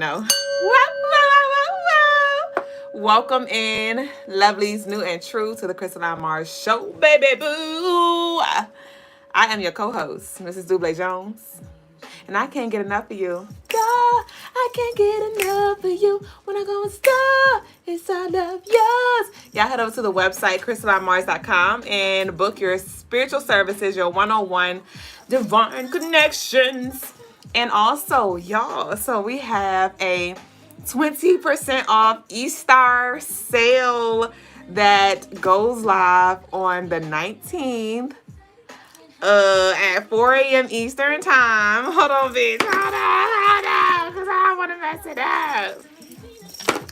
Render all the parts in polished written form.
No. Welcome in, lovelies, new and true, to the Crystaline Mars Show, baby boo. I am your co-host, Mrs. Duüblé Jones, and I can't get enough of you. God, I can't get enough of you. When I go and star, it's all of yours. Y'all head over to the website, crystalinemars.com, and book your spiritual services, your one-on-one divine connections. And also, y'all, so we have a 20% off Easter sale that goes live on the 19th at 4 a.m. Eastern time. Hold on, bitch. Hold on, because I don't want to mess it up.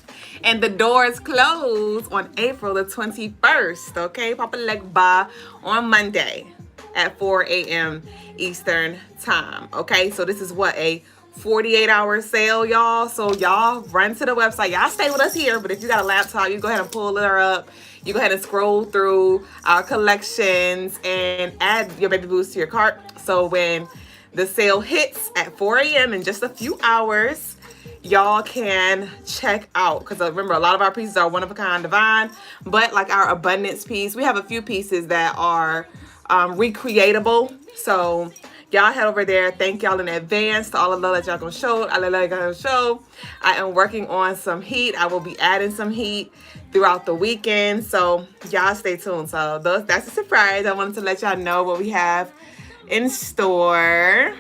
And the doors close on April the 21st, okay? Papa Legba on Monday at 4 a.m. Eastern time, okay? So this is what, a 48-hour sale, y'all. So y'all run to the website. Y'all stay with us here, but if you got a laptop, you go ahead and pull her up. You go ahead and scroll through our collections and add your baby boos to your cart. So when the sale hits at 4 a.m. in just a few hours, y'all can check out. Because remember, a lot of our pieces are one of a kind divine, but like our abundance piece, we have a few pieces that are recreatable. So y'all head over there. Thank y'all in advance to all of the love that y'all gonna show. I love y'all gonna show. I am working on some heat. I will be adding some heat throughout the weekend. So y'all stay tuned. So that's a surprise. I wanted to let y'all know what we have in store.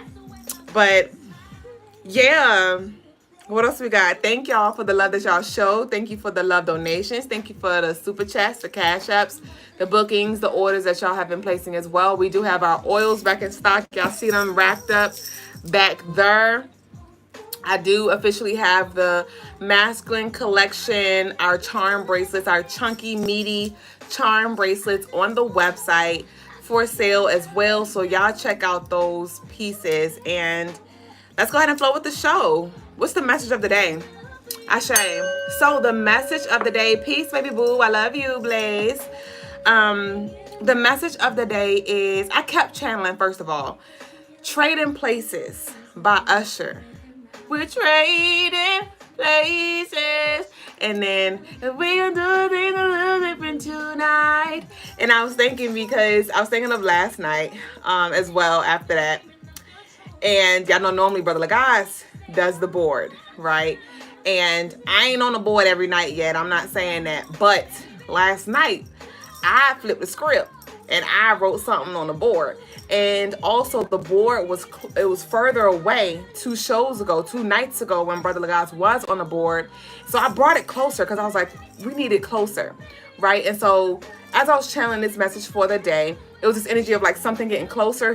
But yeah. What else we got? Thank y'all for the love that y'all showed. Thank you for the love donations. Thank you for the super chats, the cash apps, the bookings, the orders that y'all have been placing as well. We do have our oils back in stock. Y'all see them racked up back there. I do officially have the masculine collection, our charm bracelets, our chunky, meaty charm bracelets on the website for sale as well. So y'all check out those pieces and let's go ahead and flow with the show. What's the message of the day? Ashe. So the message of the day, peace, baby boo. I love you, Blaze. The message of the day is, I kept channeling, first of all, Trading Places by Usher. We're trading places. And then, if we can do things a little different tonight. And I was thinking, because I was thinking of last night as well after that. And y'all know normally Brother Logas does the board, right? And I ain't on the board every night yet. I'm not saying that. But last night, I flipped the script and I wrote something on the board. And also the board was further away 2 nights ago when Brother Logas was on the board. So I brought it closer because I was like, we need it closer, right? And so as I was channeling this message for the day, it was this energy of like something getting closer,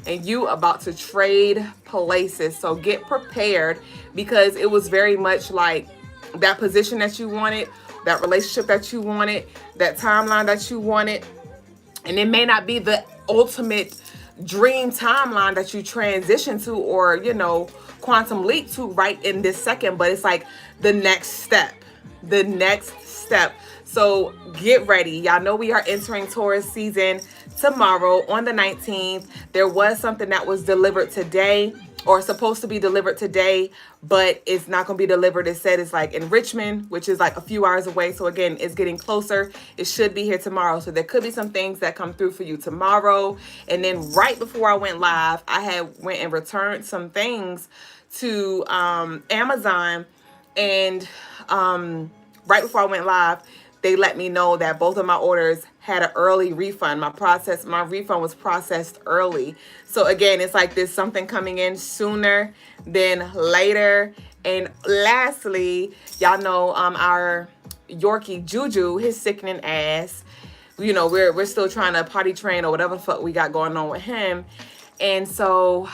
and you about to trade places. So get prepared, because it was very much like that position that you wanted, that relationship that you wanted, that timeline that you wanted. And it may not be the ultimate dream timeline that you transition to or, quantum leap to right in this second, but it's like the next step. So get ready. Y'all know we are entering Taurus season tomorrow on the 19th. There was something that was delivered today, or supposed to be delivered today, but it's not going to be delivered. It said it's like in Richmond, which is like a few hours away. So again, it's getting closer. It should be here tomorrow. So there could be some things that come through for you tomorrow. And then right before I went live, I went and returned some things to Amazon. And right before I went live, they let me know that both of my orders had an early refund. My refund was processed early. So again, it's like there's something coming in sooner than later. And lastly, y'all know our Yorkie Juju, his sickening ass. We're still trying to potty train or whatever the fuck we got going on with him. And so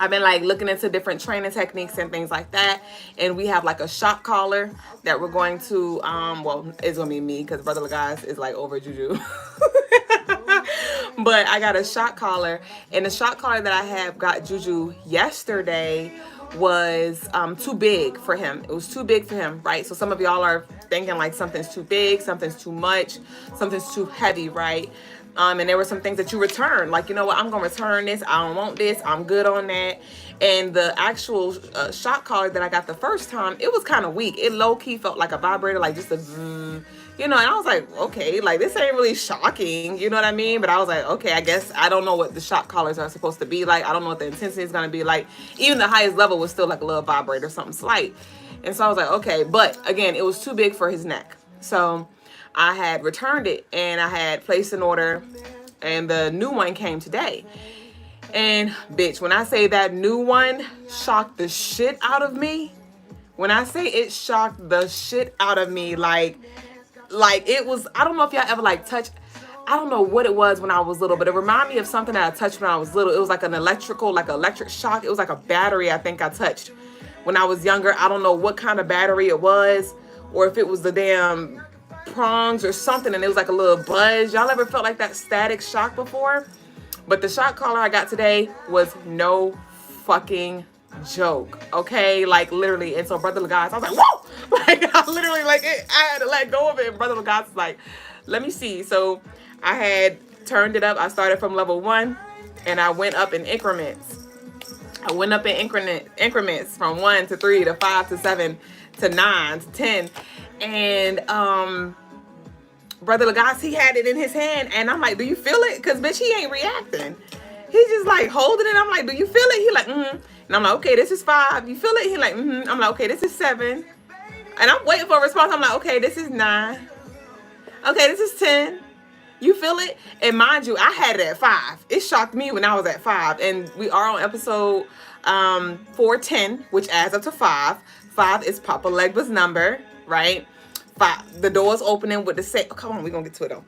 I've been like looking into different training techniques and things like that. And we have like a shock collar that we're going to, it's going to be me because Brother Logas is like over Juju. But I got a shock collar, and the shock collar that I have got Juju yesterday was too big for him. It was too big for him, right? So some of y'all are thinking like something's too big, something's too much, something's too heavy, right? And there were some things that you returned. Like, you know what, I'm going to return this. I don't want this. I'm good on that. And the actual shock collar that I got the first time, it was kind of weak. It low-key felt like a vibrator, like just a you know, and I was like, okay, like this ain't really shocking, you know what I mean? But I was like, okay, I guess I don't know what the shock collars are supposed to be like. I don't know what the intensity is going to be like. Even the highest level was still like a little vibrator, something slight. And so I was like, okay, but again, it was too big for his neck. So I had returned it and I had placed an order and the new one came today. And bitch, when I say that new one shocked the shit out of me, when I say it shocked the shit out of me, like it was, I don't know if y'all ever like touch, I don't know what it was when I was little, but it reminded me of something that I touched when I was little. It was like an electric shock. It was like a battery I think I touched when I was younger. I don't know what kind of battery it was, or if it was the damn prongs or something, and it was like a little buzz. Y'all ever felt like that static shock before? But the shock collar I got today was no fucking joke, okay? Like literally. And so Brother Logas, I was like, whoa! Like I literally, like I had to let go of it. And Brother Logas was like, let me see. So I had turned it up. I started from level 1 and I went up in increments. I went up in increments from 1 to 3 to 5 to 7 to 9 to 10. And Brother Logas, he had it in his hand, and I'm like, do you feel it? Because bitch, he ain't reacting. He's just like holding it. I'm like, do you feel it? He like, And I'm like, okay, this is 5. You feel it? He like, I'm like, okay, this is 7. And I'm waiting for a response. I'm like, okay, this is 9. Okay, this is 10. You feel it? And mind you, I had it at 5. It shocked me when I was at 5. And we are on episode 410, which adds up to 5. 5 is Papa Legba's number, right? 5. The door's opening with the same. Oh, come on, we're going to get to it though.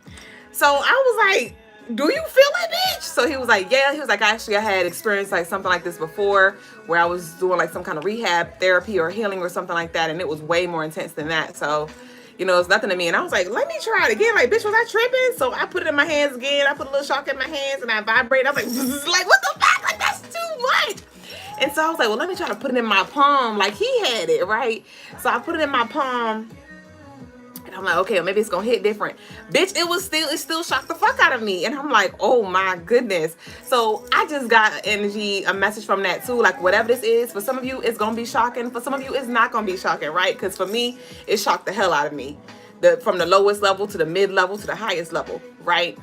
So I was like, do you feel it, bitch? So he was like, yeah. He was like, actually, I had experienced like something like this before where I was doing like some kind of rehab therapy or healing or something like that. And it was way more intense than that. So, you know, it's nothing to me. And I was like, let me try it again. Like, bitch, was I tripping? So I put it in my hands again. I put a little shock in my hands and I vibrate. I was like, what the fuck? Like, that's too much. And so I was like, well, let me try to put it in my palm like he had it, right? So I put it in my palm. And I'm like, okay, well, maybe it's gonna hit different. Bitch, it still shocked the fuck out of me. And I'm like, oh my goodness. So I just got a message from that too. Like whatever this is, for some of you, it's gonna be shocking. For some of you, it's not gonna be shocking, right? Because for me, it shocked the hell out of me. From the lowest level to the mid level to the highest level, right?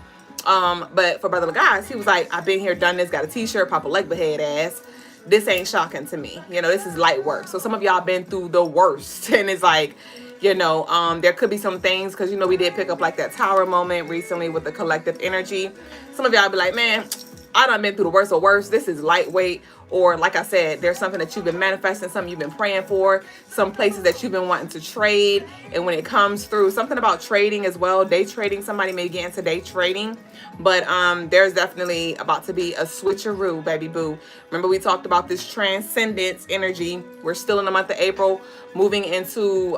But for Brother Logas, he was like, I've been here, done this, got a t-shirt, Papa Legba head ass. This ain't shocking to me. You know, this is light work. So some of y'all been through the worst. And it's like, you know, there could be some things, because, you know, we did pick up like that tower moment recently with the collective energy. Some of y'all be like, man, I done been through the worst or worse. This is lightweight. Or like I said, there's something that you've been manifesting, something you've been praying for, some places that you've been wanting to trade. And when it comes through, something about trading as well, day trading, somebody may get into day trading. But there's definitely about to be a switcheroo, baby boo. Remember we talked about this transcendence energy. We're still in the month of April, moving into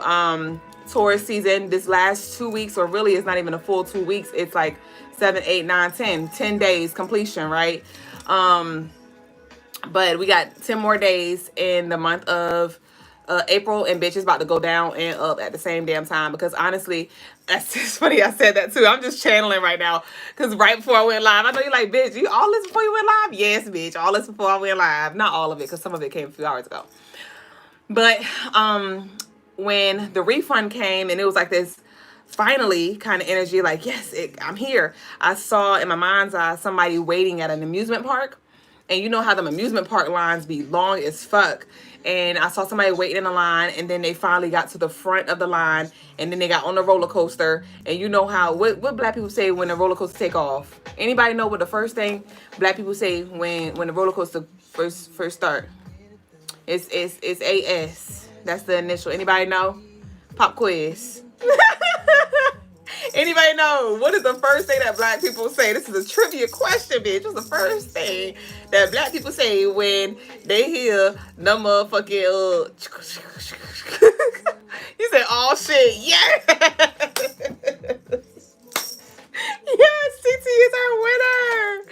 Taurus season. This last 2 weeks, or really it's not even a full 2 weeks. It's like 7, 8, 9, 10 days completion, right? But we got 10 more days in the month of April, and bitch is about to go down and up at the same damn time. Because honestly, that's just funny I said that too. I'm just channeling right now. Because right before I went live, I know you're like, bitch, you all this before you went live? Yes, bitch, all this before I went live. Not all of it, because some of it came a few hours ago. But when the refund came, and it was like this finally kind of energy, like, yes, I'm here. I saw in my mind's eye somebody waiting at an amusement park. And you know how them amusement park lines be long as fuck. And I saw somebody waiting in the line, and then they finally got to the front of the line, and then they got on the roller coaster. And you know how, what black people say when the roller coaster take off? Anybody know what the first thing black people say when the roller coaster first start? It's AS. That's the initial. Anybody know? Pop quiz. Anybody know what is the first thing that black people say? This is a trivia question, bitch. What's the first thing that black people say when they hear the motherfucking you said, oh shit, yeah. Yes, TT is our winner.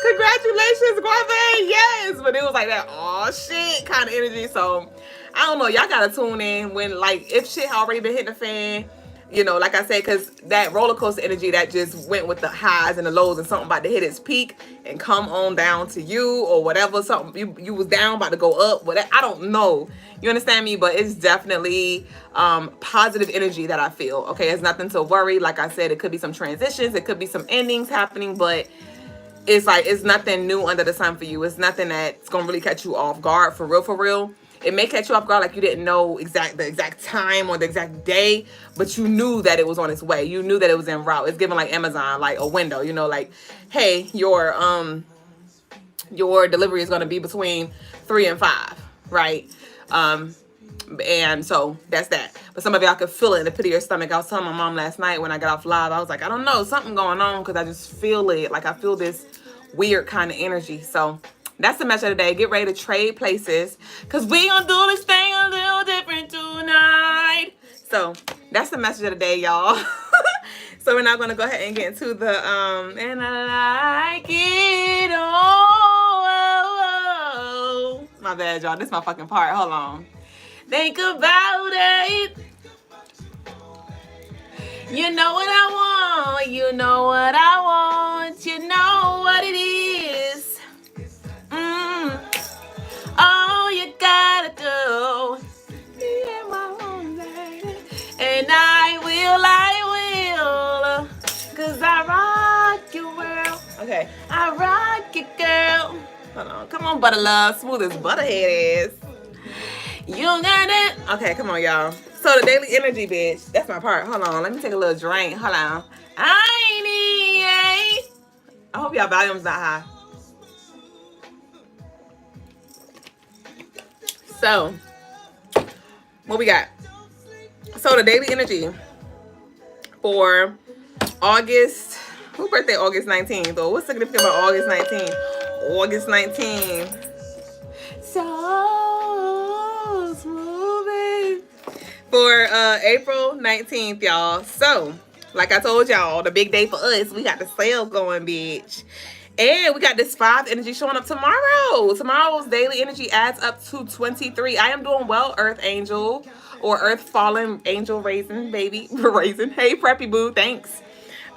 Congratulations, Guave. Yes. But it was like that, oh shit kind of energy. So I don't know. Y'all gotta tune in when, like, if shit already been hitting the fan. You know, like I said, because that roller coaster energy that just went with the highs and the lows, and something about to hit its peak and come on down to you or whatever. Something you was down about to go up. Whatever, I don't know. You understand me? But it's definitely positive energy that I feel. Okay, it's nothing to worry. Like I said, it could be some transitions, it could be some endings happening, but it's like it's nothing new under the sun for you. It's nothing that's gonna really catch you off guard for real, for real. It may catch you off guard like you didn't know the exact time or the exact day, but you knew that it was on its way. You knew that it was en route. It's given like Amazon, like a window, you know, like, hey, your delivery is gonna be between 3 and 5, right? And so that's that. But some of y'all could feel it in the pit of your stomach. I was telling my mom last night when I got off live, I was like, I don't know, something going on, because I just feel it. Like I feel this weird kind of energy. So that's the message of the day. Get ready to trade places, because we gonna do this thing a little different tonight. So that's the message of the day, y'all. So we're now gonna go ahead and get into the and I like it. Oh, my bad, y'all. This is my fucking part. Hold on. Think about it. You know what I want. You know what I want. You know what it is. All you gotta do. And I will. Cause I rock you, world. Okay. I rock you, girl. Hold on. Come on, butter love. Smooth as butterhead is. You got it. Okay, come on, y'all. So the daily energy, bitch. That's my part. Hold on. Let me take a little drink. Hold on. I hope y'all volume's not high. So, what we got? So the daily energy for August. Who birthday August 19th? Or what's significant about August 19th? August 19th. So smooth. For April 19th, y'all. So, like I told y'all, the big day for us, we got the sale going, bitch. And we got this 5 energy showing up tomorrow. Tomorrow's daily energy adds up to 23. I am doing well, Earth Angel, or Earth Fallen Angel Raisin, baby. Raisin. Hey, Preppy Boo, thanks.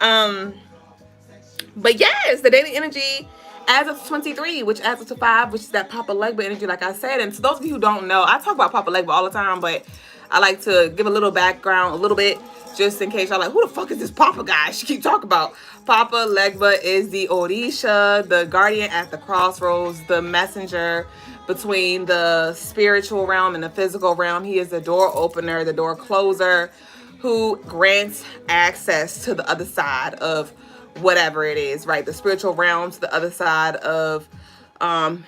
But yes, the daily energy adds up to 23, which adds up to 5, which is that Papa Legba energy, like I said. And to those of you who don't know, I talk about Papa Legba all the time, but I like to give a little background, a little bit, just in case y'all like, who the fuck is this Papa guy she keep talking about? Papa Legba is the Orisha, the guardian at the crossroads, the messenger between the spiritual realm and the physical realm. He is the door opener, the door closer, who grants access to the other side of whatever it is, right? The spiritual realm, to the other side of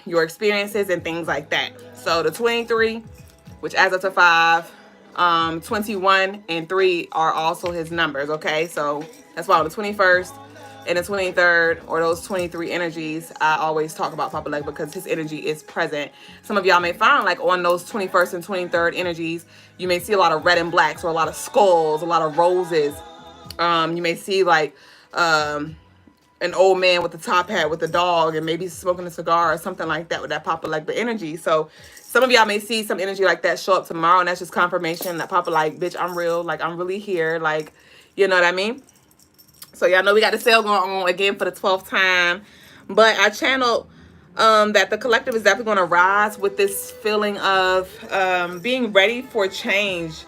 your experiences and things like that. So the 23, which adds up to 5, 21 and 3 are also his numbers, okay? So that's why on the 21st and the 23rd, or those 23 energies, I always talk about Papa Leg, because his energy is present. Some of y'all may find like on those 21st and 23rd energies, you may see a lot of red and blacks, or a lot of skulls, a lot of roses. You may see like an old man with a top hat with a dog and maybe smoking a cigar or something like that with that Papa Legba energy. So some of y'all may see some energy like that show up tomorrow, and that's just confirmation that Papa like, bitch, I'm real. Like, I'm really here. Like, you know what I mean? So y'all know we got the sale going on again for the 12th time. But I channeled that the collective is definitely going to rise with this feeling of being ready for change,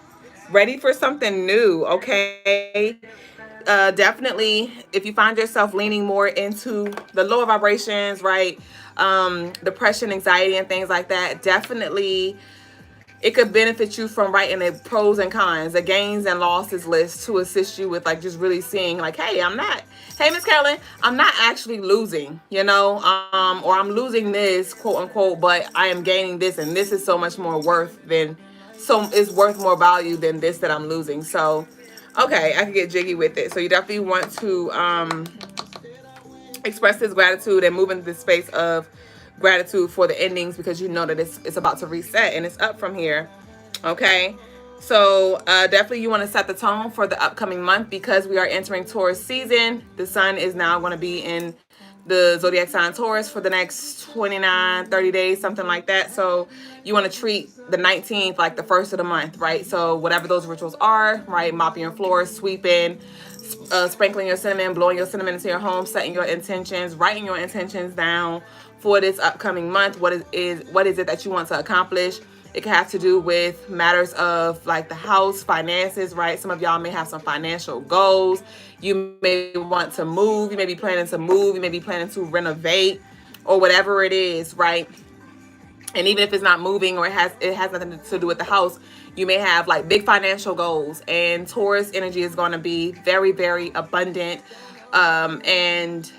ready for something new, okay? Definitely, if you find yourself leaning more into the lower vibrations, right? Depression, anxiety, and things like that, definitely it could benefit you from writing the pros and cons, the gains and losses list, to assist you with like just really seeing like, hey, Miss Carolyn, I'm not actually losing, you know, or I'm losing this, quote unquote, but I am gaining this, and this is so much more worth than, so it's worth more value than this that I'm losing. So okay, I can get jiggy with it. So you definitely want to express this gratitude and move into this space of gratitude for the endings, because you know that it's about to reset and it's up from here. Okay, so definitely you want to set the tone for the upcoming month, because we are entering Taurus season. The sun is now going to be in the zodiac sign Taurus for the next 29, 30 days, something like that. So you want to treat the 19th like the first of the month, right? So whatever those rituals are, right? Mopping your floors, sweeping, sprinkling your cinnamon, blowing your cinnamon into your home, setting your intentions, writing your intentions down for this upcoming month. What is it that you want to accomplish? It can have to do with matters of like the house, finances, right? Some of y'all may have some financial goals. You may want to move. You may be planning to move. You may be planning to renovate or whatever it is, right? And even if it's not moving or it has nothing to do with the house, you may have like big financial goals. And Taurus energy is going to be very, very abundant and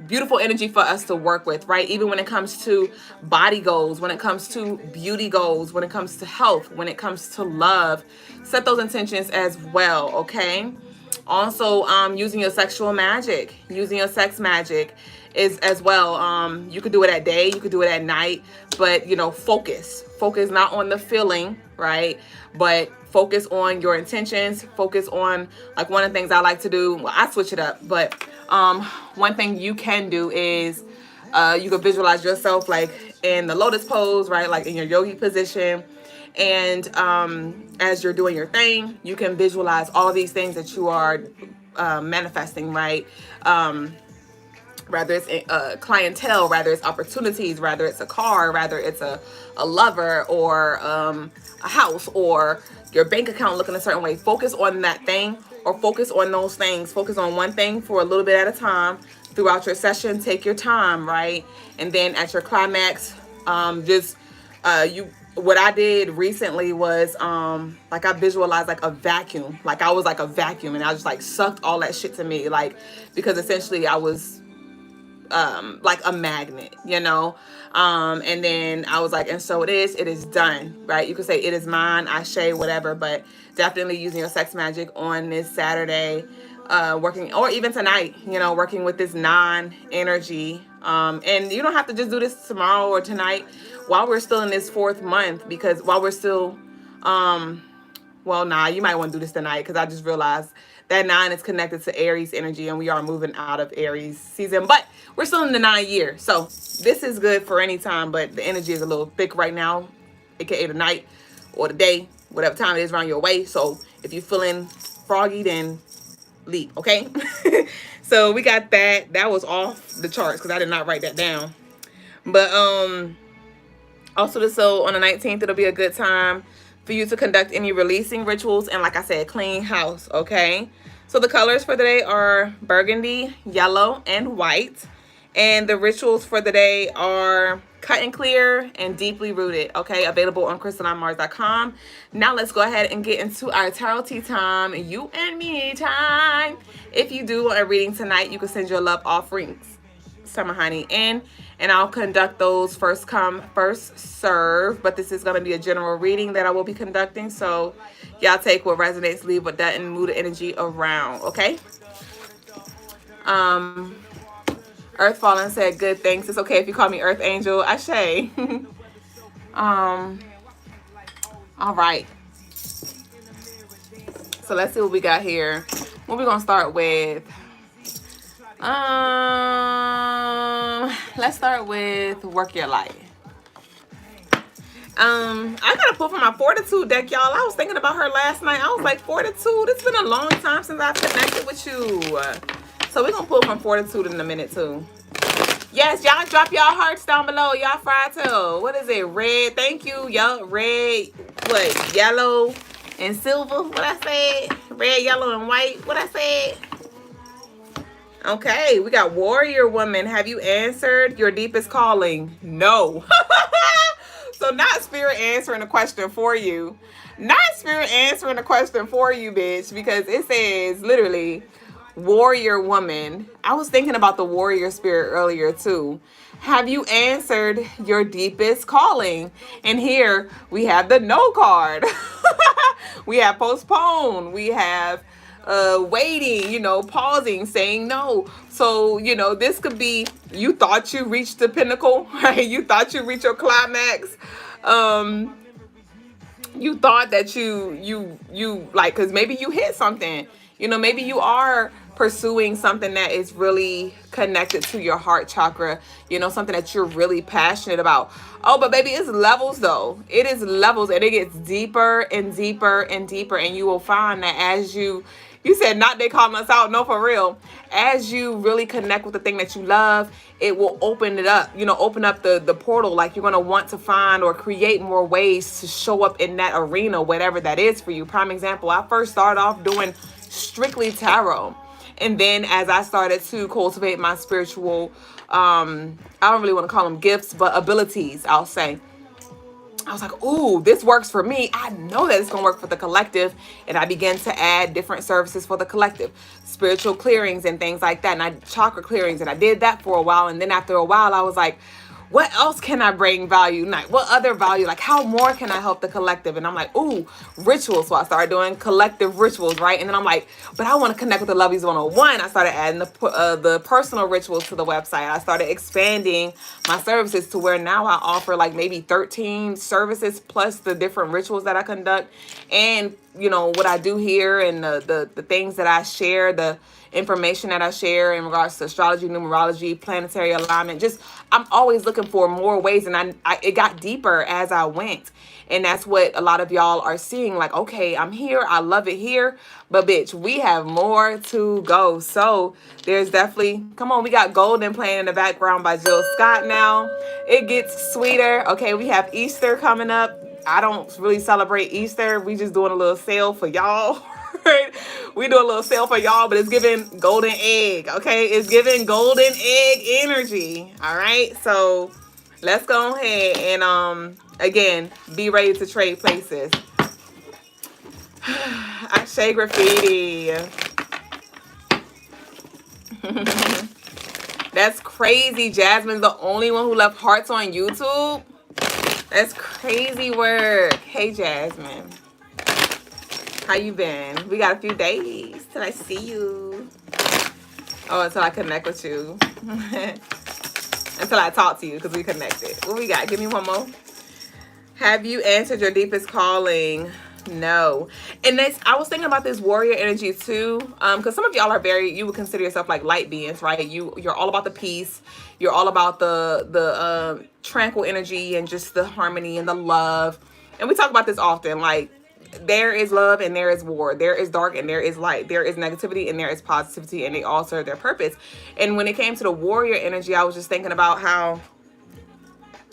beautiful energy for us to work with, right? Even when it comes to body goals, when it comes to beauty goals, when it comes to health, when it comes to love, set those intentions as well, okay? Also, using your sexual magic, using your sex magic is as well. You could do it at day, you could do it at night, but you know, focus not on the feeling, right? But focus on your intentions, focus on, like, one of the things I like to do, well, I switch it up, but one thing you can do is you can visualize yourself like in the lotus pose, right? Like in your yogi position. And as you're doing your thing, you can visualize all these things that you are manifesting, right? Rather it's a clientele, rather it's opportunities, rather it's a car, rather it's a lover or a house or your bank account looking a certain way. Focus on that thing or focus on those things. Focus on one thing for a little bit at a time throughout your session. Take your time, right? And then at your climax, what I did recently was like I visualized like a vacuum. Like I was like a vacuum and I just like sucked all that shit to me. Like, because essentially I was like a magnet, you know? And then I was like, and so it is done, right? You could say it is mine, ashe, whatever, but definitely using your sex magic on this Saturday, working, or even tonight, you know, working with this non-energy. And you don't have to just do this tomorrow or tonight while we're still in this 4th month, because while we're still, well, nah, you might want to do this tonight, because I just realized that 9 is connected to Aries energy, and we are moving out of Aries season, but we're still in the 9 year. So this is good for any time, but the energy is a little thick right now, aka the night or the day, whatever time it is around your way. So if you're feeling froggy, then leave, okay? So we got that. That was off the charts because I did not write that down. But also, so on the 19th, it'll be a good time for you to conduct any releasing rituals and, like I said, clean house, okay? So the colors for the day are burgundy, yellow, and white. And the rituals for the day are cut and clear and deeply rooted, okay? Available on CrystalineMars.com. Now let's go ahead and get into our tarot tea time, you and me time. If you do a reading tonight, you can send your love offerings, Summer Honey, in, and I'll conduct those first come, first serve. But this is going to be a general reading that I will be conducting. So y'all take what resonates, leave what doesn't, move the energy around, okay? Earth Fallen said, good, thanks. It's okay if you call me Earth Angel. Ashe. All right. So let's see what we got here. What we going to start with? Let's start with work your life. I gotta pull from my Fortitude deck, y'all. I was thinking about her last night. I was like, Fortitude, it's been a long time since I've connected with you. So we're gonna pull from Fortitude in a minute too. Yes, y'all drop y'all hearts down below. Y'all fry too. What is it? Red. Thank you. Y'all red. What? Yellow and silver. What I said? Red, yellow, and white. What I said? Okay, we got Warrior Woman. Have you answered your deepest calling? No. So not Spirit answering the question for you. Not Spirit answering the question for you, bitch. Because it says literally Warrior Woman. I was thinking about the Warrior Spirit earlier too. Have you answered your deepest calling? And here we have the no card. We have postpone. We have waiting, you know, pausing, saying no. So, you know, this could be, you thought you reached the pinnacle, right? You thought you reached your climax. You thought that you like, because maybe you hit something, You know, maybe you are pursuing something that is really connected to your heart chakra, you know, something that you're really passionate about. Oh, but baby, it's levels though. It is levels, and it gets deeper and deeper and deeper. And you will find that as you said, not they calling us out, no, for real. As you really connect with the thing that you love, it will open it up, you know, open up the portal. Like, you're going to want to find or create more ways to show up in that arena, whatever that is for you. Prime example, I first started off doing strictly tarot. And then as I started to cultivate my spiritual, I don't really want to call them gifts, but abilities, I'll say. I was like, ooh, this works for me. I know that it's going to work for the collective. And I began to add different services for the collective, spiritual clearings and things like that. And I chakra clearings. And I did that for a while. And then after a while, I was like, what else can I bring value? Like, what other value? Like, how more can I help the collective? And I'm like, ooh, rituals. So I started doing collective rituals, right? And then I'm like, but I want to connect with the Lovies 101. I started adding the personal rituals to the website. I started expanding my services to where now I offer like maybe 13 services plus the different rituals that I conduct. And, you know, what I do here and the things that I share, the information that I share in regards to astrology, numerology, planetary alignment. Just, I'm always looking for more ways, and it got deeper as I went. And that's what a lot of y'all are seeing. Like, okay, I'm here. I love it here. But bitch, we have more to go. So there's definitely, come on, we got Golden playing in the background by Jill Scott now. It gets sweeter. Okay, we have Easter coming up. I don't really celebrate Easter. We just doing a little sale for y'all. We do a little sale for y'all, but it's giving golden egg. Okay, it's giving golden egg energy. All right, so let's go ahead and again, be ready to trade places. Ashe graffiti. That's crazy. Jasmine's the only one who left hearts on YouTube. That's crazy work. Hey, Jasmine. How you been? We got a few days till I see you. Oh, until I connect with you. Until I talk to you, because we connected. What we got? Give me one more. Have you answered your deepest calling? No. And I was thinking about this warrior energy too, because some of y'all are you would consider yourself like light beings, right? You're all about the peace. You're all about the tranquil energy and just the harmony and the love. And we talk about this often, like, there is love and there is war. There is dark and there is light. There is negativity and there is positivity, and they all serve their purpose. And when it came to the warrior energy, I was just thinking about how,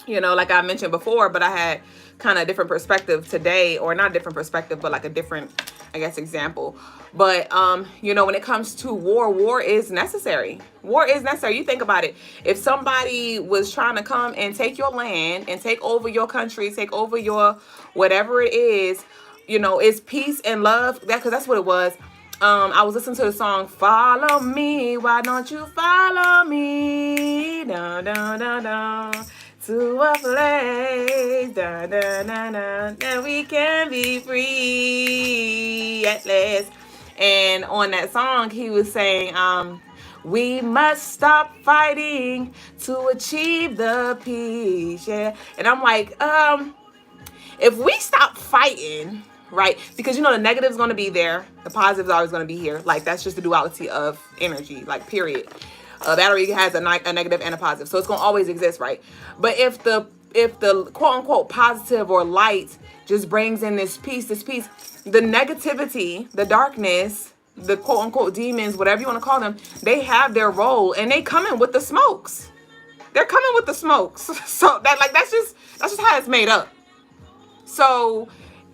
you know, like I mentioned before, but I had kind of a different perspective today, or not different perspective, but like a different, I guess, example. But, you know, when it comes to war is necessary. War is necessary. You think about it. If somebody was trying to come and take your land and take over your country, take over your whatever it is, you know, it's peace and love. Because that's what it was. I was listening to the song, Follow Me, Why Don't You Follow Me? Dun, dun, dun, dun, to a place, dun, dun, dun, dun, that we can be free at last. And on that song, he was saying, we must stop fighting to achieve the peace. Yeah. And I'm like, if we stop fighting, right? Because, you know, the negative is going to be there. The positive is always going to be here. Like, that's just the duality of energy, like, period. A battery has a negative and a positive. So it's going to always exist, right? But if the quote unquote positive or light just brings in this peace, the negativity, the darkness, the quote unquote demons, whatever you want to call them, they have their role, and they come in with the smokes. They're coming with the smokes. So that's just how it's made up. So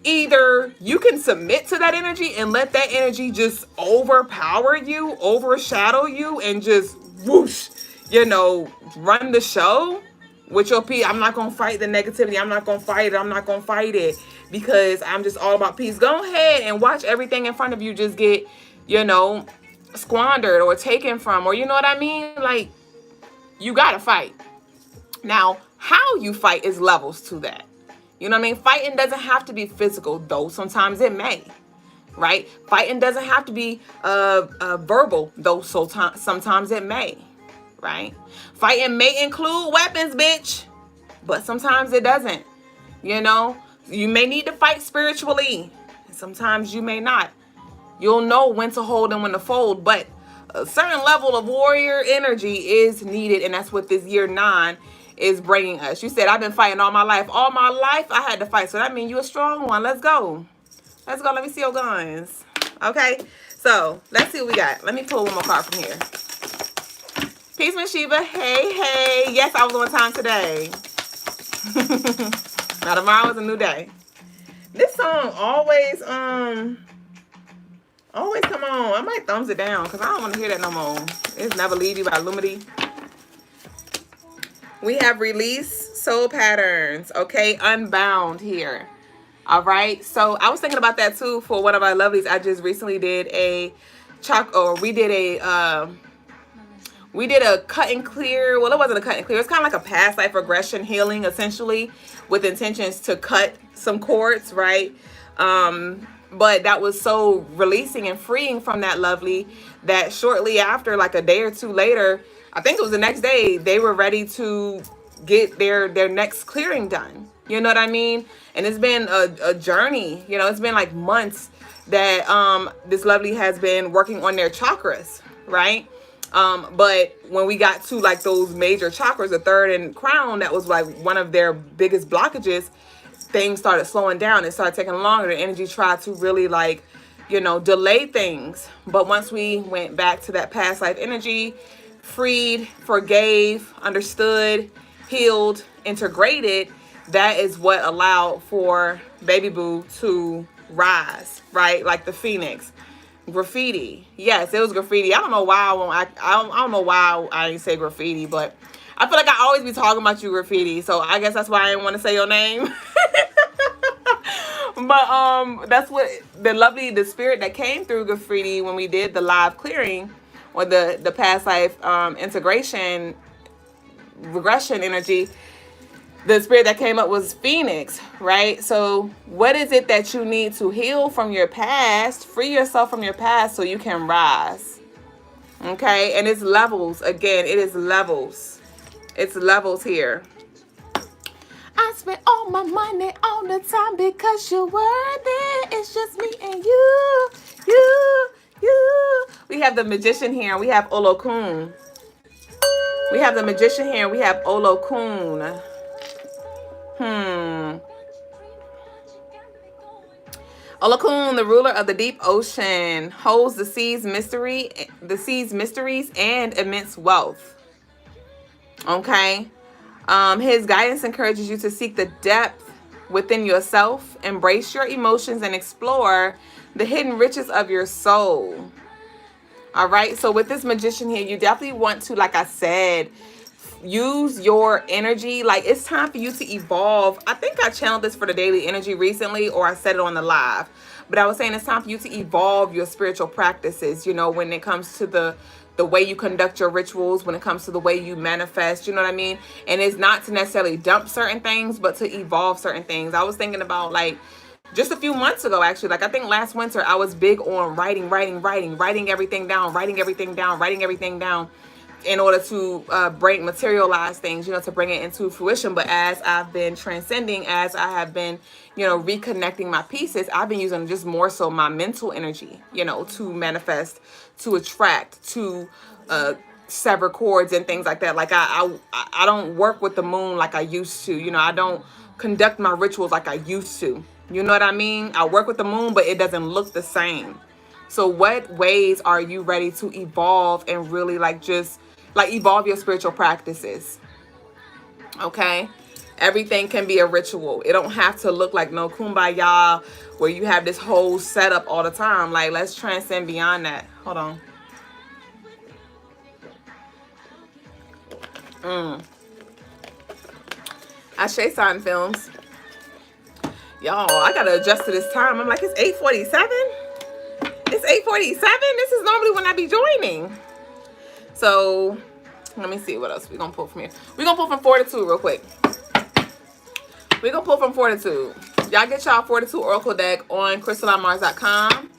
either you can submit to that energy and let that energy just overpower you, overshadow you, and just whoosh, you know, run the show with your peace. I'm not going to fight the negativity. I'm not going to fight it. I'm not going to fight it because I'm just all about peace. Go ahead and watch everything in front of you just get, you know, squandered or taken from, or you know what I mean? Like, you got to fight. Now, how you fight is levels to that. You know what I mean? Fighting doesn't have to be physical, though sometimes it may, right? Fighting doesn't have to be verbal, though sometimes it may, right? Fighting may include weapons, bitch, but sometimes it doesn't. You know, you may need to fight spiritually. Sometimes you may not. You'll know when to hold and when to fold, but a certain level of warrior energy is needed, and that's what this year 9 is bringing us. You said, I've been fighting all my life. All my life, I had to fight. So that means you're a strong one. Let's go. Let's go. Let me see your guns. Okay. So let's see what we got. Let me pull one more card from here. Peace, Miss Sheba. Hey, hey. Yes, I was on time today. Now tomorrow is a new day. This song always come on. I might thumbs it down because I don't want to hear that no more. It's Never Leave You by Lumity. We have Release Soul Patterns. Okay, Unbound here. All right. So I was thinking about that too for one of our lovelies. I just recently did we did a cut and clear. Well, it wasn't a cut and clear. It's kind of like a past life regression healing, essentially, with intentions to cut some cords, right? But that was so releasing and freeing from that lovely that shortly after, like a day or two later, I think it was the next day, they were ready to get their next clearing done. You know what I mean? And it's been a journey. You know, it's been like months that this lovely has been working on their chakras, right? But when we got to like those major chakras, the third and crown, that was like one of their biggest blockages. Things started slowing down. It started taking longer. The energy tried to really like, you know, delay things. But once we went back to that past life energy, freed, forgave, understood, healed, integrated, that is what allowed for Baby Boo to rise, right? Like the phoenix. Graffiti. Yes, it was graffiti. I don't know why I don't know why I didn't say graffiti, but I feel like I always be talking about you, Graffiti. So I guess that's why I didn't want to say your name. But that's what the spirit that came through Graffiti when we did the live clearing or the past life integration regression energy. The spirit that came up was Phoenix, right? So what is it that you need to heal from your past, free yourself from your past so you can rise? Okay, and it's levels. Again, it is levels. It's levels here. I spent all my money all the time because you're worthy. It's just me and you. We have the Magician here. We have Olokun. We have the Magician here. We have Olokun. Olokun, the ruler of the deep ocean, holds the sea's mysteries and immense wealth. Okay. His guidance encourages you to seek the depth within yourself, embrace your emotions, and explore the hidden riches of your soul. All right. So with this Magician here, you definitely want to, like I said, use your energy. Like, it's time for you to evolve. I think I channeled this for the daily energy recently, or I said it on the live, but I was saying it's time for you to evolve your spiritual practices, you know, when it comes to the way you conduct your rituals, when it comes to the way you manifest, you know what I mean? And it's not to necessarily dump certain things, but to evolve certain things. I was thinking about, like, just a few months ago, actually, like I think last winter, I was big on writing everything down in order to materialize things, you know, to bring it into fruition. But as I've been transcending, as I have been, you know, reconnecting my pieces, I've been using just more so my mental energy, you know, to manifest, to attract, to sever cords and things like that. Like I don't work with the moon like I used to, you know, I don't conduct my rituals like I used to. You know what I mean? I work with the moon, but it doesn't look the same. So what ways are you ready to evolve and really like just like evolve your spiritual practices? Okay. Everything can be a ritual. It don't have to look like no kumbaya where you have this whole setup all the time. Like, let's transcend beyond that. Hold on. Ashe Sign Films. Y'all, I gotta adjust to this time. I'm like, it's 8:47. It's 8:47. This is normally when I be joining. So let me see what else we're gonna pull from here. We're gonna pull from Fortitude real quick. We're gonna pull from Fortitude. Y'all get y'all Fortitude Oracle deck on CrystalineMars.com.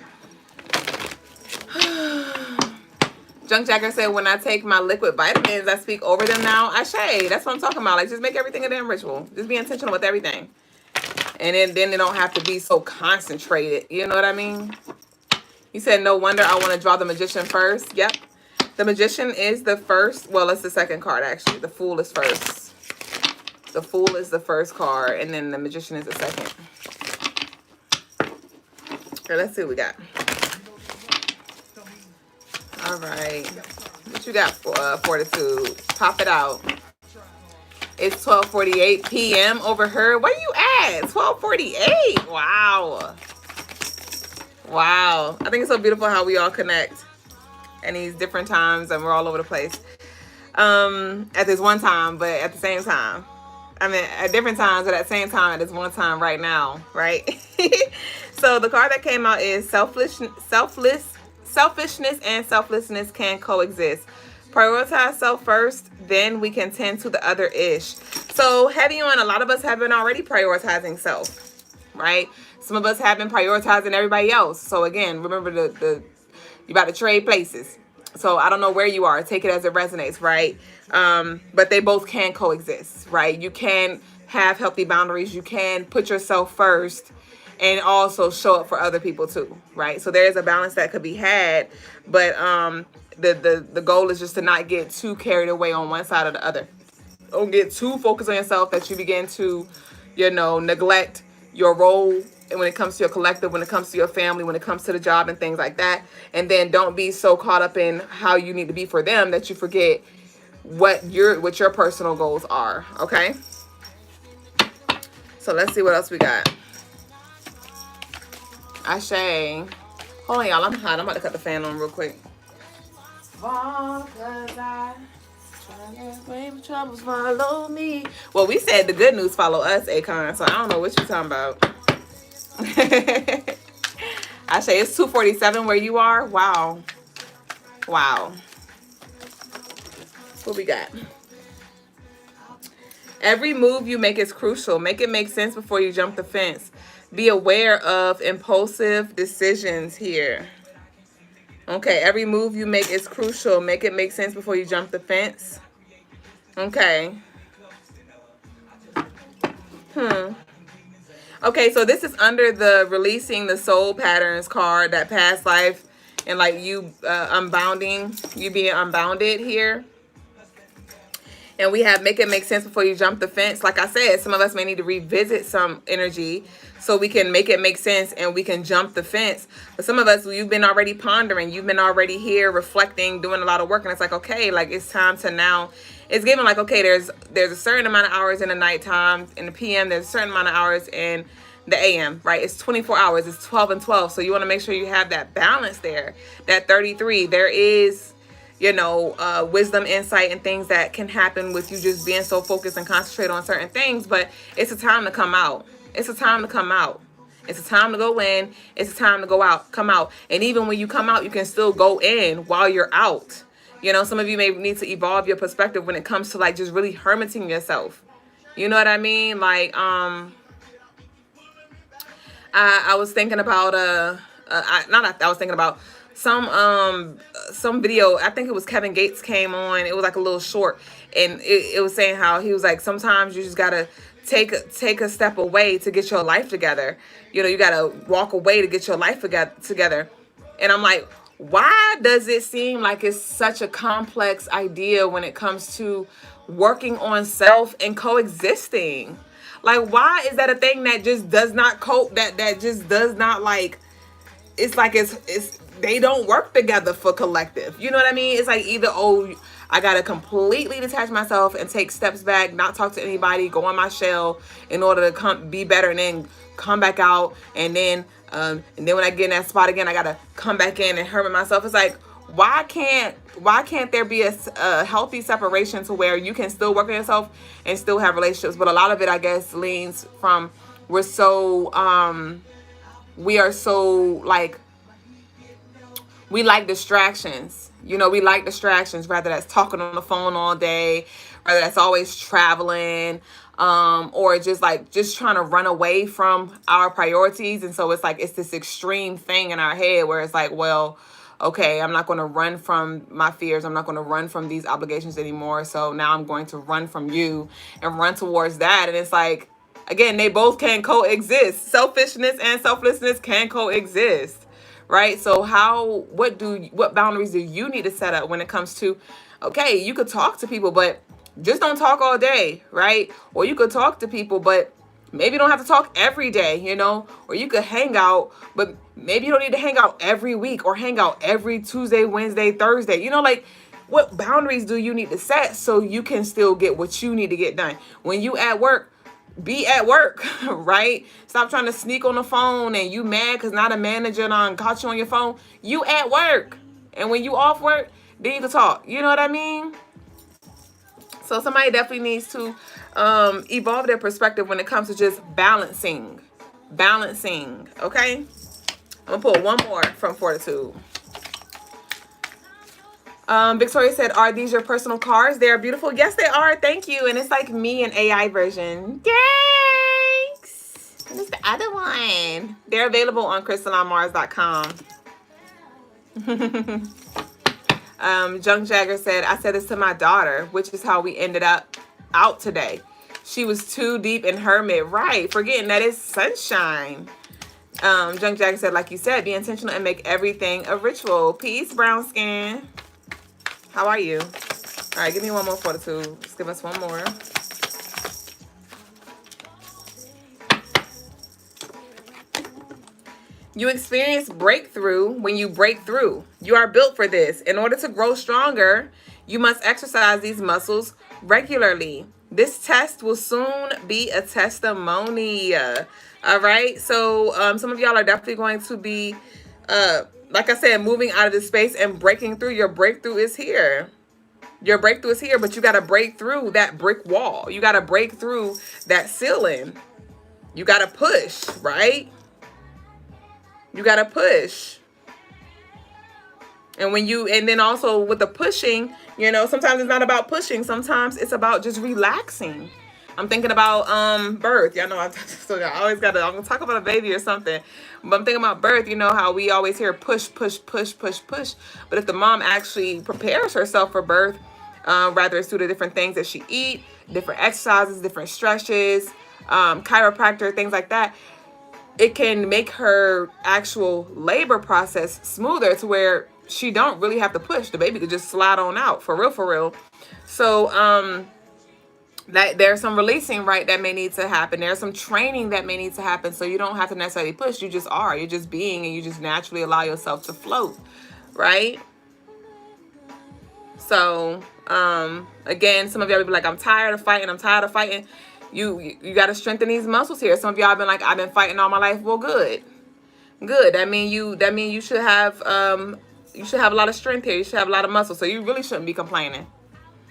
Junk Jacker said, when I take my liquid vitamins, I speak over them now. Ashe, that's what I'm talking about. Like, just make everything a damn ritual. Just be intentional with everything. And then they don't have to be so concentrated. You know what I mean? You said, no wonder I want to draw the Magician first. Yep. The Magician is the first. Well, it's the second card, actually. The Fool is first. The Fool is the first card, and then the Magician is the second. Okay, let's see what we got. All right. What you got for Fortitude? Pop it out. It's 12:48 p.m. over here. Where you at? 12:48. Wow. Wow. I think it's so beautiful how we all connect in these different times, and we're all over the place. At this one time, but at the same time. I mean, at different times, but at the same time, at this one time right now, right? So the card that came out is selfishness and selflessness can coexist. Prioritize self first, then we can tend to the other ish. So heavy on, a lot of us have been already prioritizing self, right? Some of us have been prioritizing everybody else. So again, remember you're about to trade places. So I don't know where you are. Take it as it resonates, right? But they both can coexist, right? You can have healthy boundaries. You can put yourself first and also show up for other people too, right? So there is a balance that could be had, but the goal is just to not get too carried away on one side or the other. Don't get too focused on yourself that you begin to, neglect your role. And when it comes to your collective, when it comes to your family, when it comes to the job and things like that. And then don't be so caught up in how you need to be for them that you forget what your personal goals are. Okay. So let's see what else we got. Ashe. Hold on, y'all. I'm hot. I'm about to cut the fan on real quick. Well, we said the good news follow us, Akon. So I don't know what you're talking about. I say it's 2:47 where you are. Wow. What we got? Every move you make is crucial. Make it make sense before you jump the fence. Be aware of impulsive decisions here. Okay, every move you make is crucial. Make it make sense before you jump the fence. Okay. Okay, so this is under the releasing the soul patterns card, that past life, and like you you being unbounded here. And we have make it make sense before you jump the fence. Like I said, some of us may need to revisit some energy so we can make it make sense and we can jump the fence. But some of us, you've been already pondering, you've been already here reflecting, doing a lot of work, and it's like, okay, like it's time to now. It's given like, okay, there's a certain amount of hours in the nighttime, in the PM, there's a certain amount of hours in the AM, right? It's 24 hours, it's 12 and 12. So you want to make sure you have that balance there, that 33. There is, wisdom, insight, and things that can happen with you just being so focused and concentrate on certain things. But it's a time to come out. It's a time to come out. It's a time to go in. It's a time to go out, come out. And even when you come out, you can still go in while you're out. Some of you may need to evolve your perspective when it comes to like just really hermiting yourself. You know what I mean? Like, I was thinking about I was thinking about some video. I think it was Kevin Gates came on. It was like a little short, and it was saying how he was like, sometimes you just gotta take a step away to get your life together. You gotta walk away to get your life together. And I'm like, why does it seem like it's such a complex idea when it comes to working on self and coexisting? Like, why is that a thing that just does not cope, that just does not, like, it's like it's they don't work together for collective. You know what I mean? It's like either, I gotta completely detach myself and take steps back, not talk to anybody, go on my shell in order to be better, and then come back out, and then when I get in that spot again, I gotta come back in and hermit myself. It's like, why can't there be a healthy separation to where you can still work on yourself and still have relationships? But a lot of it, I guess, leans from we are so like, we like distractions. We like distractions, whether that's talking on the phone all day, whether that's always traveling, or just trying to run away from our priorities. And so it's like, it's this extreme thing in our head where it's like, well, okay, I'm not going to run from my fears. I'm not going to run from these obligations anymore. So now I'm going to run from you and run towards that. And it's like, again, they both can coexist. Selfishness and selflessness can coexist, right? So what boundaries do you need to set up when it comes to, okay, you could talk to people, but just don't talk all day, right? Or you could talk to people, but maybe you don't have to talk every day, you know? Or you could hang out, but maybe you don't need to hang out every week or hang out every Tuesday, Wednesday, Thursday. You know, like, what boundaries do you need to set so you can still get what you need to get done? When you at work, be at work, right? Stop trying to sneak on the phone and you mad because not a manager done caught you on your phone. You at work. And when you off work, then you can talk. You know what I mean? So somebody definitely needs to evolve their perspective when it comes to just balancing. Balancing, okay? I'm going to pull one more from Fortitude. Victoria said, are these your personal cards? They are beautiful. Yes, they are. Thank you. And it's like me, an AI version. Thanks. And it's the other one. They're available on CrystalineMars.com. Junk Jagger said, I said this to my daughter, which is how we ended up out today. She was too deep in hermit. Right. Forgetting that it's sunshine. Junk Jagger said, like you said, be intentional and make everything a ritual. Peace, brown skin. How are you? All right, give me one more Fortitude. Just give us one more. You experience breakthrough when you break through. You are built for this. In order to grow stronger, you must exercise these muscles regularly. This test will soon be a testimony. All right. So some of y'all are definitely going to be, like I said, moving out of this space and breaking through. Your breakthrough is here. Your breakthrough is here, but you got to break through that brick wall. You got to break through that ceiling. You got to push, right? You got to push. And then also with the pushing, you know, sometimes it's not about pushing. Sometimes it's about just relaxing. I'm thinking about birth. Y'all know I'm going to talk about a baby or something. But I'm thinking about birth. You know how we always hear push, push, push, push, push. But if the mom actually prepares herself for birth, rather it's through the different things that she eat, different exercises, different stretches, chiropractor, things like that, it can make her actual labor process smoother to where she don't really have to push. The baby could just slide on out, for real, for real. So that there's some releasing, right, that may need to happen. There's some training that may need to happen. So you don't have to necessarily push. You just are. You're just being, and you just naturally allow yourself to float, right? So again, some of y'all be like, I'm tired of fighting. I'm tired of fighting. You got to strengthen these muscles here. Some of y'all been like, I've been fighting all my life. Well, good. That mean you should have a lot of strength here. You should have a lot of muscle. So you really shouldn't be complaining.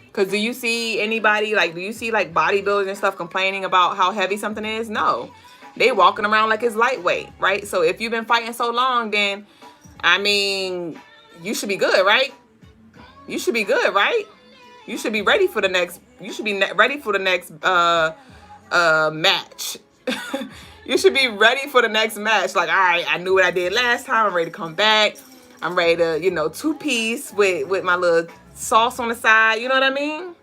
Because do you see anybody, like bodybuilders and stuff complaining about how heavy something is? No. They walking around like it's lightweight, right? So if you've been fighting so long, then, I mean, you should be good, right? You should be good, right? You should be ready for the next, match. You should be ready for the next match. Like, all right, I knew what I did last time. I'm ready to come back. I'm ready to, you know, two-piece with my little sauce on the side. You know what I mean?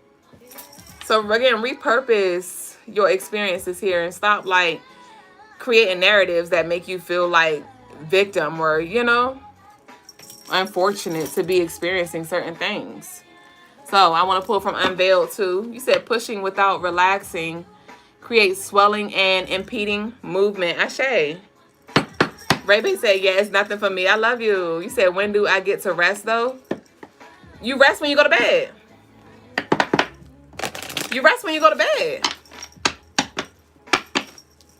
So again, repurpose your experiences here and stop like creating narratives that make you feel like victim or, you know, unfortunate to be experiencing certain things. So I want to pull from Unveiled too. You said pushing without relaxing creates swelling and impeding movement. Ashe. Ray said, yeah, it's nothing for me. I love you. You said, when do I get to rest though? You rest when you go to bed. You rest when you go to bed.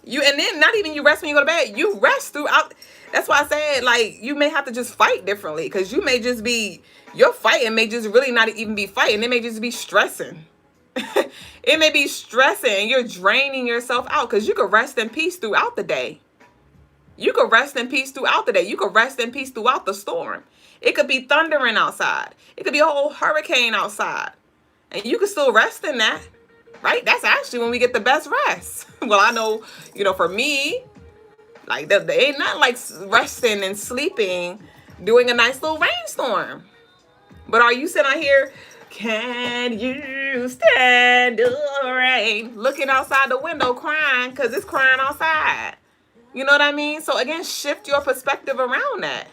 And then not even you rest when you go to bed. You rest throughout. That's why I said, like, you may have to just fight differently. Because you may just be, your fighting may just really not even be fighting. It may just be stressing. It may be stressing and you're draining yourself out. Because you could rest in peace throughout the day. You could rest in peace throughout the day. You could rest in peace throughout the storm. It could be thundering outside. It could be a whole hurricane outside. And you can still rest in that. Right? That's actually when we get the best rest. Well, I know, you know, for me, like, they ain't not like resting and sleeping during a nice little rainstorm. But are you sitting out here, can you stand the rain? Looking outside the window crying because it's crying outside. You know what I mean? So again, shift your perspective around that.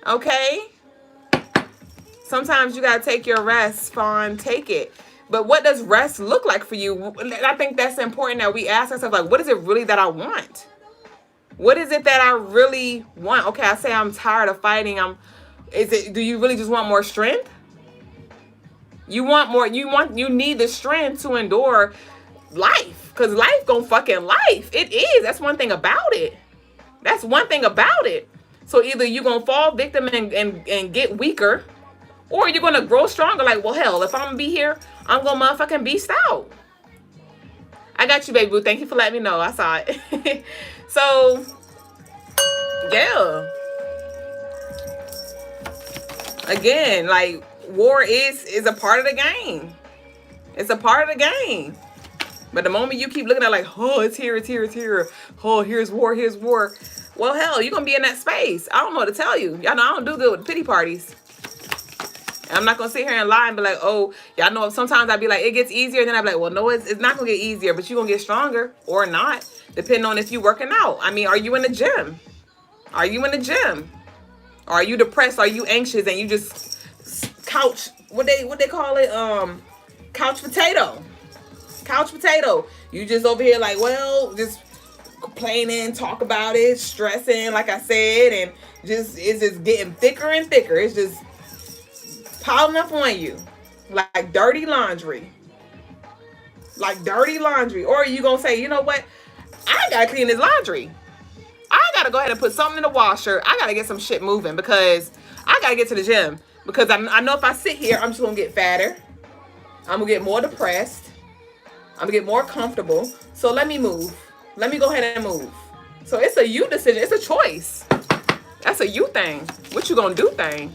Okay? Sometimes you got to take your rest, Fawn. Take it. But what does rest look like for you? I think that's important that we ask ourselves, like, what is it really that I want? What is it that I really want? Okay, I say I'm tired of fighting. Do you really just want more strength? You want more, you need the strength to endure life. Because life gonna fucking life. It is. That's one thing about it. That's one thing about it. So either you're gonna fall victim and get weaker, or you're gonna grow stronger. Like, well, hell, if I'm gonna be here, I'm gonna motherfucking beast out. I got you, baby boo. Thank you for letting me know. I saw it. So, yeah. Again, like, war is a part of the game. It's a part of the game. But the moment you keep looking at like, oh, it's here, it's here, it's here. Oh, here's war, here's war. Well, hell, you're going to be in that space. I don't know what to tell you. Y'all know I don't do good with pity parties. And I'm not going to sit here and lie and be like, oh, y'all know sometimes I'd be like, it gets easier. And then I'd be like, well, no, it's not going to get easier, but you're going to get stronger or not, depending on if you're working out. I mean, are you in the gym? Are you in the gym? Are you depressed? Are you anxious? And you just couch, what they call it? Couch potato. Couch potato. You just over here like, well, just complaining, talk about it, stressing, like I said, and it's just getting thicker and thicker. It's just piling up on you like dirty laundry. Like dirty laundry. Or are you gonna say, you know what? I gotta clean this laundry. I gotta go ahead and put something in the washer. I gotta get some shit moving because I gotta get to the gym. Because I know if I sit here, I'm just gonna get fatter. I'm gonna get more depressed. I'm gonna get more comfortable. So let me move. Let me go ahead and move. So it's a you decision. It's a choice. That's a you thing. What you gonna do thing.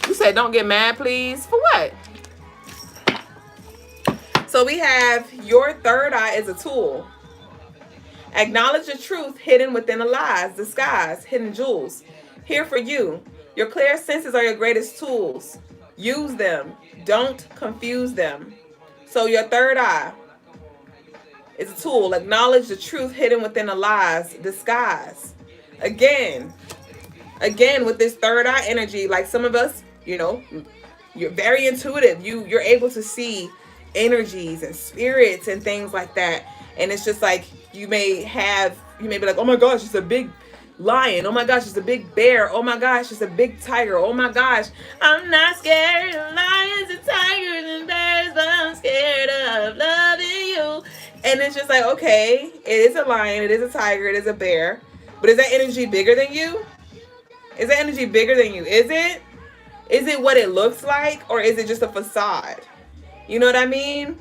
You said don't get mad, please. For what? So we have your third eye is a tool. Acknowledge the truth hidden within the lies, disguise, hidden jewels. Here for you. Your clear senses are your greatest tools. Use them. Don't confuse them. So your third eye is a tool. Acknowledge the truth hidden within the lies, disguise. Again, with this third eye energy, like some of us, you know, you're very intuitive. You're able to see energies and spirits and things like that. And it's just like you may be like, oh my gosh, it's a big lion. Oh my gosh, it's a big bear. Oh my gosh, it's a big tiger. Oh my gosh, I'm not scared of lions and tigers and bears, but I'm scared of loving you. And it's just like, okay, it is a lion, it is a tiger, it is a bear. But is that energy bigger than you? Is that energy bigger than you? Is it? Is it what it looks like, or is it just a facade? You know what I mean?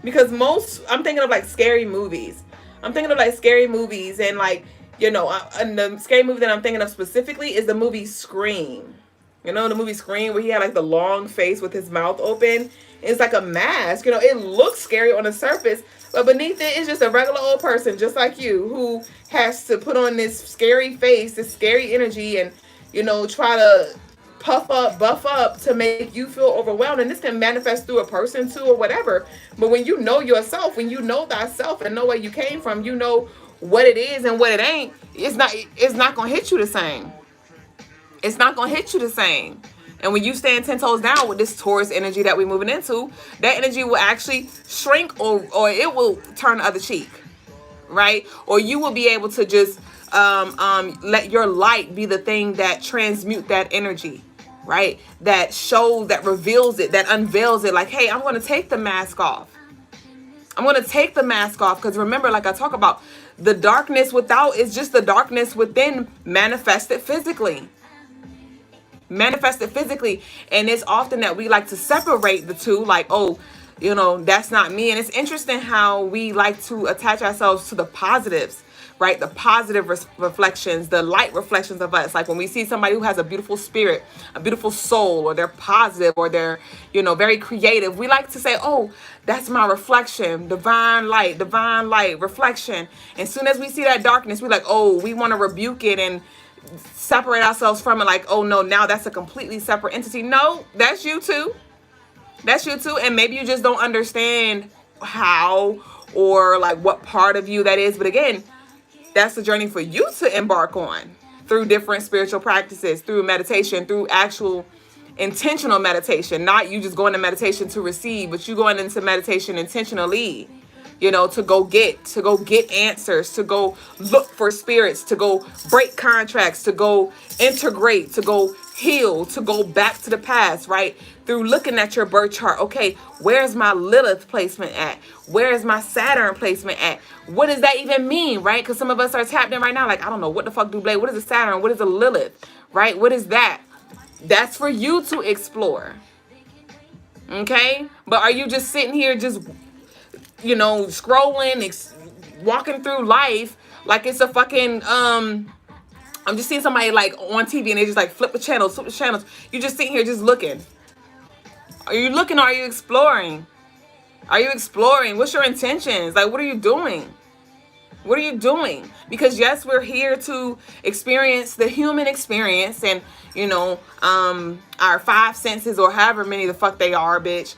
Because I'm thinking of like scary movies. I'm thinking of like scary movies and like, you know, and the scary movie that I'm thinking of specifically is the movie Scream. You know, the movie Scream where he had like the long face with his mouth open. It's like a mask. You know, it looks scary on the surface, but beneath it is just a regular old person just like you who has to put on this scary face, this scary energy, and, you know, try to puff up, buff up to make you feel overwhelmed. And this can manifest through a person too or whatever. But when you know yourself, when you know thyself and know where you came from, you know what it is and what it ain't, it's not gonna hit you the same. It's not gonna hit you the same. And when you stand 10 toes down with this Taurus energy that we're moving into, that energy will actually shrink or it will turn the other cheek, right? Or you will be able to just let your light be the thing that transmute that energy, right? That shows, that reveals it, that unveils it. Like, hey, I'm going to take the mask off. I'm going to take the mask off. Because remember, like I talk about, the darkness without is just the darkness within manifested physically. Manifested physically. And it's often that we like to separate the two. Like, oh, you know, that's not me. And it's interesting how we like to attach ourselves to the positives, right? The positive reflections, the light reflections of us. Like when we see somebody who has a beautiful spirit, a beautiful soul, or they're positive, or they're, you know, very creative, we like to say, oh, that's my reflection, divine light, reflection. And as soon as we see that darkness, we're like, oh, we want to rebuke it and separate ourselves from it. Like, oh no, now that's a completely separate entity. No, that's you too. That's you too. And maybe you just don't understand how or like what part of you that is. But again, that's the journey for you to embark on. through different spiritual practices, through meditation, through actual intentional meditation. Not you just going to meditation to receive, but you going into meditation intentionally, you know, to go get answers, to go look for spirits, to go break contracts, to go integrate, to go heal, to go back to the past, right? Through looking at your birth chart. Okay, where's my Lilith placement at? Where's my Saturn placement at? What does that even mean, right? Because some of us are tapped in right now like, I don't know, what the fuck, Duüblé? What is a Saturn? What is a Lilith, right? What is that? That's for you to explore, okay? But are you just sitting here just, you know, scrolling, walking through life like it's a fucking, I'm just seeing somebody like on TV and they just like flip the channels. You just sitting here just looking. Are you looking or are you exploring? Are you exploring? What's your intentions? Like, what are you doing? What are you doing? Because yes, we're here to experience the human experience and, you know, our 5 senses or however many the fuck they are, bitch,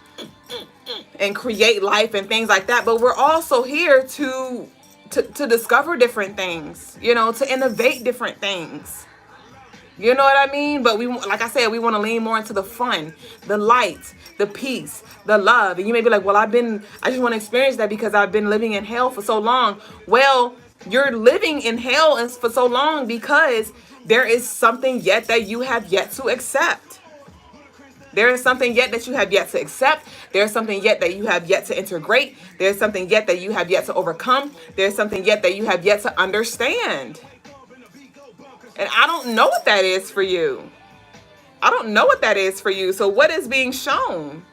and create life and things like that. But we're also here to discover different things, you know, to innovate different things. You know what I mean? But we, like I said, we want to lean more into the fun, the light, the peace, the love. And you may be like, well, I just want to experience that because I've been living in hell for so long. Well, you're living in hell for so long because there is something yet that you have yet to accept. There is something yet that you have yet to accept. There's something yet that you have yet to integrate. There's something yet that you have yet to overcome. There's something yet that you have yet to understand. And I don't know what that is for you. I don't know what that is for you. So what is being shown?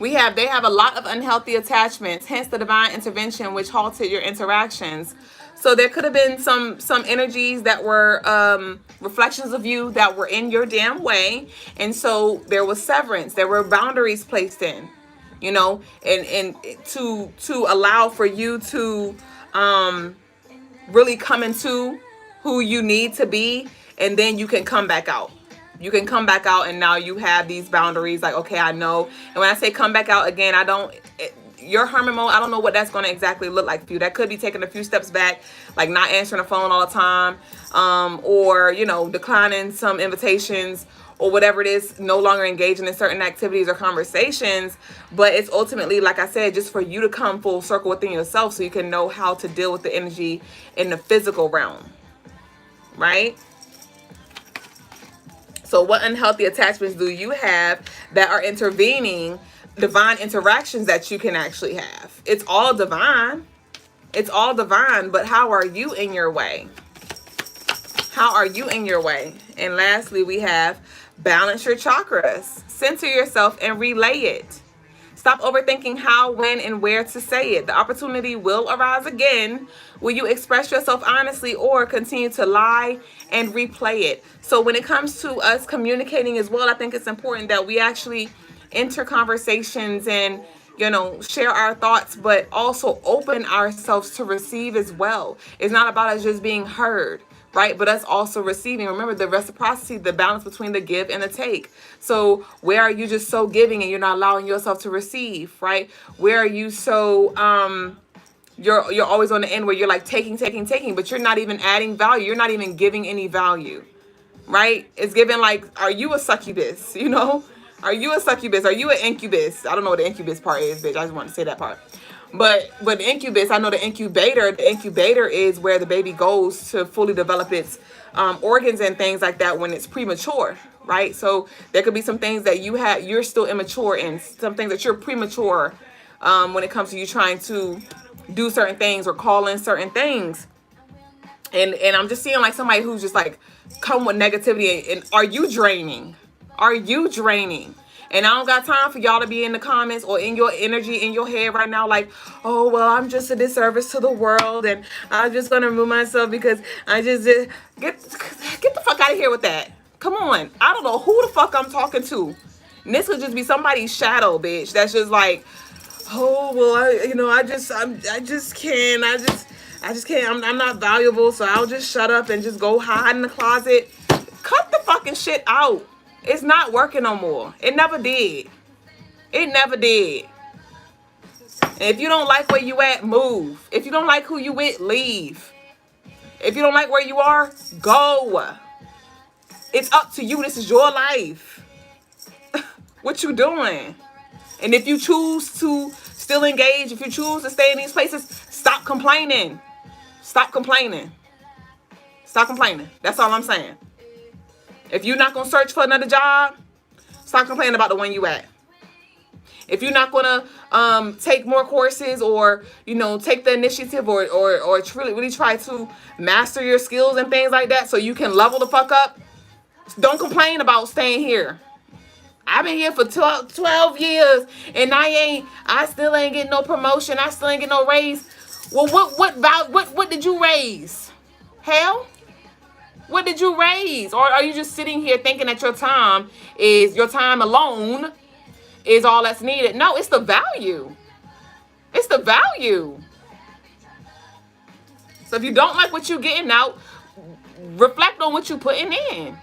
They have a lot of unhealthy attachments, hence the divine intervention which halted your interactions. So there could have been some energies that were reflections of you that were in your damn way. And so there was severance. There were boundaries placed in, you know, and to allow for you to really come into who you need to be. And then you can come back out. You can come back out and now you have these boundaries like, okay, I know. And when I say come back out again, your hermit mode, I don't know what that's going to exactly look like for you. That could be taking a few steps back, like not answering the phone all the time, or, you know, declining some invitations or whatever it is, no longer engaging in certain activities or conversations. But it's ultimately, like I said, just for you to come full circle within yourself so you can know how to deal with the energy in the physical realm, right? So what unhealthy attachments do you have that are intervening divine interactions that you can actually have? It's all divine. It's all divine, but how are you in your way? How are you in your way? And lastly, we have balance your chakras. Center yourself and relay it. Stop overthinking how, when, and where to say it. The opportunity will arise again. Will you express yourself honestly or continue to lie and replay it? So when it comes to us communicating as well, I think it's important that we actually enter conversations and, you know, share our thoughts, but also open ourselves to receive as well. It's not about us just being heard, right? But us also receiving. Remember the reciprocity, the balance between the give and the take. So where are you just so giving and you're not allowing yourself to receive, right? Where are you so, you're always on the end where you're like taking, but you're not even adding value. You're not even giving any value, right? It's given like, are you a succubus, you know? Are you a succubus? Are you an incubus? I don't know what the incubus part is, bitch. I just want to say that part. But incubus, I know the incubator is where the baby goes to fully develop its organs and things like that when it's premature, right? So there could be some things that you're still immature in, some things that you're premature when it comes to you trying to do certain things or call in certain things. And I'm just seeing like somebody who's just like come with negativity. And are you draining? Are you draining? And I don't got time for y'all to be in the comments or in your energy in your head right now like, oh, well, I'm just a disservice to the world and I'm just going to remove myself because I just get the fuck out of here with that. Come on. I don't know who the fuck I'm talking to. And this could just be somebody's shadow, bitch. That's just like, oh, well, I just can't. I'm not valuable, so I'll just shut up and just go hide in the closet. Cut the fucking shit out. It's not working no more. It never did. It never did. And if you don't like where you at, move. If you don't like who you with, leave. If you don't like where you are, go. It's up to you. This is your life. What you doing? And if you choose to still engage, if you choose to stay in these places, stop complaining. Stop complaining. Stop complaining. That's all I'm saying. If you're not going to search for another job, stop complaining about the one you at. If you're not going to take more courses or, you know, take the initiative or really try to master your skills and things like that so you can level the fuck up, don't complain about staying here. I've been here for 12 years and I still ain't getting no promotion. I still ain't getting no raise. Well, what did you raise? Hell? What did you raise? Or are you just sitting here thinking that your time alone is all that's needed? No, it's the value. It's the value. So if you don't like what you're getting out, reflect on what you're putting in.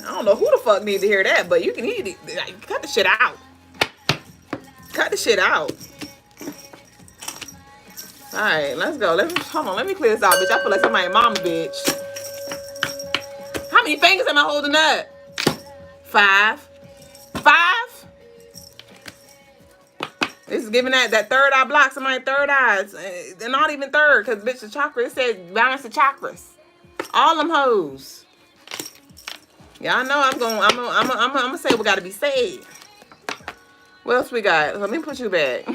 I don't know who the fuck need to hear that, but you can cut the shit out. Cut the shit out. All right, let's go. Let me clear this out, bitch. I feel like somebody's mama, bitch. How many fingers am I holding up? 5. This is giving that third eye block. Somebody's third eyes. They're not even third, because bitch, the chakra, it says balance the chakras. All them hoes. Y'all know I'm gonna say we gotta be saved. What else we got? Let me put you back.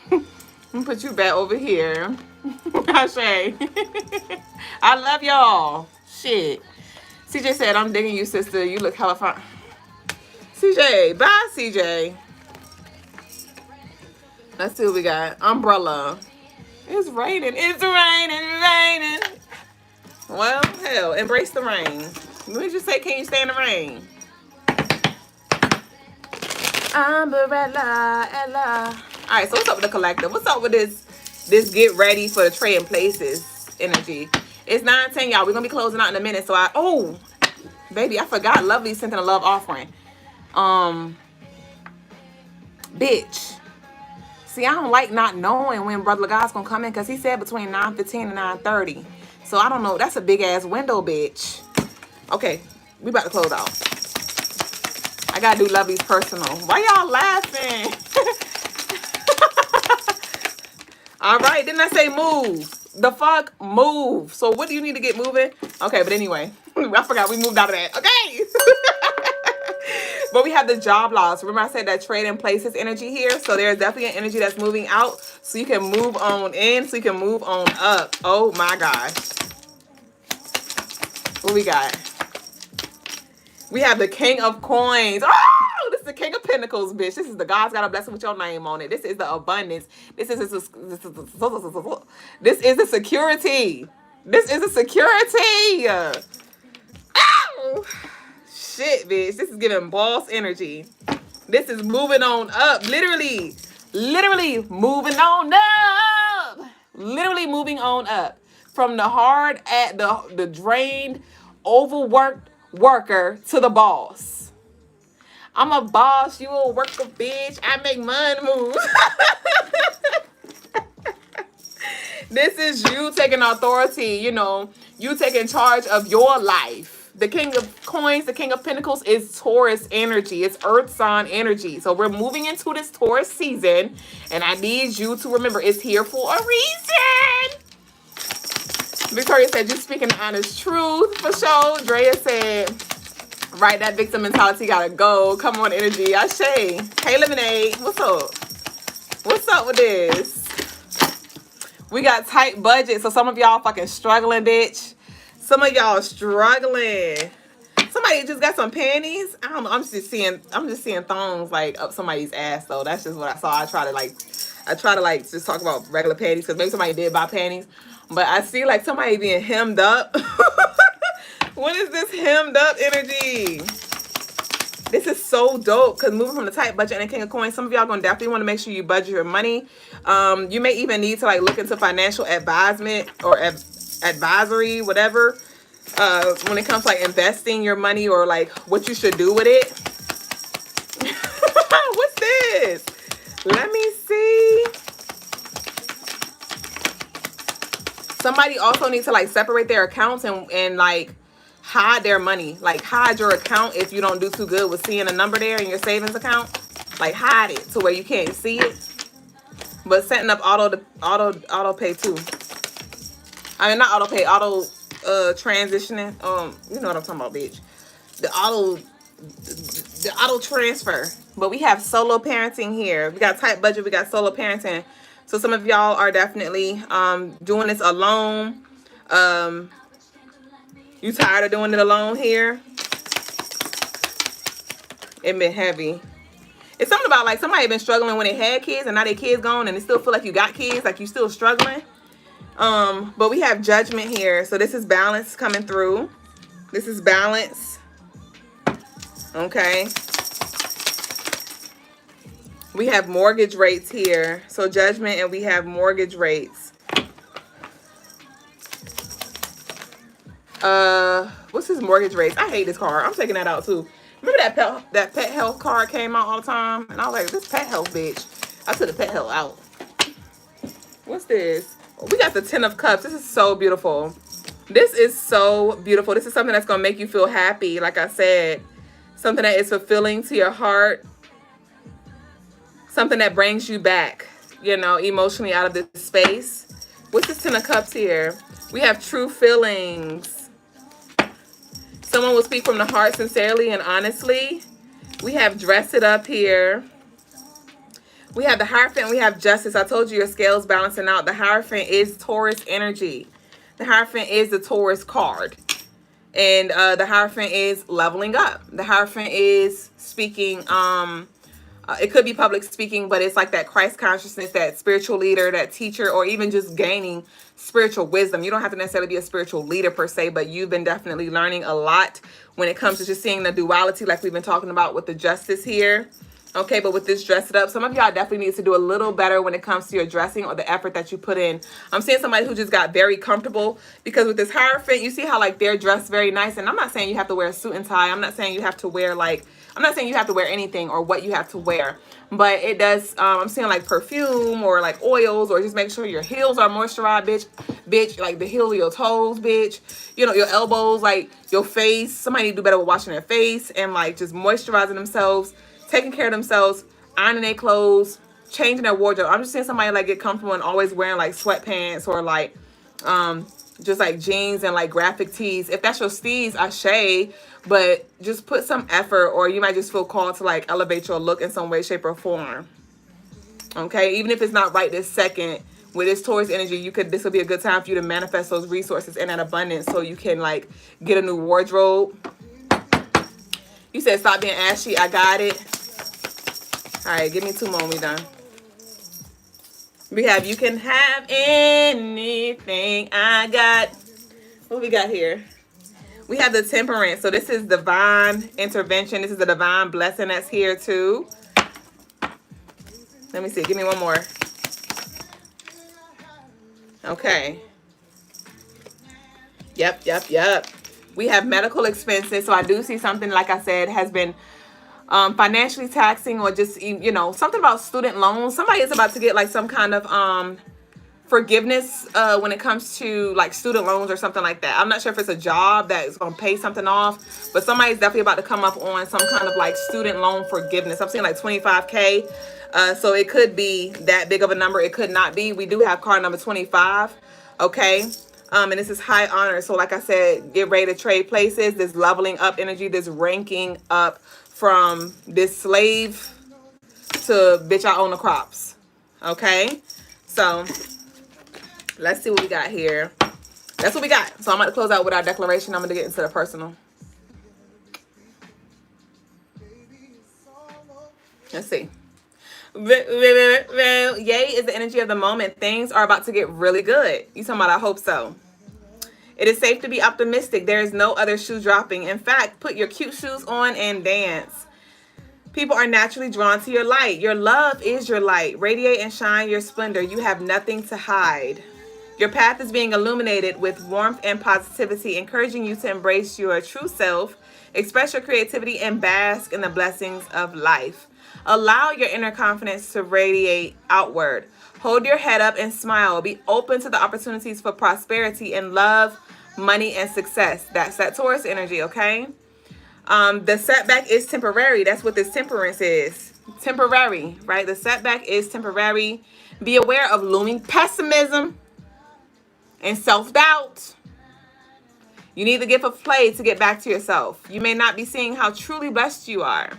Let me put you back over here. Ashay. I love y'all. Shit. CJ said, I'm digging you, sister. You look hella fine. CJ. Bye, CJ. Let's see what we got. Umbrella. It's raining. It's raining. Well, hell, embrace the rain. Let me just say, can you stay in the rain? Umbrella, Ella. All right, so what's up with the collective? What's up with this get ready for the trading places energy? It's 9:10, y'all. We're going to be closing out in a minute. So baby, I forgot. Lovely sent in a love offering. Bitch. See, I don't like not knowing when Brother Logas going to come in because he said between 9:15 and 9:30. So I don't know. That's a big ass window, bitch. Okay, we about to close out. I gotta do Lovey's personal. Why y'all laughing? All right, didn't I say move? The fuck? Move. So what do you need to get moving? Okay, but anyway, I forgot we moved out of that. Okay. But we have the job loss. Remember I said that trade in places energy here? So there's definitely an energy that's moving out. So you can move on in, so you can move on up. Oh my gosh. What we got? We have the King of Coins. Oh, this is the King of Pentacles, bitch. This is the God's got a blessing with your name on it. This is the abundance. This is the security. This is a security. Oh, shit, bitch. This is giving boss energy. This is moving on up. Literally moving on up. Literally moving on up. From the hard at the drained, overworked worker to the boss. I'm a boss, you a worker, bitch. I make money move. This is you taking authority, you know, you taking charge of your life. The King of Coins, the King of Pentacles is Taurus energy. It's Earth sign energy. So we're moving into this Taurus season, and I need you to remember it's here for a reason. Victoria said, you speaking the honest truth for sure. Drea said, right, that victim mentality gotta go. Come on, energy. Ashe. Hey, Lemonade. What's up? What's up with this? We got tight budget. So some of y'all fucking struggling, bitch. Some of y'all struggling. Somebody just got some panties. I don't know. I'm just seeing thongs like up somebody's ass though. That's just what I saw. I try to just talk about regular panties because maybe somebody did buy panties. But I see like somebody being hemmed up. What is this hemmed up energy? This is so dope because moving from the tight budget and the King of Coins, some of y'all gonna definitely want to make sure you budget your money. You may even need to like look into financial advisement or advisory, whatever, when it comes to like investing your money or like what you should do with it. Somebody also needs to like separate their accounts and like hide their money. Like hide your account if you don't do too good with seeing a number there in your savings account. Like hide it to where you can't see it. But setting up auto pay too. I mean not auto pay, auto transitioning. You know what I'm talking about, bitch. The auto transfer. But we have solo parenting here. We got tight budget, we got solo parenting. So some of y'all are definitely doing this alone. You tired of doing it alone here? It been heavy. It's something about like somebody been struggling when they had kids and now their kids gone and they still feel like you got kids, like you still struggling. But we have judgment here. So this is balance coming through. This is balance. Okay. We have mortgage rates here. So judgment, and we have mortgage rates. What's his mortgage rates? I hate this card. I'm taking that out too. Remember that pet health card came out all the time? And I was like, this pet health bitch. I took the pet health out. What's this? We got the 10 of Cups. This is so beautiful. This is so beautiful. This is something that's going to make you feel happy. Like I said, something that is fulfilling to your heart. Something that brings you back, you know, emotionally out of this space. What's this 10 of Cups here? We have true feelings. Someone will speak from the heart sincerely and honestly. We have dress it up here. We have the Hierophant. We have justice. I told you your scales balancing out. The Hierophant is Taurus energy. The Hierophant is the Taurus card. And the Hierophant is leveling up. The Hierophant is speaking... it could be public speaking, but it's like that Christ consciousness, that spiritual leader, that teacher, or even just gaining spiritual wisdom. You don't have to necessarily be a spiritual leader per se, but you've been definitely learning a lot when it comes to just seeing the duality like we've been talking about with the justice here. Okay, but with this dress it up, some of y'all definitely need to do a little better when it comes to your dressing or the effort that you put in. I'm seeing somebody who just got very comfortable because with this Hierophant, you see how like they're dressed very nice. And I'm not saying you have to wear a suit and tie. I'm not saying you have to wear like, I'm not saying you have to wear anything or what you have to wear. But it does, I'm seeing like perfume or like oils, or just make sure your heels are moisturized, bitch, like the heel of your toes, bitch. You know, your elbows, like your face. Somebody need to do better with washing their face and like just moisturizing themselves, taking care of themselves, ironing their clothes, changing their wardrobe. I'm just seeing somebody like get comfortable and always wearing like sweatpants or like just like jeans and like graphic tees. If that's your steez, ashe, but just put some effort, or you might just feel called to like elevate your look in some way, shape, or form. Okay, even if it's not right this second, with this Taurus energy, this will be a good time for you to manifest those resources in that abundance so you can like get a new wardrobe. You said stop being ashy. I got it. All right, give me 2 more and we done. We have you can have anything I got. What we got here? We have the Temperance. So this is divine intervention. This is the divine blessing that's here too. Let me see. Give me one more. Okay. Yep. We have medical expenses. So I do see something, like I said, has been financially taxing, or just, you know, something about student loans. Somebody is about to get like some kind of forgiveness when it comes to like student loans or something like that. I'm not sure if it's a job that is going to pay something off, but somebody's definitely about to come up on some kind of like student loan forgiveness. I'm seeing like 25K. So it could be that big of a number. It could not be. We do have card number 25. Okay. And this is high honor. So like I said, get ready to trade places. This leveling up energy, this ranking up from this slave to bitch, I own the crops. Okay. So let's see what we got here. That's what we got. So I'm about to close out with our declaration. I'm going to get into the personal. Let's see. Yay is the energy of the moment. Things are about to get really good. You talking about I hope so. It is safe to be optimistic. There is no other shoe dropping. In fact, put your cute shoes on and dance. People are naturally drawn to your light. Your love is your light. Radiate and shine your splendor. You have nothing to hide. Your path is being illuminated with warmth and positivity, encouraging you to embrace your true self, express your creativity, and bask in the blessings of life. Allow your inner confidence to radiate outward. Hold your head up and smile. Be open to the opportunities for prosperity and love, money, and success. That's that Taurus energy, okay? The setback is temporary. That's what this temperance is. Temporary, right? The setback is temporary. Be aware of looming pessimism and self-doubt. You need the gift of play to get back to yourself. You may not be seeing how truly blessed you are.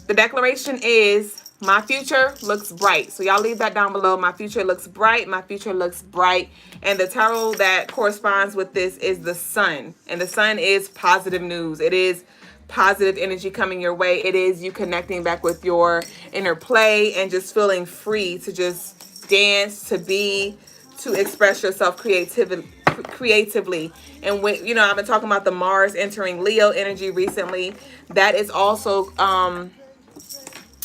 The declaration is, my future looks bright. So y'all leave that down below. My future looks bright. My future looks bright. And the tarot that corresponds with this is the sun. And the sun is positive news. It is positive energy coming your way. It is you connecting back with your inner play and just feeling free to just dance, to be, to express yourself creatively. And when, you know, I've been talking about the Mars entering Leo energy recently. That is also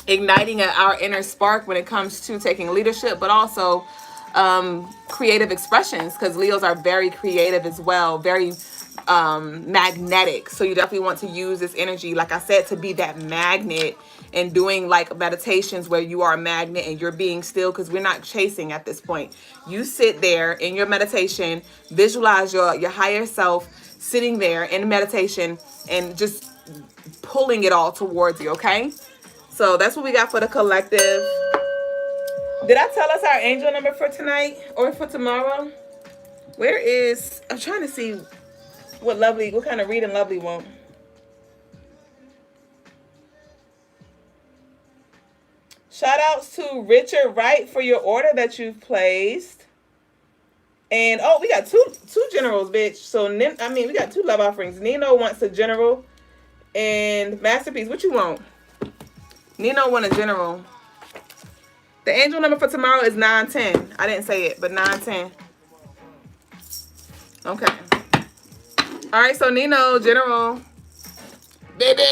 igniting our inner spark when it comes to taking leadership, but also creative expressions, because Leos are very creative as well, very magnetic. So you definitely want to use this energy, like I said, to be that magnet, and doing like meditations where you are a magnet and you're being still, because we're not chasing at this point. You sit there in your meditation, visualize your higher self sitting there in meditation and just pulling it all towards you, okay? So that's what we got for the collective. Did I tell us our angel number for tonight or for tomorrow? Where is, I'm trying to see what kind of reading Lovely want. Shout outs to Richard Wright for your order that you've placed. And oh, we got two generals, bitch. So we got 2 love offerings. Nino wants a general, and Masterpiece, what you want? Nino want a general. The angel number for tomorrow is 910. I didn't say it, but 910. Okay. All right, so Nino, general. Baby.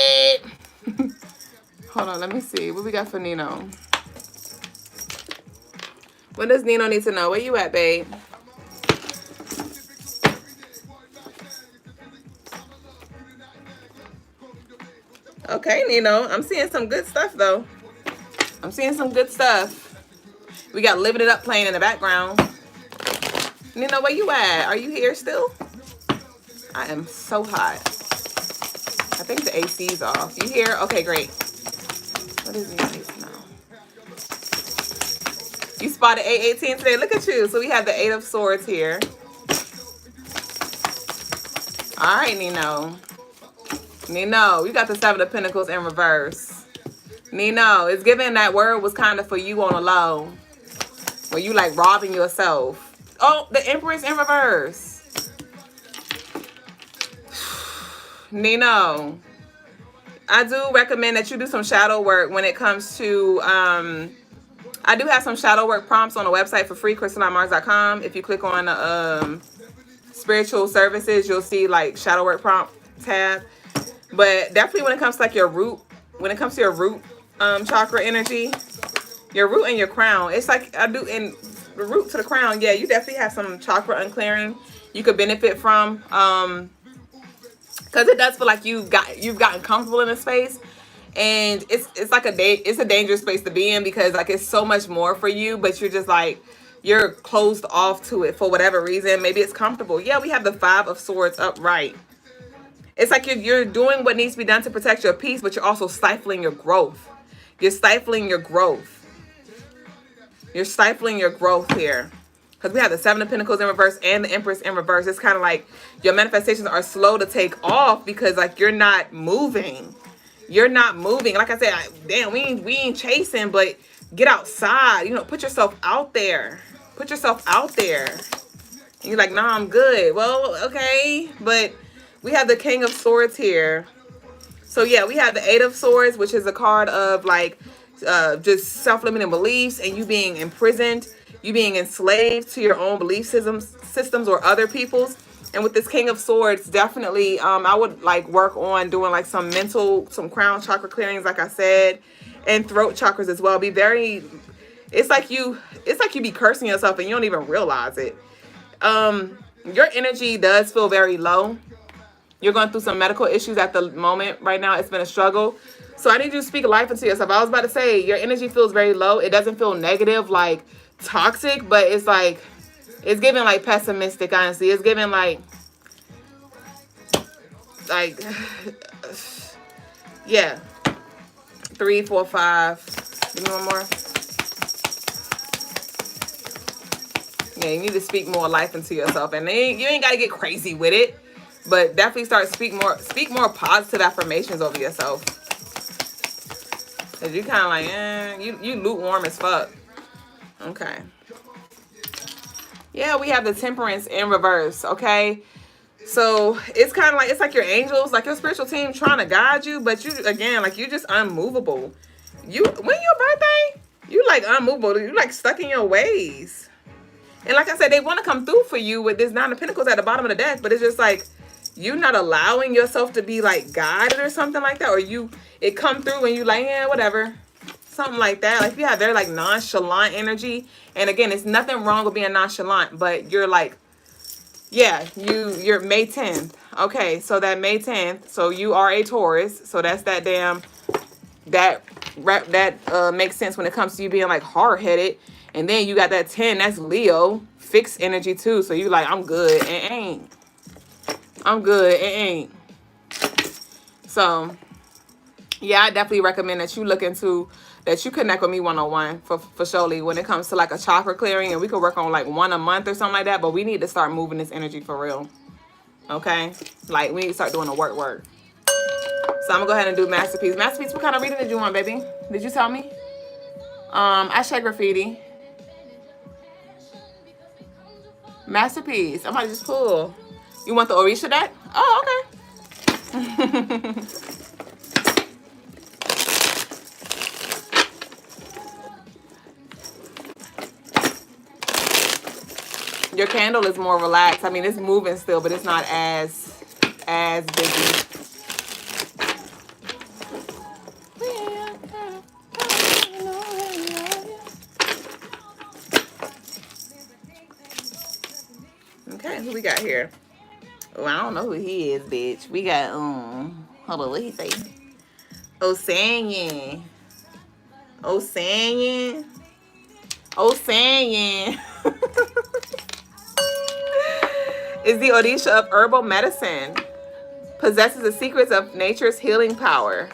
Hold on, let me see. What we got for Nino? What does Nino need to know? Where you at, babe? Okay, Nino. I'm seeing some good stuff, though. I'm seeing some good stuff. We got Living It Up playing in the background. Nino, where you at? Are you here still? I am so hot. I think the AC's off. You here? Okay, great. What is this now? You spotted 818 today. Look at you. So we have the 8 of Swords here. All right, Nino. Nino, you got the 7 of Pentacles in reverse. Nino, it's given that word was kind of for you on a low. Where you like robbing yourself. Oh, the Empress in reverse. Nino, I do recommend that you do some shadow work when it comes to, I do have some shadow work prompts on the website for free, crystalinemars.com. If you click on spiritual services, you'll see like shadow work prompt tab. But definitely when it comes to like your root, chakra energy, your root and your crown, it's like I do in the root to the crown. Yeah, you definitely have some chakra unclearing you could benefit from. Because it does feel like you've gotten comfortable in a space, and it's like it's a dangerous space to be in, because like it's so much more for you, but you're just like you're closed off to it for whatever reason. Maybe it's comfortable. Yeah, we have the 5 of Swords upright. It's like you're doing what needs to be done to protect your peace, but you're also stifling your growth. You're stifling your growth. You're stifling your growth here. Because we have the 7 of Pentacles in reverse and the Empress in reverse. It's kind of like your manifestations are slow to take off because like you're not moving. You're not moving. Like I said, damn, we ain't chasing, but get outside. You know, put yourself out there. Put yourself out there. And you're like, nah, I'm good. Well, okay. But we have the King of Swords here. So yeah, we have the 8 of Swords, which is a card of like just self-limiting beliefs and you being imprisoned, you being enslaved to your own belief systems or other people's. And with this King of Swords, definitely I would like work on doing like some crown chakra clearings, like I said, and throat chakras as well. Be very it's like you be cursing yourself and you don't even realize it. Your energy does feel very low. You're going through some medical issues at the moment right now. It's been a struggle. So I need you to speak life into yourself. I was about to say, your energy feels very low. It doesn't feel negative, like toxic, but it's like, it's giving like pessimistic, honestly. It's giving like, yeah. 3, 4, 5. Give me one more. Yeah, you need to speak more life into yourself. And then you ain't got to get crazy with it. But definitely start speak more positive affirmations over yourself. Cause you kind of like, you lukewarm as fuck. Okay. Yeah, we have the Temperance in reverse. Okay. So it's kind of like, it's like your angels, like your spiritual team trying to guide you, but you, again, like you just unmovable. When your birthday, you like unmovable. You like stuck in your ways. And like I said, they want to come through for you with this 9 of Pentacles at the bottom of the deck, but it's just like, you're not allowing yourself to be like guided or something like that, or it come through and you like, yeah, whatever, something like that. Like you have very like nonchalant energy, and again, it's nothing wrong with being nonchalant, but you're like, yeah, you're May 10th. Okay, so that May 10th, so you are a Taurus, so that's that damn that makes sense when it comes to you being like hard-headed, and then you got that 10, that's Leo, fixed energy too. So you like, I'm good, it ain't. I'm good. It ain't. So, yeah, I definitely recommend that you look into, that you connect with me one-on-one for surely when it comes to like a chakra clearing, and we could work on like 1 a month or something like that. But we need to start moving this energy for real. Okay? Like we need to start doing the work. So I'm gonna go ahead and do Masterpiece. Masterpiece, what kind of reading did you want, baby? Did you tell me? I check graffiti. Masterpiece. I might just pull. You want the Orisha deck? Oh, okay. Your candle is more relaxed. I mean, it's moving still, but it's not as busy. Okay, who we got here? Oh, I don't know who he is, bitch. We got, hold on, what he say? Osanian. Is the Odisha of herbal medicine. Possesses the secrets of nature's healing power.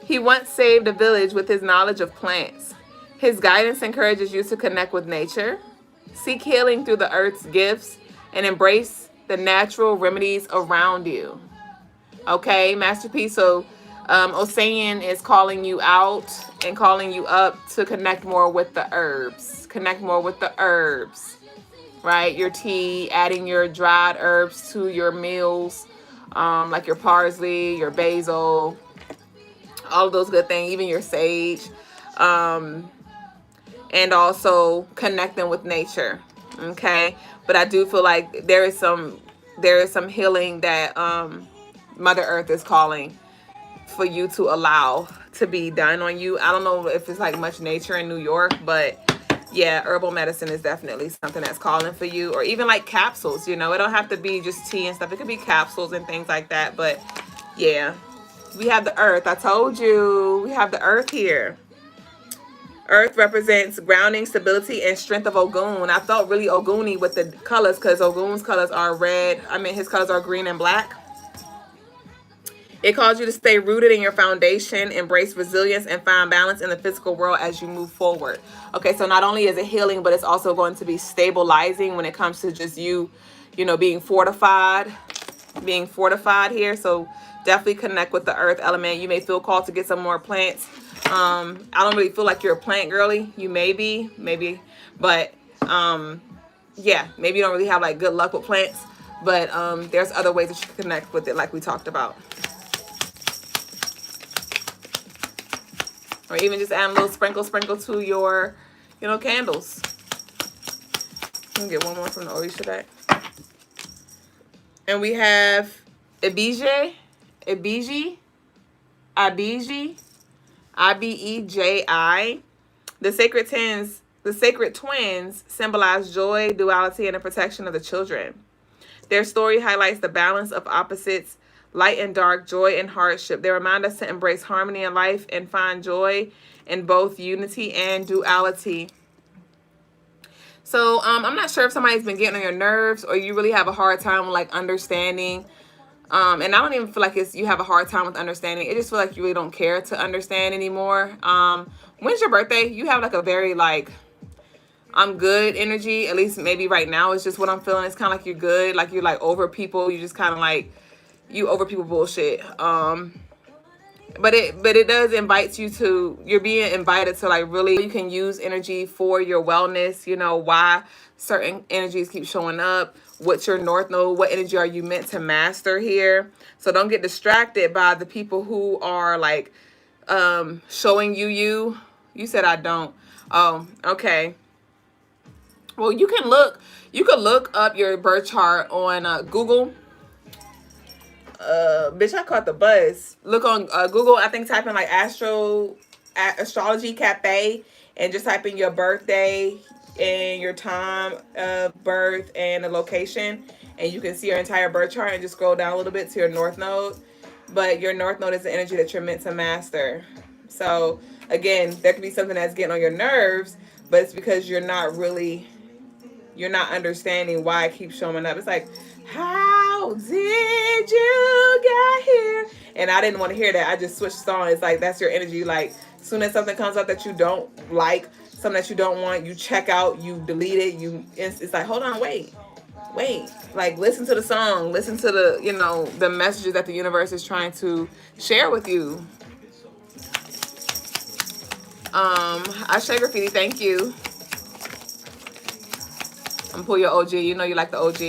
He once saved a village with his knowledge of plants. His guidance encourages you to connect with nature, seek healing through the earth's gifts, and embrace the natural remedies around you. Okay, Masterpiece. So Osanian is calling you out and calling you up to connect more with the herbs. Connect more with the herbs, right? Your tea, adding your dried herbs to your meals, like your parsley, your basil, all of those good things, even your sage, and also connecting with nature. Okay, but I do feel like there is some healing that Mother Earth is calling for you to allow to be done on you. I don't know if it's like much nature in New York, but yeah, herbal medicine is definitely something that's calling for you, or even like capsules. You know, it don't have to be just tea and stuff. It could be capsules and things like that. But yeah, we have the earth. I told you we have the earth here. Earth represents grounding, stability, and strength of Ogun. I felt really Oguni with the colors because Ogun's colors are red. I mean, his colors are green and black. It calls you to stay rooted in your foundation, embrace resilience, and find balance in the physical world as you move forward. Okay, so not only is it healing, but it's also going to be stabilizing when it comes to just you know, being fortified here. So definitely connect with the earth element. You may feel called to get some more plants. I don't really feel like you're a plant girly. You may be, maybe, but yeah, maybe you don't really have like good luck with plants, but there's other ways that you can connect with it, like we talked about. Or even just add a little sprinkle to your, you know, candles. Let me get one more from the Orisha deck. And we have Ibiji, I-B-E-J-I. The sacred twins symbolize joy, duality, and the protection of the children. Their story highlights the balance of opposites, light and dark, joy and hardship. They remind us to embrace harmony in life and find joy in both unity and duality. So I'm not sure if somebody's been getting on your nerves or you really have a hard time with like understanding. And I don't even feel like you have a hard time with understanding. I just feel like you really don't care to understand anymore. When's your birthday? You have like a very like I'm good energy. At least maybe right now it's just what I'm feeling. It's kind of like you're good. Like you're like over people. You just kind of like you over people bullshit. But it does invite you to, you're being invited to like really, you can use energy for your wellness, you know, why certain energies keep showing up, what's your north node, what energy are you meant to master here. So don't get distracted by the people who are like showing you. You said I don't. Oh, okay. Well, you can look up your birth chart on Google. Bitch, I caught the bus. Look on Google. I think type in like Astrology Cafe and just type in your birthday and your time of birth and the location, and you can see your entire birth chart and just scroll down a little bit to your north node. But your north node is the energy that you're meant to master. So again, there could be something that's getting on your nerves, but it's because you're not understanding why it keeps showing up. It's like, how did you get here? And I didn't want to hear that. I just switched on. It's like, that's your energy. Like, as soon as something comes up that you don't like, something that you don't want, you check out, you delete it. It's like, hold on, wait. Like, listen to the song. Listen to the, you know, the messages that the universe is trying to share with you. Ashe Graffiti, thank you. I'm pull your OG. You know you like the OG.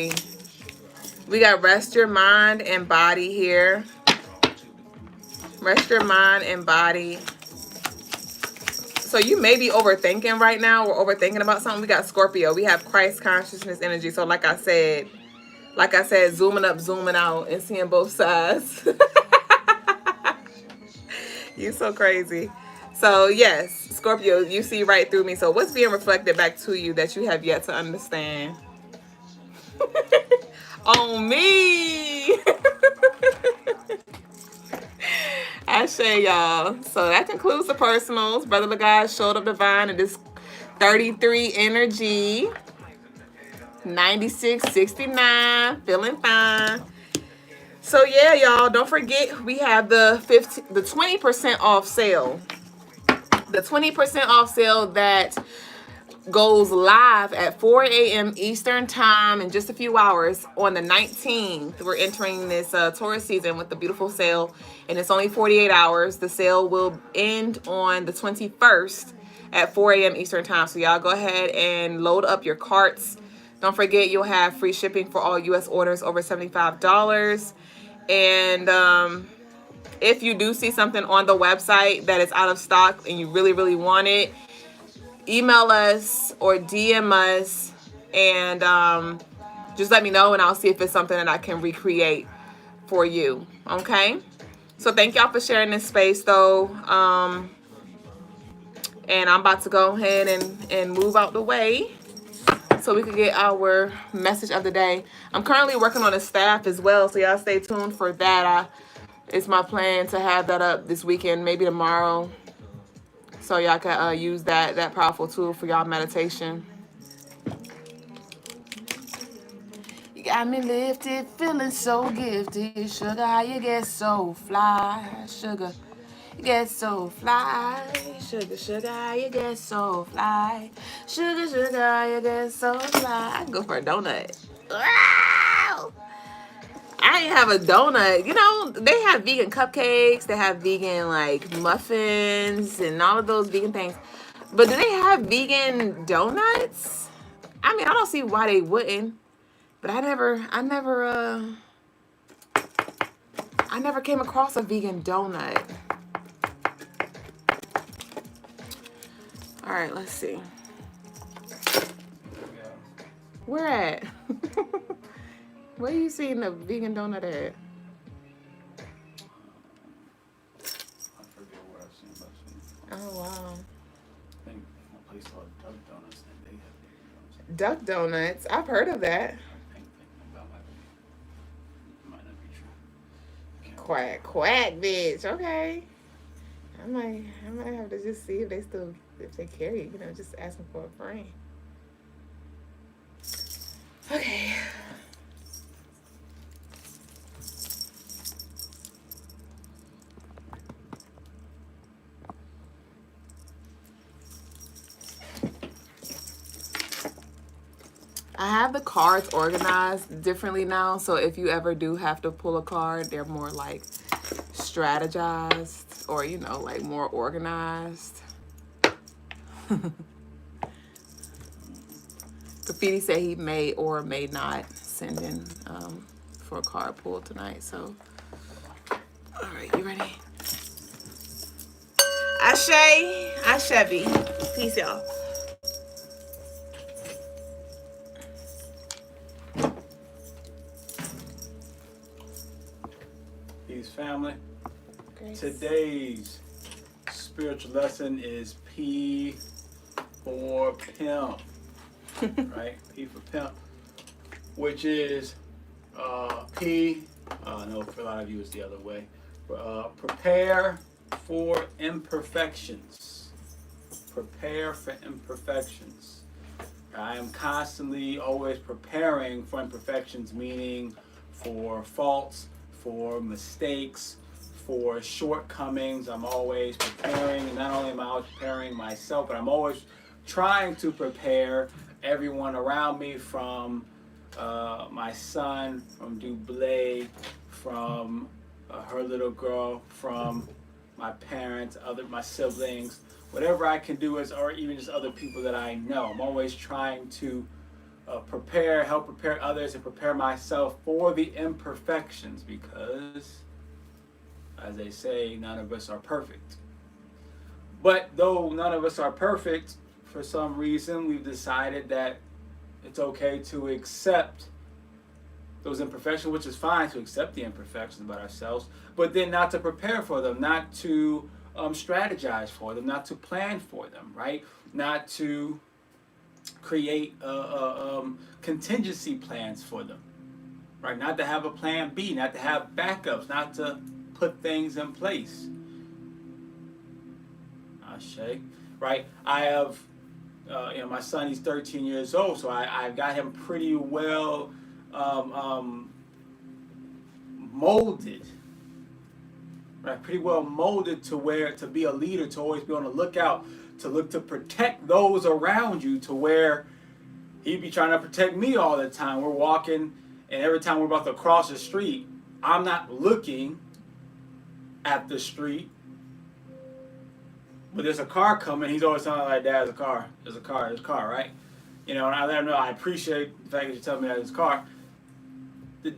We got rest your mind and body here. Rest your mind and body. So you may be overthinking right now. We're overthinking about something. We got Scorpio. We have Christ consciousness energy. So like I said, zooming up, zooming out, and seeing both sides. You so crazy. So yes, Scorpio, you see right through me. So what's being reflected back to you that you have yet to understand? On me. Ashe, y'all. So that concludes the personals. Brother Logas showed up divine in this 33 energy. 96.69. Feeling fine. So yeah, y'all, don't forget we have the 20% off sale. The 20% off sale that goes live at 4 a.m. Eastern time in just a few hours on the 19th. We're entering this Taurus season with the beautiful sale, and it's only 48 hours. The sale will end on the 21st at 4 a.m. Eastern time. So y'all go ahead and load up your carts. Don't forget you'll have free shipping for all U.S. orders over $75. And if you do see something on the website that is out of stock and you really, really want it, email us or DM us and just let me know, and I'll see if it's something that I can recreate for you. Okay? So thank y'all for sharing this space, though. And I'm about to go ahead and move out the way so we can get our message of the day. I'm currently working on a staff as well, so y'all stay tuned for that. It's my plan to have that up this weekend, maybe tomorrow, so y'all can use that powerful tool for y'all meditation. You got me lifted, feeling so gifted. Sugar, how you get so fly? Sugar, you get so fly. Sugar, how you get so fly? Sugar, how you get so fly? I can go for a donut. Wow! I ain't have a donut. You know, they have vegan cupcakes. They have vegan, like, muffins and all of those vegan things. But do they have vegan donuts? I mean, I don't see why they wouldn't. But I never came across a vegan donut. All right, let's see. Where at? Where are you seeing the vegan donut at? I forget where I've seen that. Oh, wow. I think Duck donuts. I've heard of that. Might not be true. Quack, quack, bitch. Okay. I might have to just see if they carry it. Just asking for a friend. Okay. I have the cards organized differently now, so if you ever do have to pull a card, they're more like strategized or, like more organized. Graffiti said he may or may not send in for a card pull tonight, so. All right, you ready? Chevy. Peace, y'all. Peace, family. Grace. Today's spiritual lesson is P for pimp, right? P for pimp, which is P. No, for a lot of you it's the other way. Prepare for imperfections. Prepare for imperfections. I am constantly always preparing for imperfections, meaning for faults, for mistakes, for shortcomings. I'm always preparing, and not only am I always preparing myself, but I'm always trying to prepare everyone around me, from my son, from Duüblé, from her little girl, from my parents, my siblings, whatever I can do, or even just other people that I know. I'm always trying to help prepare others, and prepare myself for the imperfections, because, as they say, none of us are perfect. But though none of us are perfect, for some reason we've decided that it's okay to accept those imperfections, which is fine to accept the imperfections about ourselves, but then not to prepare for them, not to strategize for them, not to plan for them, right? Not to create contingency plans for them, right? Not to have a plan B, not to have backups, not to put things in place. Ashe, right? I have, my son, he's 13 years old, so I've got him pretty well molded, right? Pretty well molded to be a leader, to always be on the lookout, to look to protect those around you, to where he'd be trying to protect me all the time. We're walking, and every time we're about to cross the street, I'm not looking at the street, but there's a car coming. He's always telling me, like, Dad, there's a car, right? And I let him know I appreciate the fact that you tell me that it's a car. I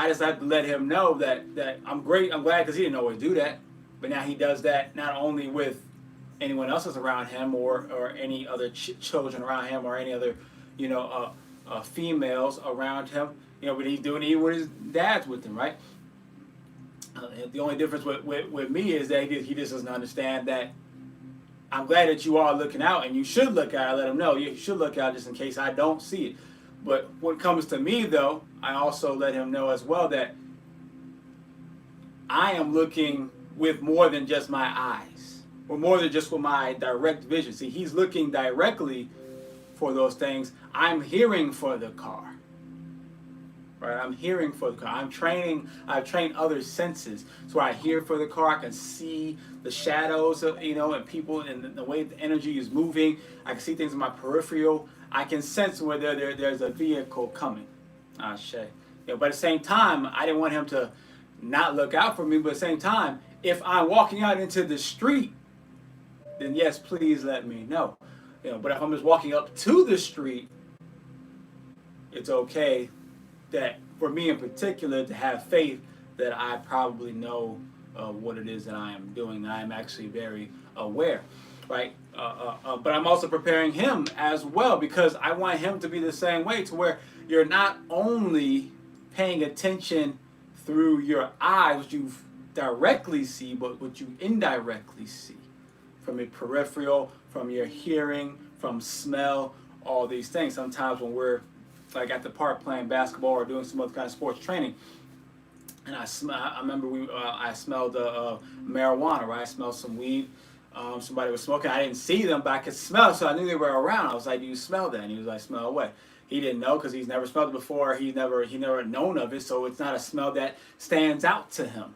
just have to let him know that I'm great. I'm glad, because he didn't always do that, but now he does that, not only with anyone else that's around him, or any other children around him, or any other females around him, but he's doing it with his dad's with him, right? The only difference with me is that he just doesn't understand that I'm glad that you are looking out, and you should look out. I let him know you should look out, just in case I don't see it. But when it comes to me, though, I also let him know as well that I am looking with more than just my eyes, or more than just with my direct vision. See, he's looking directly for those things. I'm hearing for the car, right? I'm hearing for the car. I've trained other senses, so I hear for the car. I can see the shadows of, and people, and the way the energy is moving. I can see things in my peripheral. I can sense whether there's a vehicle coming. But at the same time, I didn't want him to not look out for me. But at the same time, if I'm walking out into the street, then yes, please let me know. But if I'm just walking up to the street, it's okay that, for me in particular, to have faith that I probably know what it is that I am doing, that I am actually very aware, right? But I'm also preparing him as well, because I want him to be the same way, to where you're not only paying attention through your eyes, what you directly see, but what you indirectly see, from your peripheral, from your hearing, from smell, all these things. Sometimes when we're like at the park playing basketball or doing some other kind of sports training, and I remember I smelled marijuana, right? I smelled some weed. Somebody was smoking. I didn't see them, but I could smell, so I knew they were around. I was like, "Do you smell that?" And he was like, "Smell what?" He didn't know because he's never smelled it before. He never known of it, so it's not a smell that stands out to him.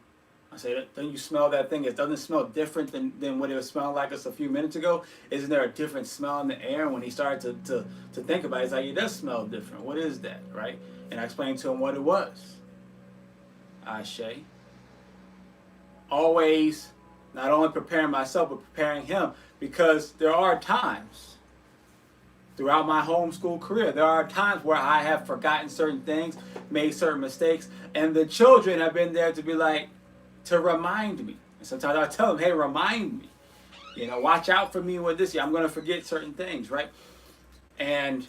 I said, "Don't you smell that thing? It doesn't smell different than what it was smelling like just a few minutes ago. Isn't there a different smell in the air?" And when he started to think about it, he's like, "It does smell different. What is that?" Right? And I explained to him what it was. Ashe. Always not only preparing myself, but preparing him, because there are times throughout my homeschool career, there are times where I have forgotten certain things, made certain mistakes, and the children have been there to be like, to remind me. And sometimes I tell them, "Hey, remind me. You know, watch out for me with this. I'm going to forget certain things," right? And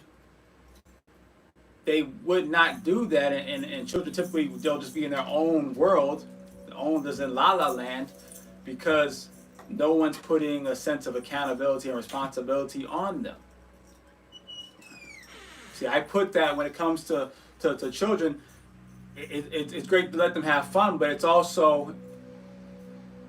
they would not do that, and children typically, they'll just be in their own world, their own is in la la land, because no one's putting a sense of accountability and responsibility on them. See, I put that when it comes to children, it's great to let them have fun, but it's also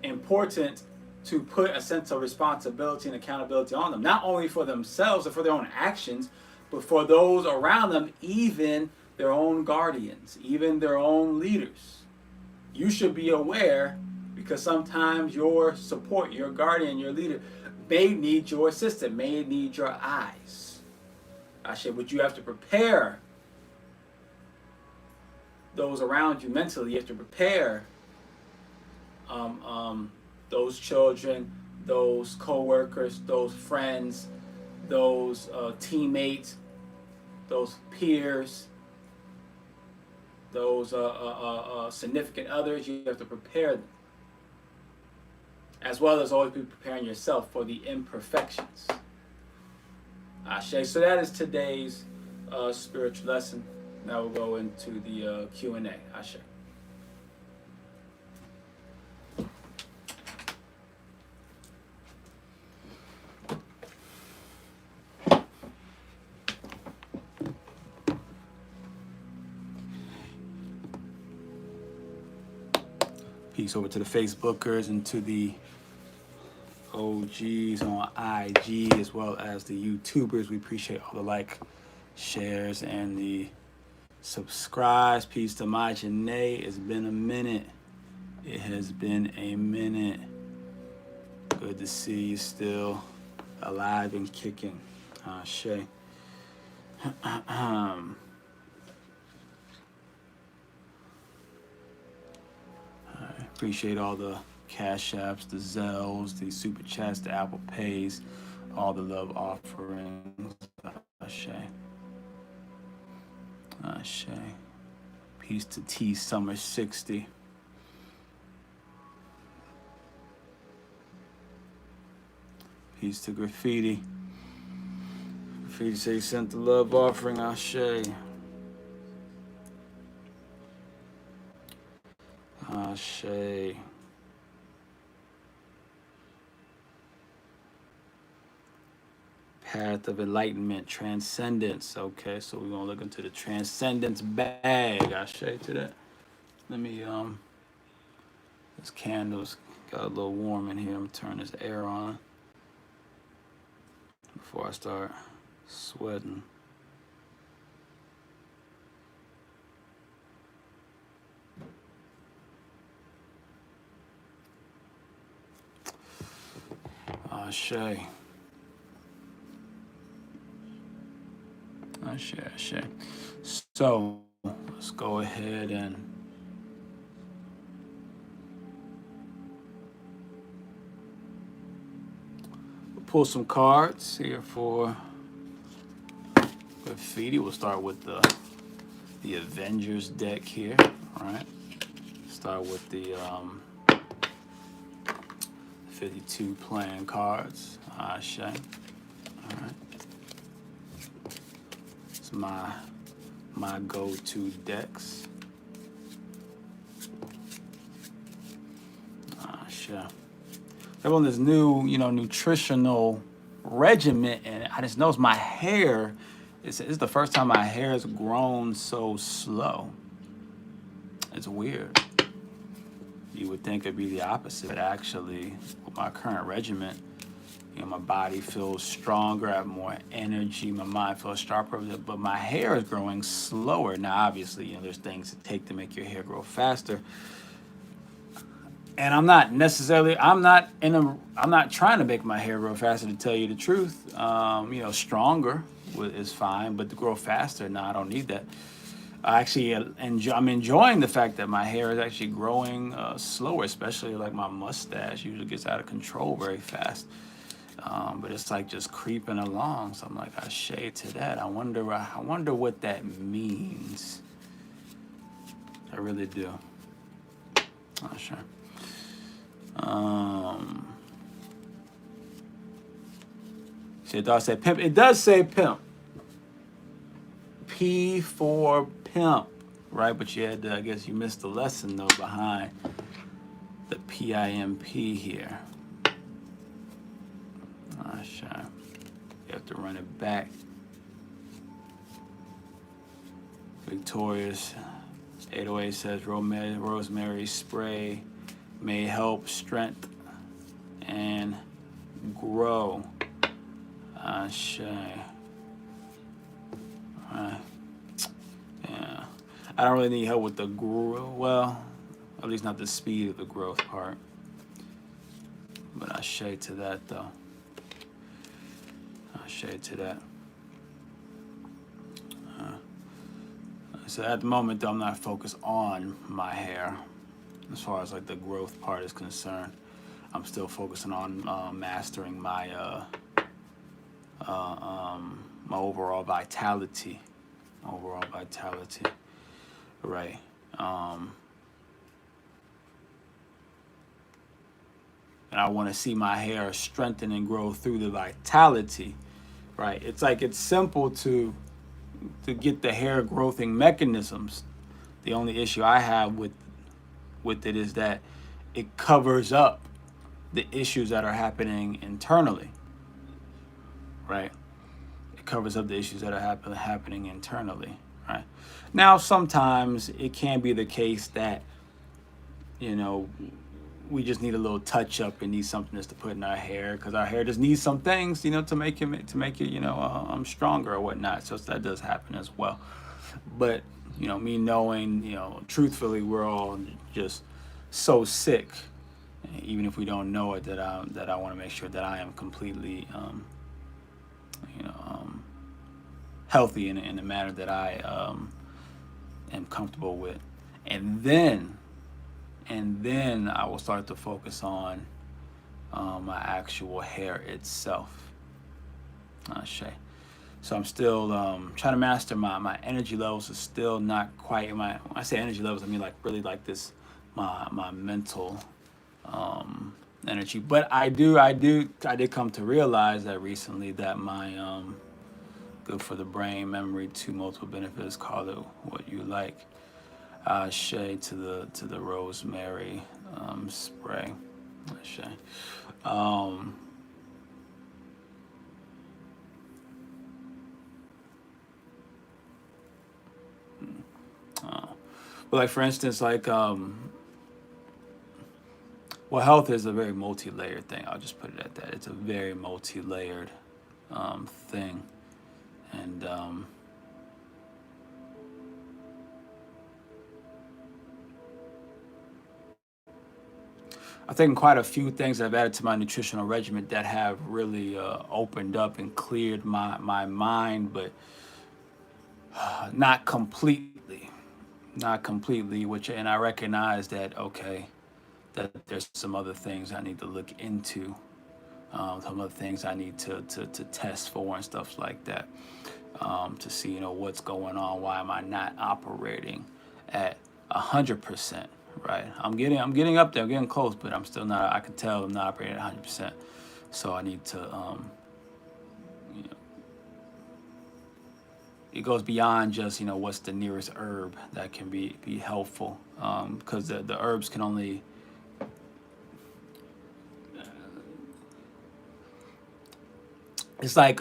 important to put a sense of responsibility and accountability on them, not only for themselves and for their own actions, but for those around them, even their own guardians, even their own leaders. You should be aware, because sometimes your support, your guardian, your leader may need your assistance, may need your eyes. I said, but you have to prepare those around you mentally. You have to prepare those children, those co-workers, those friends, those teammates, those peers, those significant others. You have to prepare them, as well as always be preparing yourself for the imperfections. Ashe. So that is today's spiritual lesson. Now we'll go into the Q&A. Ashe. Peace over to the Facebookers and to the OGs on IG, as well as the YouTubers. We appreciate all the like, shares, and the subscribes. Peace to my Janae. It's been a minute. It has been a minute. Good to see you still alive and kicking. Shay. Appreciate all the Cash Apps, the Zelles, the Super Chats, the Apple Pays, all the love offerings. Ashe. Ashe. Peace to T Summer 60. Peace to Graffiti. Graffiti say sent the love offering. Ashe. Ashe. Path of enlightenment, transcendence. Okay, so we're gonna look into the transcendence bag. Ashe to that. Let me this candle's got a little warm in here. I'm gonna turn this air on before I start sweating. Ashe. Ashe. So let's go ahead and we'll pull some cards here for Graffiti. We'll start with the Avengers deck here. All right. Start with the 52 playing cards. Ashe. All right. It's my go-to decks. Ashe. They're on this new, nutritional regimen, and I just noticed my hair. This is the first time my hair has grown so slow. It's weird. You would think it'd be the opposite, but actually, with my current regimen, you know, my body feels stronger, I have more energy, my mind feels sharper, but my hair is growing slower. Now, obviously, you know, there's things to take to make your hair grow faster. And I'm not trying to make my hair grow faster, to tell you the truth. You know, stronger is fine, but to grow faster, no, I don't need that. I'm enjoying the fact that my hair is actually growing slower, especially like my mustache usually gets out of control very fast. But it's like just creeping along. So I'm like, I shade to that. I wonder what that means. I really do. Not sure. See, it does say pimp. It does say pimp. P for pimp, right? But you had to, I guess you missed the lesson though behind the PIMP here. Sure. You have to run it back. Victorious 808 says rosemary spray may help strength and grow. Sure. Yeah. I don't really need help with the growth. Well, at least not the speed of the growth part. But I shade to that though. Shade to that. So at the moment, though, I'm not focused on my hair as far as like the growth part is concerned. I'm still focusing on mastering my my overall vitality. Right. And I want to see my hair strengthen and grow through the vitality. Right, it's like it's simple to get the hair growthing mechanisms. The only issue I have with it is that it covers up the issues that are happening internally. Right, it covers up the issues that are happening internally. Right, now sometimes it can be the case that, you know, we just need a little touch up and need something just to put in our hair, because our hair just needs some things, you know, to make it, you know, stronger or whatnot. So that does happen as well. But, you know, me knowing, you know, truthfully, we're all just so sick, even if we don't know it, that I want to make sure that I am completely, you know, healthy in a manner that I am comfortable with, and then I will start to focus on my actual hair itself. So I'm still trying to master my energy levels. Is still not quite when I say energy levels, I mean like really like this my mental energy. But I did come to realize that recently that my good for the brain, memory, 2 multiple benefits. Call it what you like. Shade to the rosemary spray. Shade. But like for instance, like well, health is a very multi-layered thing. I'll just put it at that. It's a very multi-layered thing, and I've taken quite a few things I've added to my nutritional regimen that have really opened up and cleared my mind, but not completely, and I recognize that, okay, that there's some other things I need to look into, some other things I need to test for and stuff like that, to see, you know, what's going on. Why am I not operating at 100%? Right, I'm getting up there, I'm getting close, but I'm still not. I can tell I'm not operating at 100%. So I need to, you know, it goes beyond just, you know, what's the nearest herb that can be helpful, because the herbs can only it's like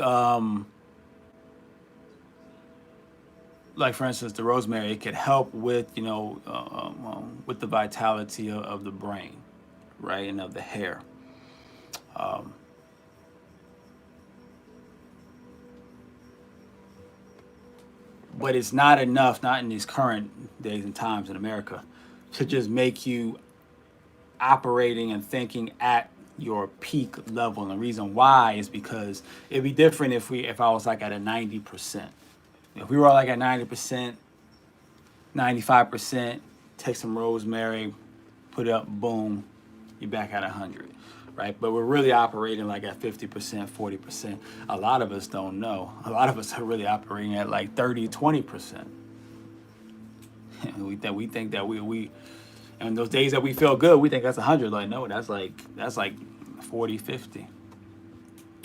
for instance, the rosemary, it could help with, with the vitality of the brain, right, and of the hair. Um, but it's not enough, not in these current days and times in America, to just make you operating and thinking at your peak level. And the reason why is because it'd be different if I was like at a 90%. If we were like at 90%, 95%, take some rosemary, put it up, boom, you're back at 100, right? But we're really operating like at 50%, 40%. A lot of us don't know. A lot of us are really operating at like 30, 20%. we think that we and those days that we feel good, we think that's 100. Like, no, that's like 40, 50.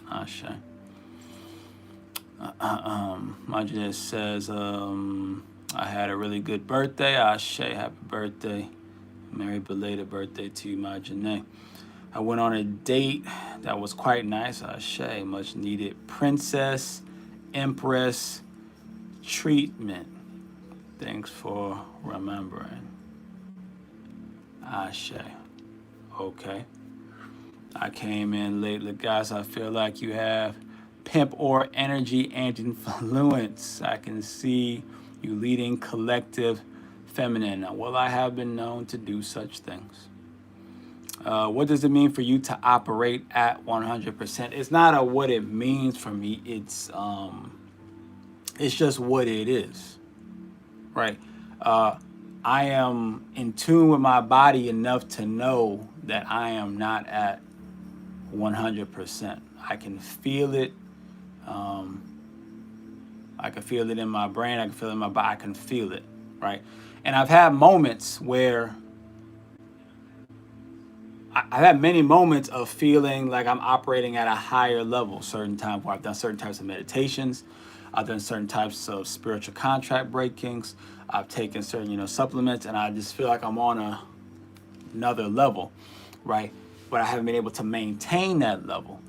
Ashe. Majid says, I had a really good birthday. Ashe, happy birthday. Merry belated birthday to you, Majid. I went on a date that was quite nice. Ashe, much needed princess, empress treatment. Thanks for remembering. Ashe. Okay. I came in late, guys. I feel like you have pimp or energy and influence. I can see you leading collective feminine. Well, I have been known to do such things. What does it mean for you to operate at 100%? It's not a what it means for me. It's just what it is, right? I am in tune with my body enough to know that I am not at 100%. I can feel it. I can feel it in my brain. I can feel it in my body. I can feel it, right? And I've had moments where I've had many moments of feeling like I'm operating at a higher level. Certain times where I've done certain types of meditations. I've done certain types of spiritual contract breakings. I've taken certain, supplements, and I just feel like I'm on another level, right? But I haven't been able to maintain that level.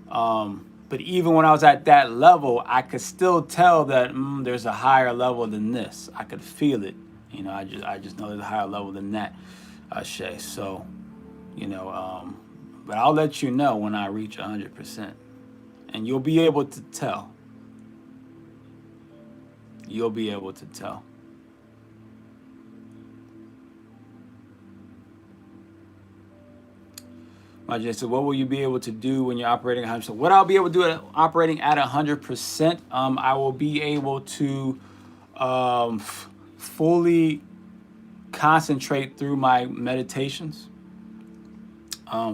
But even when I was at that level, I could still tell that there's a higher level than this. I could feel it. I just know there's a higher level than that, Shay. So, but I'll let you know when I reach 100%, and you'll be able to tell. You'll be able to tell. Majid said, what will you be able to do when you're operating 100%? What I'll be able to do operating at 100%, I will be able to fully concentrate through my meditations,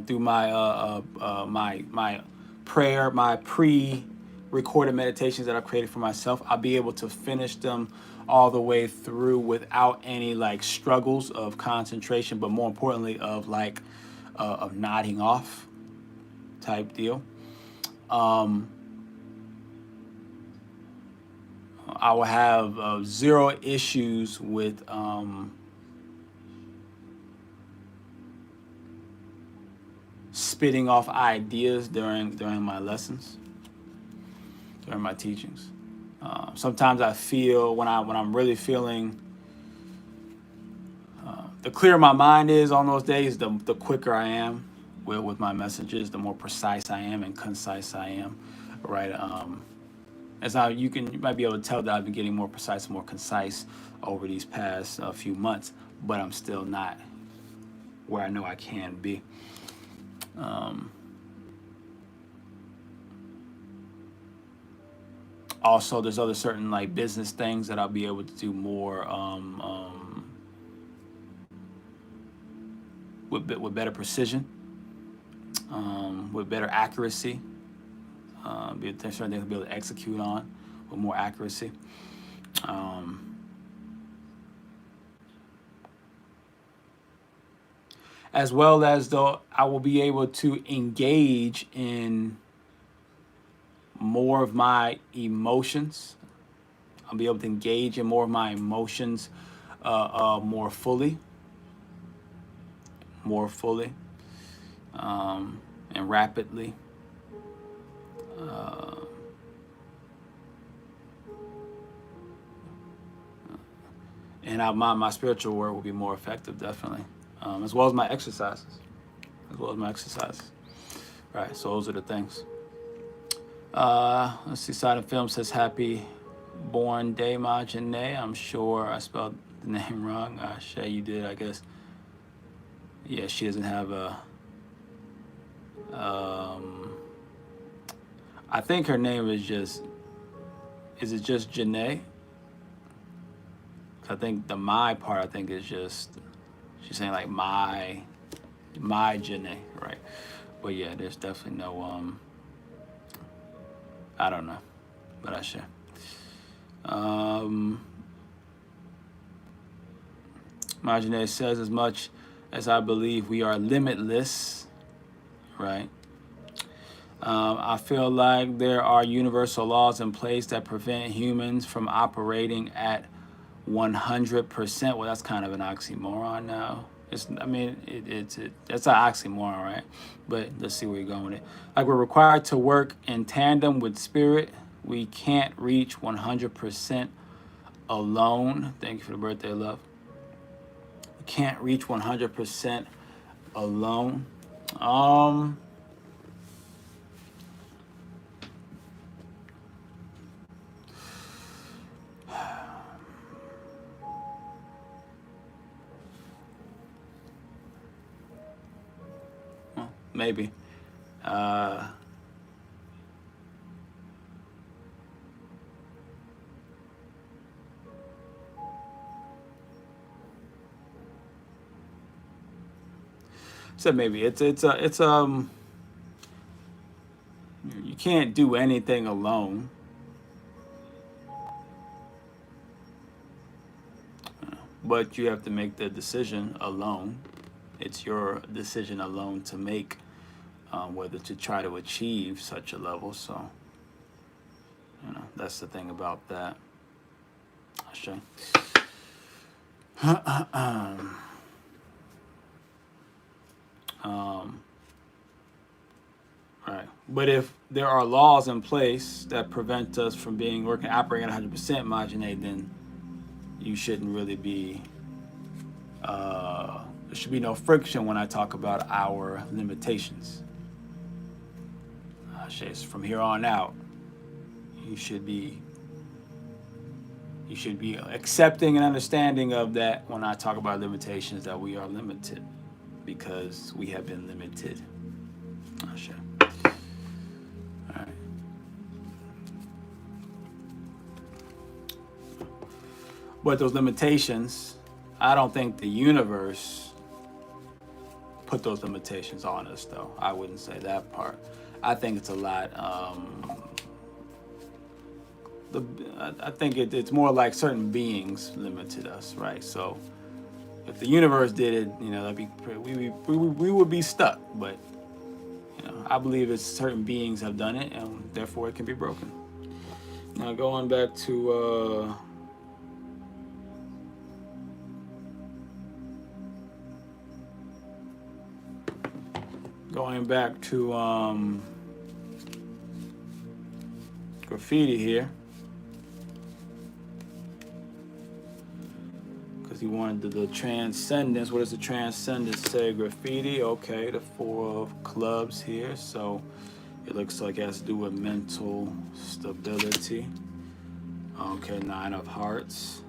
through my my prayer, my pre-recorded meditations that I've created for myself. I'll be able to finish them all the way through without any struggles of concentration, but more importantly of of nodding off type deal. I will have zero issues with spitting off ideas during my lessons, during my teachings. Sometimes I feel when I'm really feeling, the clearer my mind is on those days, the quicker I am with my messages, the more precise I am and concise I am, right? As you might be able to tell that I've been getting more precise and more concise over these past few months, but I'm still not where I know I can be. Also, there's other certain business things that I'll be able to do more with better precision, with better accuracy. There's certain things I'll be able to execute on with more accuracy. As well as though I will be able to engage in more of my emotions. I'll be able to engage in more of my emotions more fully, and rapidly. And my spiritual work will be more effective, definitely, as well as my exercises. Right, so those are the things. Let's see, Side of Film says, happy born day, Ma Janae. I'm sure I spelled the name wrong. Shay, you did, I guess. Yeah, she doesn't have a... I think her name is just... Is it just Janae? I think the my part, I think, is just... She's saying, like, my Janae, right? But yeah, there's definitely no... I don't know, but I share. Marjane says, as much as I believe we are limitless, right? I feel like there are universal laws in place that prevent humans from operating at 100%. Well, that's kind of an oxymoron now. That's an oxymoron, right? But let's see where you're going with it. Like, we're required to work in tandem with spirit. We can't reach 100% alone. Thank you for the birthday, love. We can't reach 100% alone. Maybe. So maybe it's you can't do anything alone. But you have to make the decision alone. It's your decision alone to make whether to try to achieve such a level. So, that's the thing about that. Sure. Right. But if there are laws in place that prevent us from operating at 100% Majine, then you shouldn't really be, there should be no friction when I talk about our limitations. From here on out, you should be accepting and understanding of that when I talk about limitations, that we are limited because we have been limited. All right. But those limitations, I don't think the universe put those limitations on us, though. I wouldn't say that part. I think it's a lot. I think it's more like certain beings limited us, right? So if the universe did it, that'd be we would be stuck. But I believe it's certain beings have done it, and therefore it can be broken. Now going back to graffiti here, because he wanted the transcendence. What does the transcendence say? Graffiti. Okay, the 4 of clubs here. So it looks like it has to do with mental stability. Okay, 9 of hearts.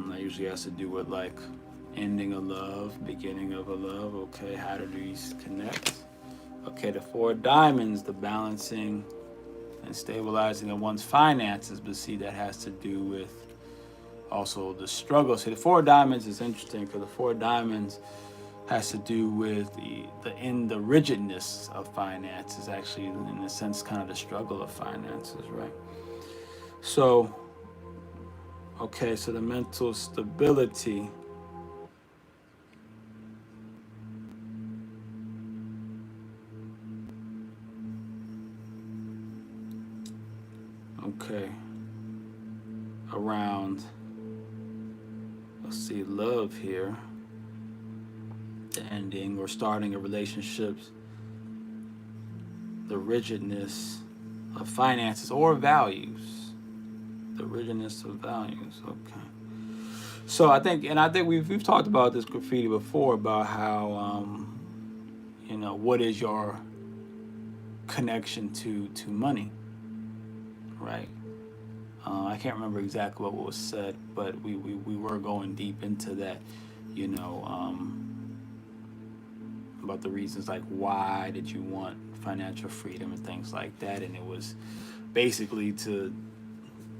That usually has to do with like ending a love, beginning of a love. Okay, how do these connect? Okay, the 4 of diamonds, the balancing and stabilizing of one's finances. But see, that has to do with also the struggle. See, the 4 of diamonds is interesting because the 4 of diamonds has to do with the rigidness of finances, actually, in a sense, kind of the struggle of finances, right? So, okay, so the mental stability. Okay, around, let's see, love here, the ending or starting a relationship, the rigidness of finances or values, the rigidness of values. Okay, So I think we've talked about this graffiti before, about how what is your connection to money, right? I can't remember exactly what was said, but we were going deep into that, about the reasons, like why did you want financial freedom and things like that, and it was basically to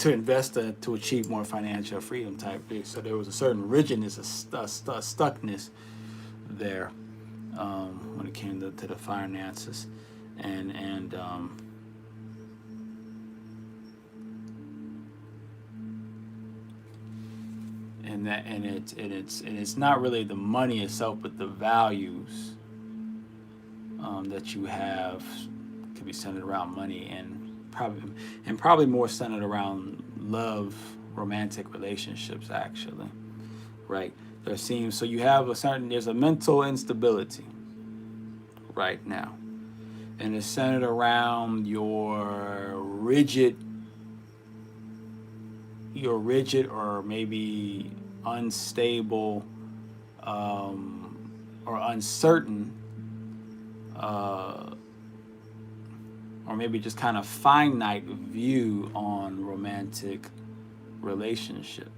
invest to achieve more financial freedom type thing. So there was a certain rigidness, a stuckness there when it came to the finances, and it's not really the money itself, but the values that you have could be centered around money, and probably more centered around love, romantic relationships, actually, right? So you have there's a mental instability right now, and it's centered around your rigid or maybe unstable or uncertain or maybe just kind of finite view on romantic relationships,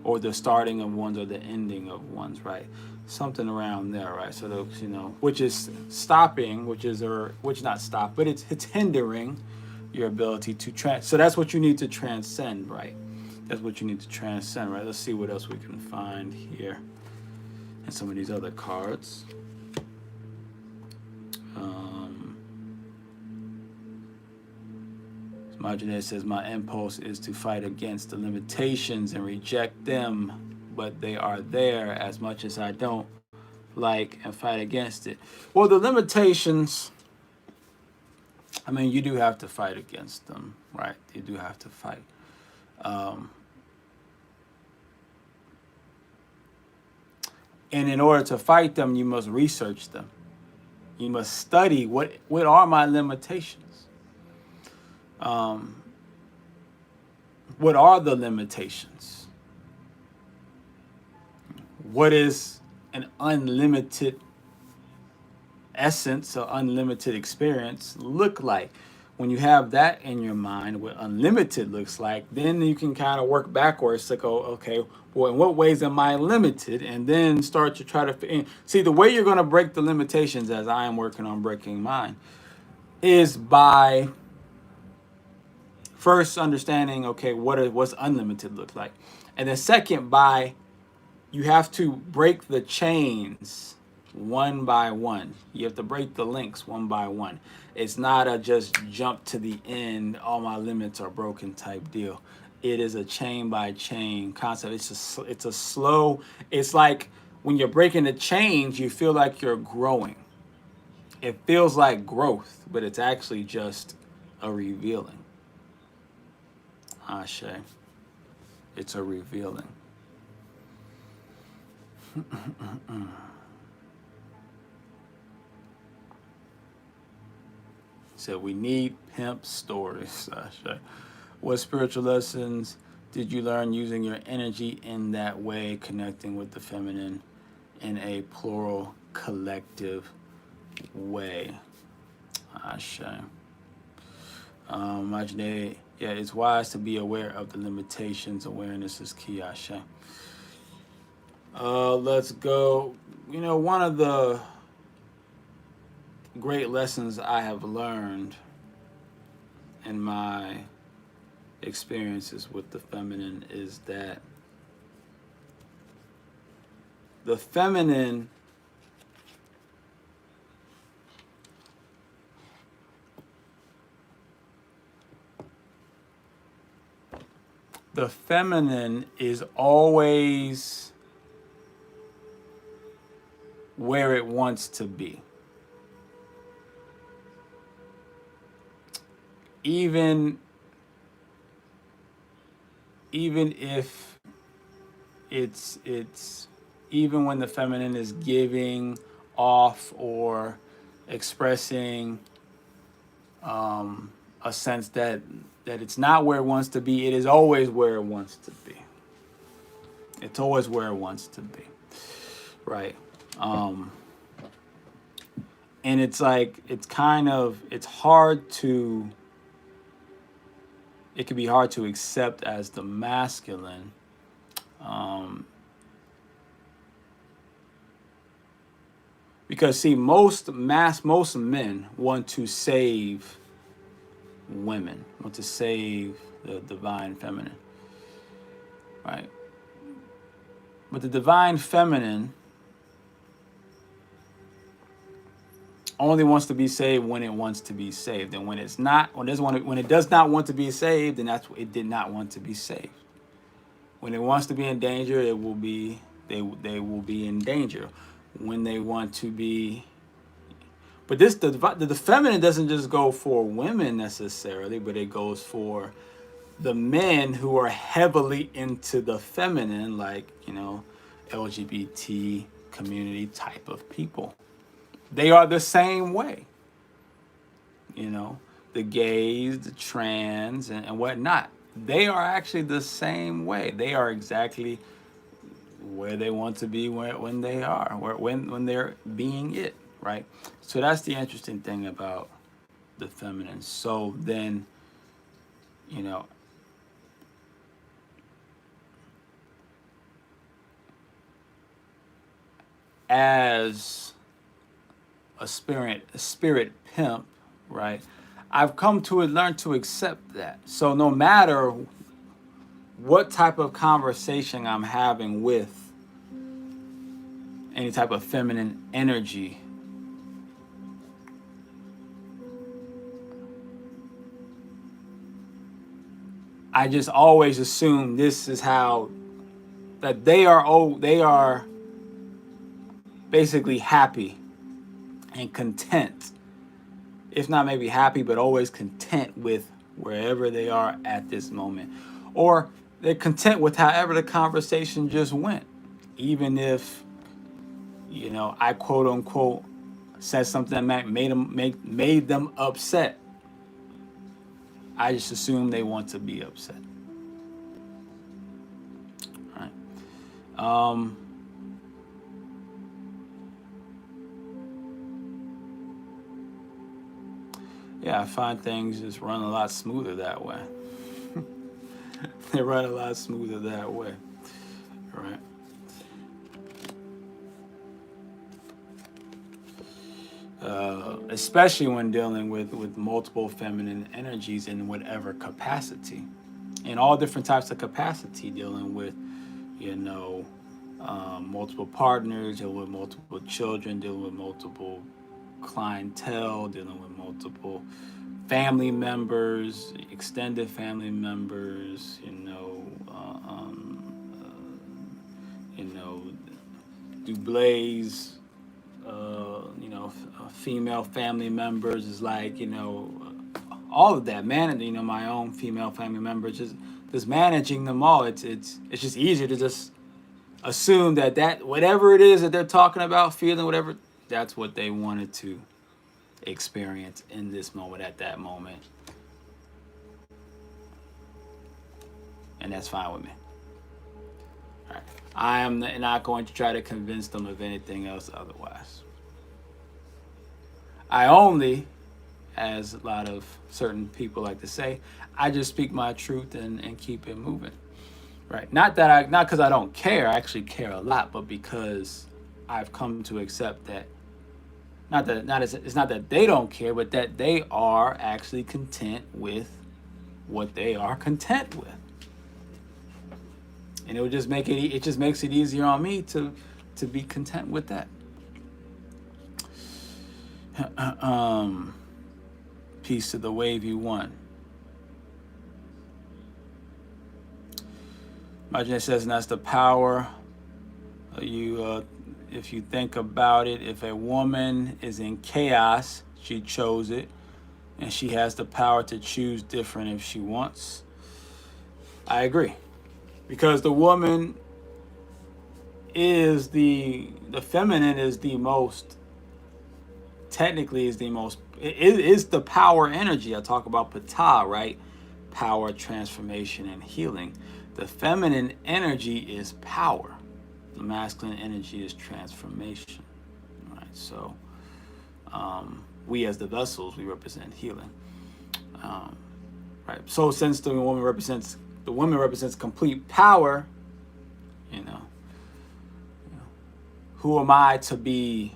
or the starting of ones or the ending of ones, right? Something around there, right? So those, which is stopping, which not stop, but it's hindering your ability to so that's what you need to transcend, right? That's what you need to transcend, right? Let's see what else we can find here and some of these other cards. Marginet says, my impulse is to fight against the limitations and reject them, but they are there as much as I don't like and fight against it. Well, the limitations, I mean, you do have to fight against them, right? You do have to fight. And in order to fight them, you must research them. You must study what are my limitations. What are the limitations? What is an unlimited essence or unlimited experience look like? When you have that in your mind, what unlimited looks like, then you can kind of work backwards to go, okay, well, in what ways am I limited? And then start to try to see the way you're going to break the limitations, as I am working on breaking mine, is by first understanding, okay, what's unlimited look like, and then second, by you have to break the chains one by one. You have to break the links one by one. It's not a just jump to the end, all my limits are broken type deal. It is a chain by chain concept. It's a slow. It's like when you're breaking the chains, you feel like you're growing. It feels like growth, but it's actually just a revealing. Ashe. It's a revealing. So we need pimp stories. Ashe. What spiritual lessons did you learn using your energy in that way, connecting with the feminine in a plural, collective way? Ashe. Imagine, yeah, it's wise to be aware of the limitations. Awareness is key. Ashe. Let's go. One of the great lessons I have learned in my experiences with the feminine is that the feminine is always where it wants to be. Even if it's even when the feminine is giving off or expressing a sense that it's not where it wants to be, it is always where it wants to be. It's always where it wants to be, right? And it's like, it's hard to, it can be hard to accept as the masculine. Because see, most men want to save women, want to save the divine feminine, right? But the divine feminine only wants to be saved when it wants to be saved, and when it does not want to be saved, then it did not want to be saved. When it wants to be in danger, they will be in danger. When they want to be, but the feminine doesn't just go for women necessarily, but it goes for the men who are heavily into the feminine, like, LGBT community type of people. They are the same way. The gays, the trans, and whatnot. They are actually the same way. They are exactly where they want to be when they are, when they're being it, right? So that's the interesting thing about the feminine. So then, as a spirit pimp, right? I've come to learn to accept that. So no matter what type of conversation I'm having with any type of feminine energy, I just always assume this is how, that they are basically happy and content, if not maybe happy, but always content with wherever they are at this moment, or they're content with however the conversation just went, even if I quote unquote said something that made them upset. I just assume they want to be upset. All right. Yeah, I find things just run a lot smoother that way. They run a lot smoother that way, right? Especially when dealing with multiple feminine energies in whatever capacity, in all different types of capacity, dealing with, multiple partners, dealing with multiple children, dealing with multiple clientele, dealing with multiple family members, extended family members, Duüblé's, female family members is like, all of that, man, my own female family members, just managing them all. It's just easier to just assume that whatever it is that they're talking about, feeling, whatever, that's what they wanted to experience in this moment, at that moment. And that's fine with me. All right. I am not going to try to convince them of anything else otherwise. I only, as a lot of certain people like to say, I just speak my truth and keep it moving. Right? Not because I don't care, I actually care a lot, but because I've come to accept that it's not that they don't care, but that they are actually content with what they are content with. And it just makes it easier on me to be content with that. Peace to the wavy one. Imagine says, and that's the power. If you think about it, if a woman is in chaos, she chose it, and she has the power to choose different if she wants. I agree, because the woman is the feminine is the most, technically is the most, it is the power energy. I talk about Ptah, right? Power, transformation, and healing. The feminine energy is power. The masculine energy is transformation. Right? So we as the vessels, we represent healing. Right. So since the woman represents complete power, you know, who am I to be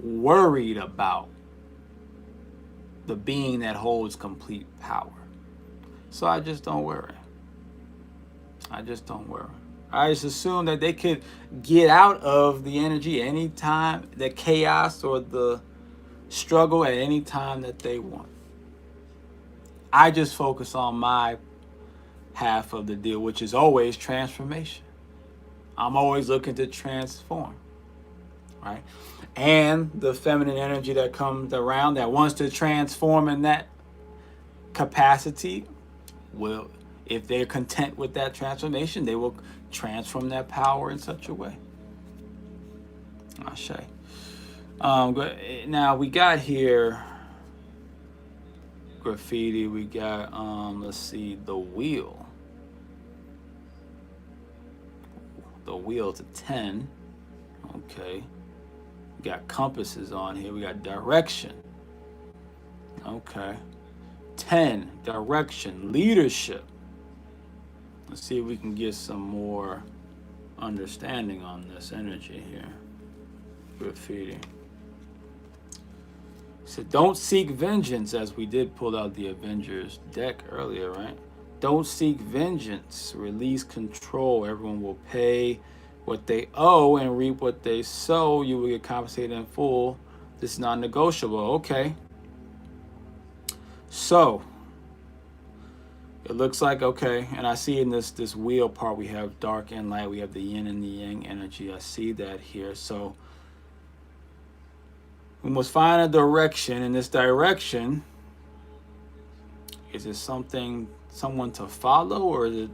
worried about the being that holds complete power? So I just don't worry. I just assume that they could get out of the energy anytime, the chaos or the struggle at any time that they want. I just focus on my half of the deal, which is always transformation. I'm always looking to transform, right? And the feminine energy that comes around that wants to transform in that capacity will, if they're content with that transformation, they will transform that power in such a way. Ashe. Now we got here graffiti. We got let's see, the wheel. The wheel's a 10. Okay. We got compasses on here. We got direction. Okay. 10, direction, leadership. Let's see if we can get some more understanding on this energy here. Graffiti. So don't seek vengeance, as we did pull out the Avengers deck earlier, right? Don't seek vengeance. Release control. Everyone will pay what they owe and reap what they sow. You will get compensated in full. This is non-negotiable. Okay. So it looks like, okay, and I see in this wheel part we have dark and light. We have the yin and the yang energy. I see that here. So we must find a direction. In this direction, is it someone to follow, or is it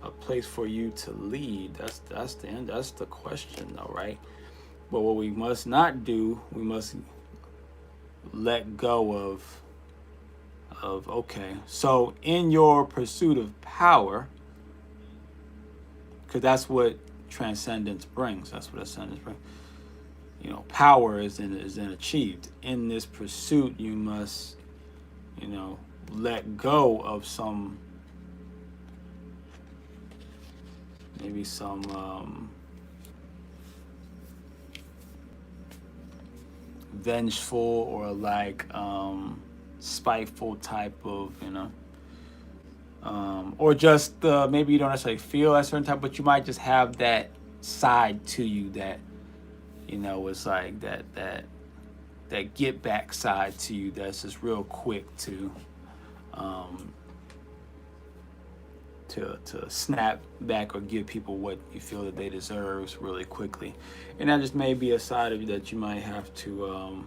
a place for you to lead? That's the end. That's the question, though, right? But what we must not do, we must let go of okay. So in your pursuit of power, because that's what transcendence brings. That's what ascendance brings. You know, power is then achieved. In this pursuit, you must, you know, let go of some, maybe some vengeful or like spiteful type of, you know, or just maybe you don't necessarily feel a certain type, but you might just have that side to you that, you know, it's like that get back side to you that's just real quick to snap back or give people what you feel that they deserve really quickly. And that just may be a side of you that you might have to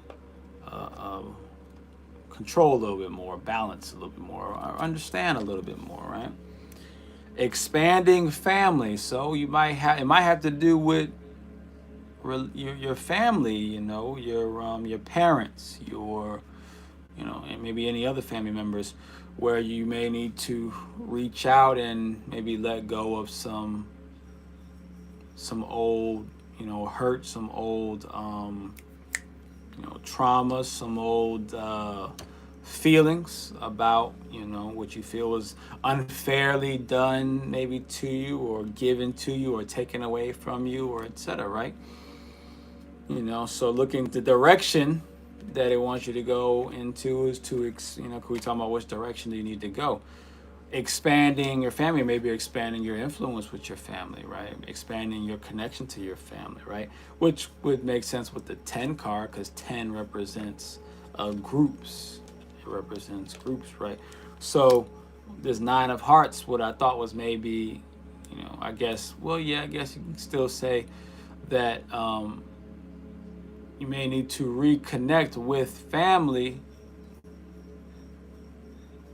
control a little bit more, balance a little bit more, or understand a little bit more, right? Expanding family. So it might have to do with your family, you know, your parents, your, you know, and maybe any other family members, where you may need to reach out and maybe let go of some old, you know, hurt, some old, you know, trauma, some old feelings about, you know, what you feel was unfairly done maybe to you, or given to you, or taken away from you, or etc., right? You know, so looking the direction that it wants you to go into is to, you know, we talk about which direction do you need to go. Expanding your family, maybe expanding your influence with your family, right? Expanding your connection to your family, right? Which would make sense with the 10 card, because 10 represents groups. It represents groups, right? So this 9 of hearts, what I thought was maybe, you know, I guess you can still say that you may need to reconnect with family,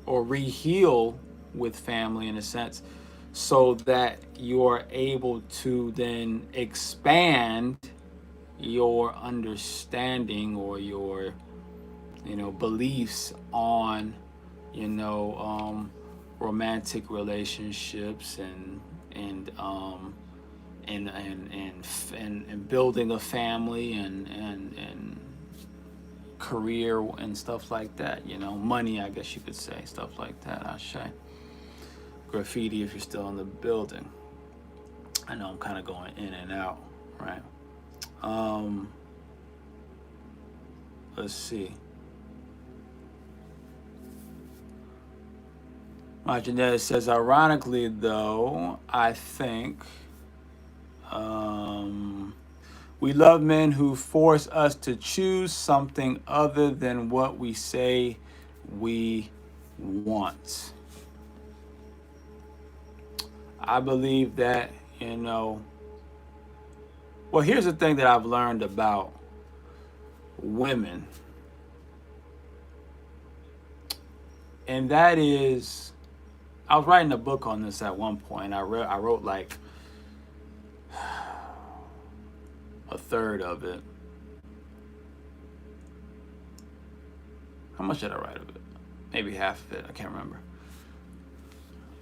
or re-heal with family in a sense, so that you are able to then expand your understanding or your, you know, beliefs on, you know, romantic relationships and building a family and career and stuff like that. You know, money, I guess you could say, stuff like that. I say graffiti if you're still in the building. I know I'm kind of going in and out, right? Let's see. My genetic says, ironically, though, I think we love men who force us to choose something other than what we say we want. I believe that, you know, well, here's the thing that I've learned about women, and that is, I was writing a book on this at one point. I wrote like a third of it. How much did I write of it? Maybe half of it. I can't remember.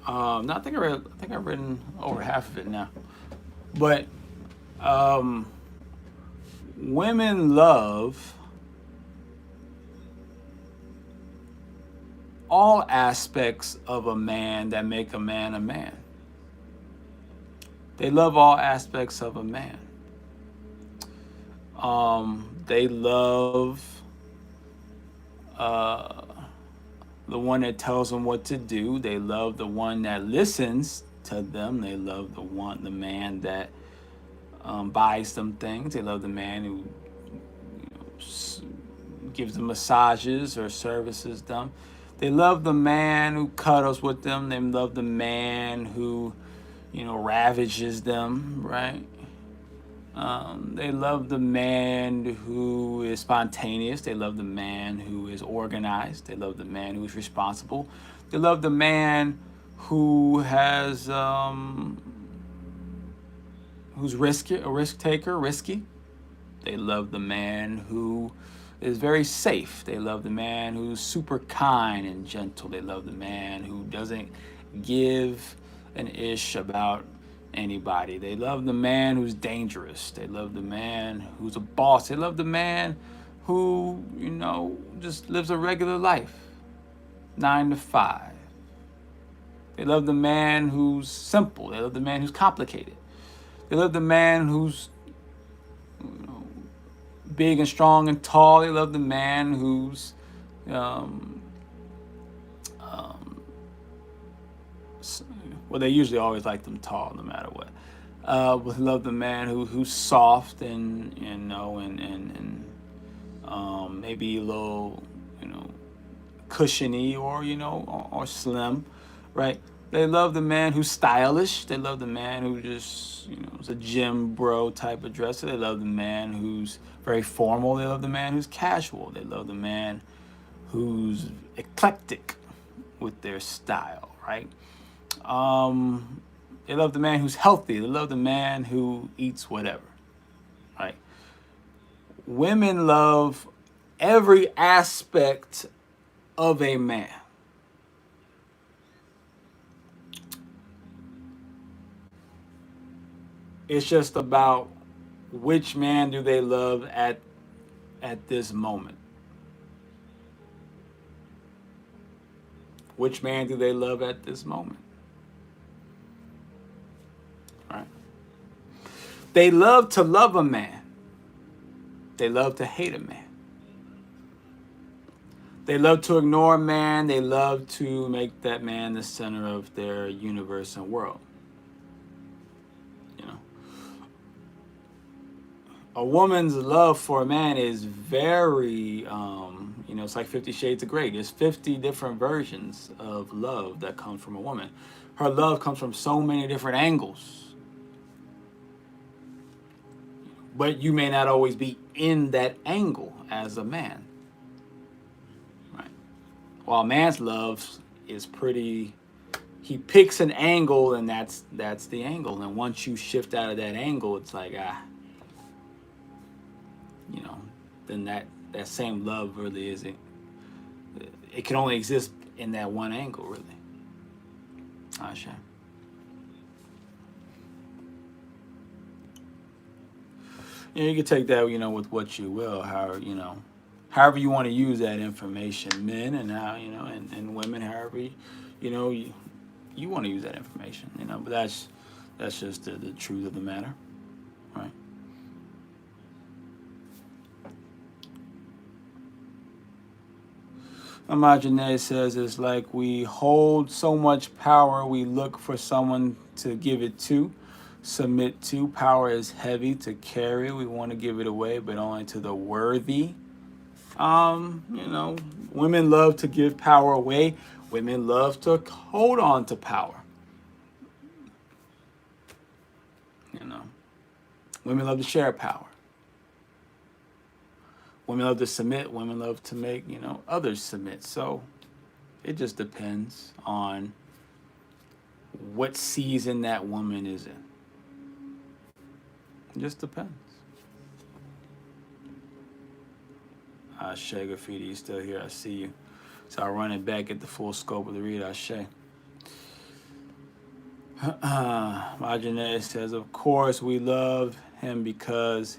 No, I think I've written over half of it now. But women love all aspects of a man that make a man a man. They love all aspects of a man. They love the one that tells them what to do. They love the one that listens to them. They love the man that buys them things. They love the man who gives them massages or services them. They love the man who cuddles with them. They love the man who, ravages them, right? They love the man who is spontaneous. They love the man who is organized. They love the man who is responsible. They love the man who has who's a risk taker, risky. They love the man who is very safe. They love the man who's super kind and gentle. They love the man who doesn't give an ish about anybody. They love the man who's dangerous. They love the man who's a boss. They love the man who, just lives a regular life, 9 to 5. They love the man who's simple. They love the man who's complicated. They love the man who's big and strong and tall. They love the man who's well, they usually always like them tall, no matter what. But they love the man who's soft and maybe a little cushiony or slim, right? They love the man who's stylish. They love the man who just is a gym bro type of dresser. They love the man who's very formal. They love the man who's casual. They love the man who's eclectic with their style, right? They love the man who's healthy. They love the man who eats whatever, right? Women love every aspect of a man. It's just about which man do they love at this moment. Which man do they love at this moment? Right? They love to love a man. They love to hate a man. They love to ignore a man. They love to make that man the center of their universe and world. A woman's love for a man is very, it's like 50 Shades of Grey. There's 50 different versions of love that come from a woman. Her love comes from so many different angles. But you may not always be in that angle as a man. Right? While a man's love is pretty, he picks an angle and that's the angle. And once you shift out of that angle, it's like, then that same love really isn't, it can only exist in that one angle, really. Ashe. You can take that, with what you will, however you want to use that information, men and how, and women, however, you want to use that information, but that's just the truth of the matter, right? Imagine says it's like we hold so much power, we look for someone to give it to, submit to. Power is heavy to carry. We want to give it away, but only to the worthy. Women love to give power away. Women love to hold on to power. Women love to share power. Women love to submit. Women love to make, others submit. So it just depends on what season that woman is in. It just depends. Ashe Graffiti, you still here? I see you. So I'll run it back at the full scope of the read. Ashe. Majanet says, of course, we love him because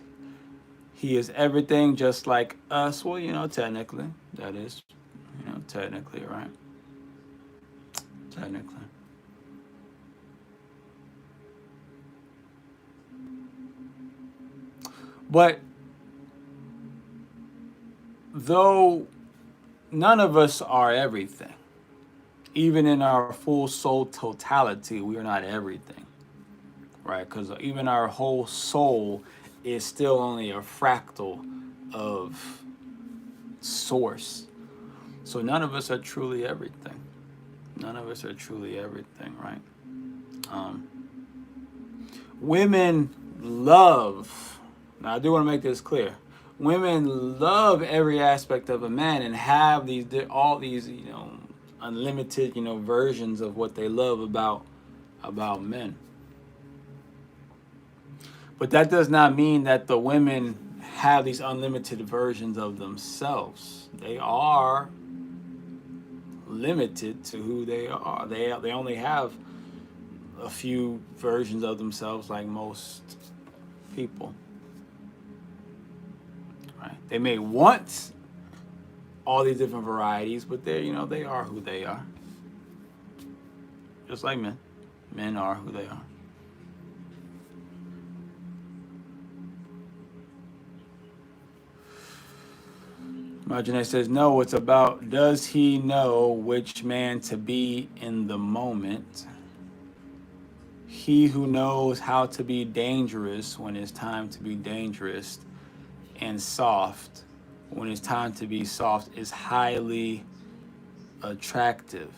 he is everything just like us. Well, technically, that is, technically, right? Technically. But though none of us are everything, even in our full soul totality, we are not everything, right? Because even our whole soul is still only a fractal of source. So none of us are truly everything. None of us are truly everything, right? Women love, now I do want to make this clear, women love every aspect of a man and have all these, unlimited, versions of what they love about men. But that does not mean that the women have these unlimited versions of themselves. They are limited to who they are. They only have a few versions of themselves, like most people. Right? They may want all these different varieties, but they are who they are. Just like men. Men are who they are. Marjane says, no, it's about, does he know which man to be in the moment? He who knows how to be dangerous when it's time to be dangerous and soft when it's time to be soft is highly attractive.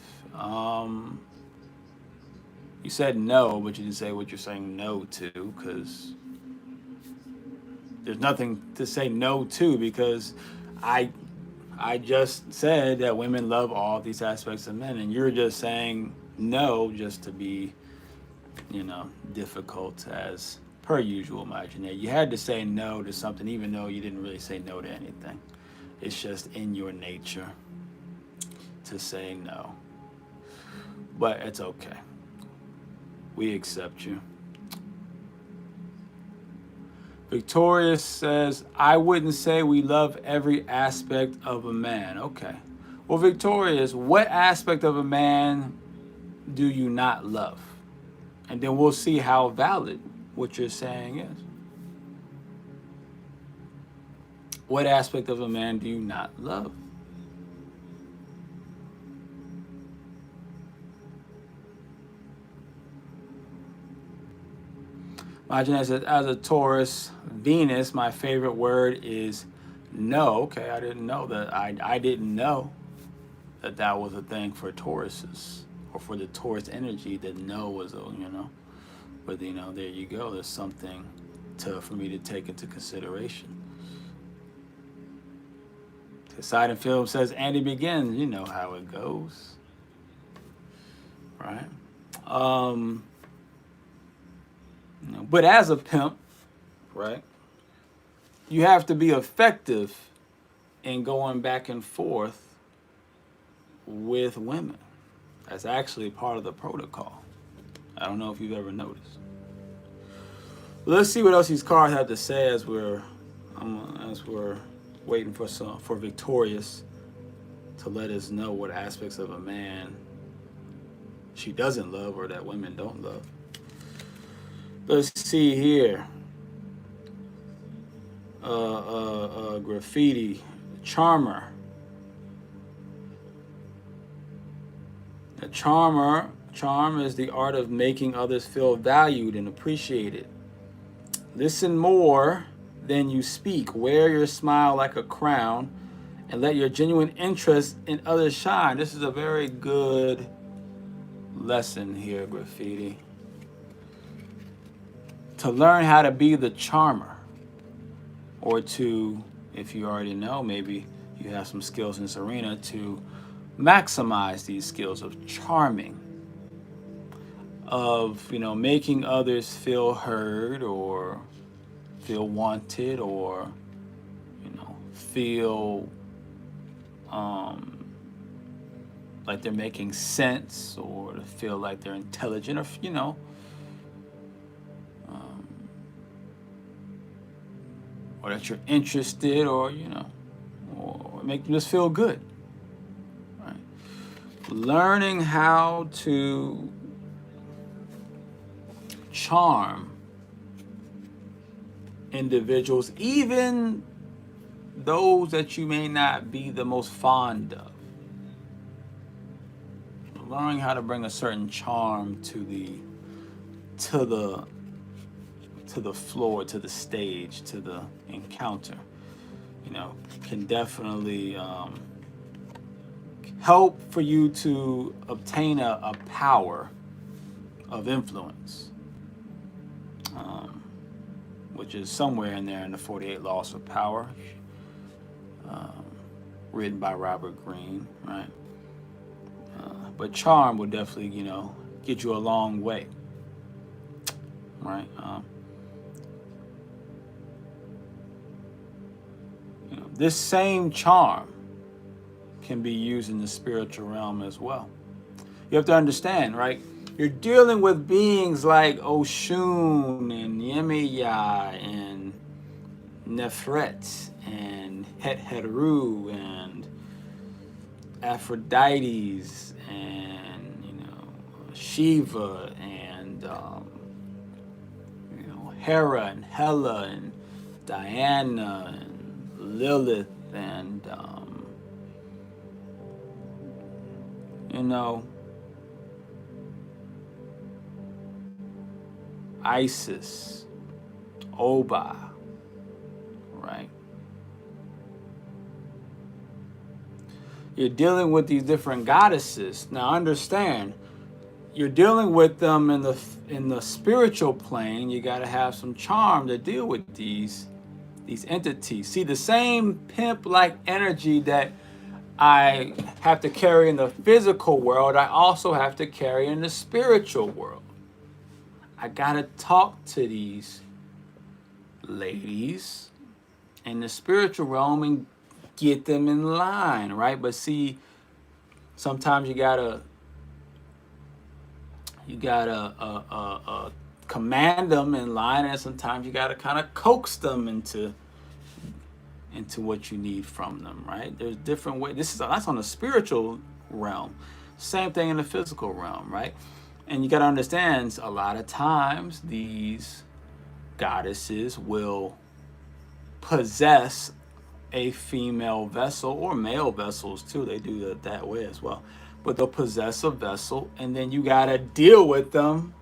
You said no, but you didn't say what you're saying no to, because there's nothing to say no to, because I just said that women love all these aspects of men, and you're just saying no just to be, difficult as per usual, Imaginary. You had to say no to something even though you didn't really say no to anything. It's just in your nature to say no. But it's okay. We accept you. Victorious says, I wouldn't say we love every aspect of a man. Okay. Well, Victorious, what aspect of a man do you not love? And then we'll see how valid what you're saying is. What aspect of a man do you not love? Imagine as a Taurus, Venus, my favorite word is no. Okay, I didn't know that. I didn't know that was a thing for Tauruses, or for the Taurus energy, that no was a, But, there you go. There's something for me to take into consideration. Poseidon Film says, Andy begins. You know how it goes. Right? But as a pimp, right, you have to be effective in going back and forth with women. That's actually part of the protocol. I don't know if you've ever noticed. Let's see what else these cards have to say as we're waiting for Victorious to let us know what aspects of a man she doesn't love or that women don't love. Let's see here. Graffiti, charmer. A charm is the art of making others feel valued and appreciated. Listen more than you speak. Wear your smile like a crown and let your genuine interest in others shine. This is a very good lesson here, Graffiti. To learn how to be the charmer, or to, if you already know, maybe you have some skills in this arena, to maximize these skills of charming, of, you know, making others feel heard or feel wanted, or, you know, feel like they're making sense, or to feel like they're intelligent, or, you know, or that you're interested, or, you know, or make them just feel good. Right? Learning how to charm individuals, even those that you may not be the most fond of. Learning how to bring a certain charm to the floor, to the stage, to the encounter, you know, can definitely help for you to obtain a power of influence, which is somewhere in there in the 48 Laws of Power, written by Robert Greene, right? But charm will definitely, you know, get you a long way, right? You know, this same charm can be used in the spiritual realm as well. You have to understand, right? You're dealing with beings like Oshun and Yemiya and Nefret and Het Heru and Aphrodites and, you know, Shiva and, you know, Hera and Hela and Diana and Lilith and, you know, Isis, Oba, right? You're dealing with these different goddesses. Now understand, you're dealing with them in the spiritual plane. You got to have some charm to deal with these entities. See, the same pimp-like energy that I have to carry in the physical world, I also have to carry in the spiritual world. I gotta talk to these ladies in the spiritual realm and get them in line, right? But see, sometimes you gotta command them in line, and sometimes you gotta kind of coax them into what you need from them, right? There's different ways. That's on the spiritual realm. Same thing in the physical realm, right? And you got to understand, a lot of times these goddesses will possess a female vessel, or male vessels too. They do that way as well. But they'll possess a vessel, and then you got to deal with them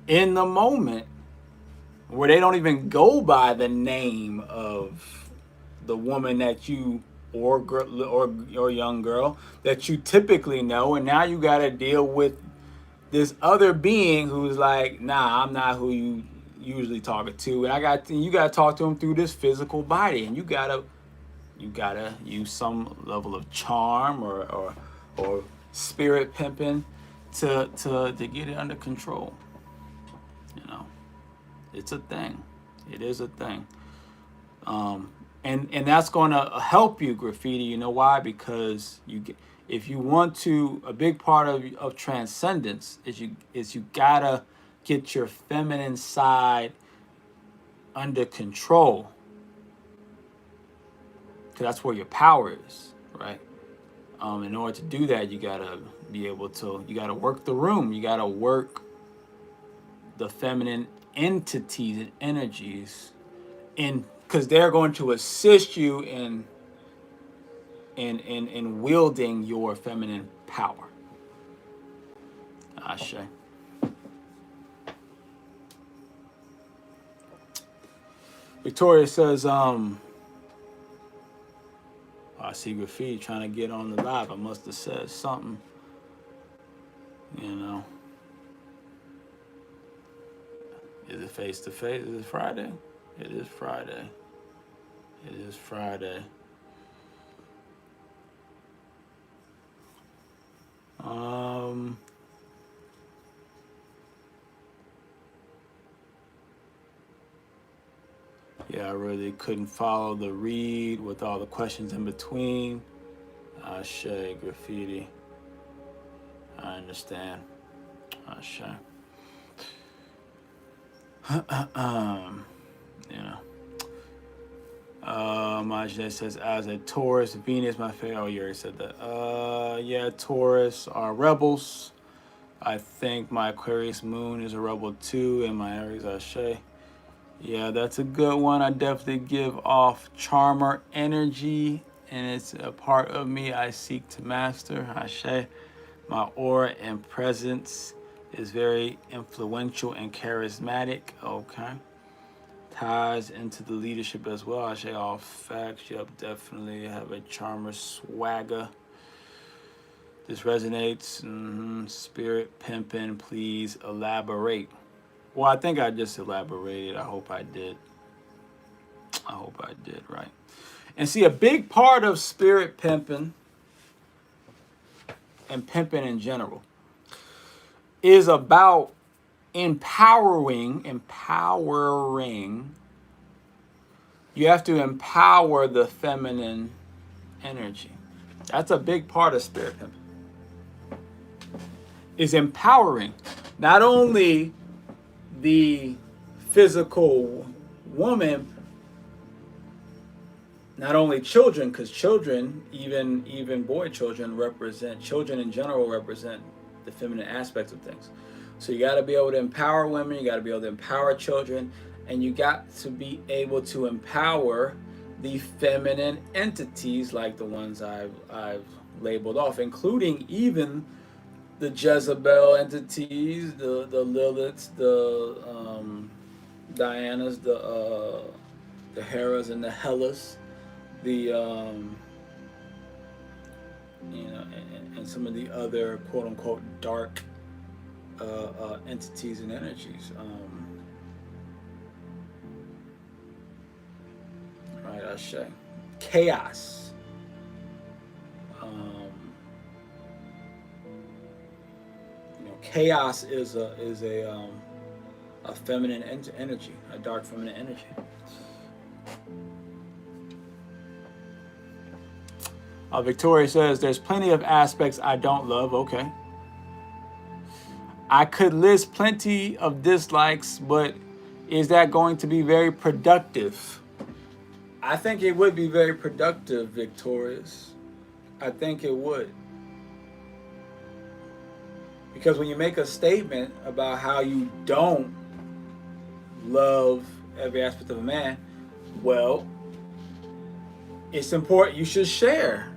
in the moment, where they don't even go by the name of the woman that you, or young girl that you typically know, and now you got to deal with this other being who's like, nah, I'm not who you usually talking to, and you gotta talk to him through this physical body, and you gotta use some level of charm or spirit pimping to get it under control. You know, it's a thing. It is a thing. And that's going to help you, Graffiti. You know why? Because if you want to, a big part of transcendence is you gotta get your feminine side under control, because that's where your power is, right? In order to do that, you gotta you gotta work the room, you gotta work the feminine entities and energies in, because they're going to assist you in wielding your feminine power. Ashe. Victoria says, I see graffiti trying to get on the live. I must have said something, you know. Is it face to face? Is it Friday? It is Friday. It is Friday. Yeah, I really couldn't follow the read with all the questions in between. Ashe, graffiti. I understand. Ashe. You know. Majid says, as a Taurus, Venus, my favorite. Oh, you already said that. Yeah, Taurus are rebels. I think my Aquarius moon is a rebel too, and my Aries Ashe. Yeah, that's a good one. I definitely give off charmer energy, and it's a part of me I seek to master. Ashe. My aura and presence is very influential and charismatic. Okay. Ties into the leadership as well. Ashe, all facts. Yep, definitely have a charmer swagger. This resonates. Spirit pimping, please elaborate. Well, I think I just elaborated. I hope I did. Right? And see, a big part of spirit pimping and pimping in general is about empowering. You have to empower the feminine energy. That's a big part of spirit pimping. Is empowering not only the physical woman, not only children, because children, even boy children, children in general represent the feminine aspects of things. So you got to be able to empower women, you got to be able to empower children, and you got to be able to empower the feminine entities like the ones I've labeled off, including even the Jezebel entities, the Liliths, the Dianas, the Heras and the Hellas, the and some of the other quote unquote dark entities and energies. Right, Ashe. Chaos. Chaos is a feminine energy, a dark feminine energy. Victoria says, there's plenty of aspects I don't love. Okay. I could list plenty of dislikes, but is that going to be very productive? I think it would be very productive, Victorious. I think it would. Because when you make a statement about how you don't love every aspect of a man, well, it's important you should share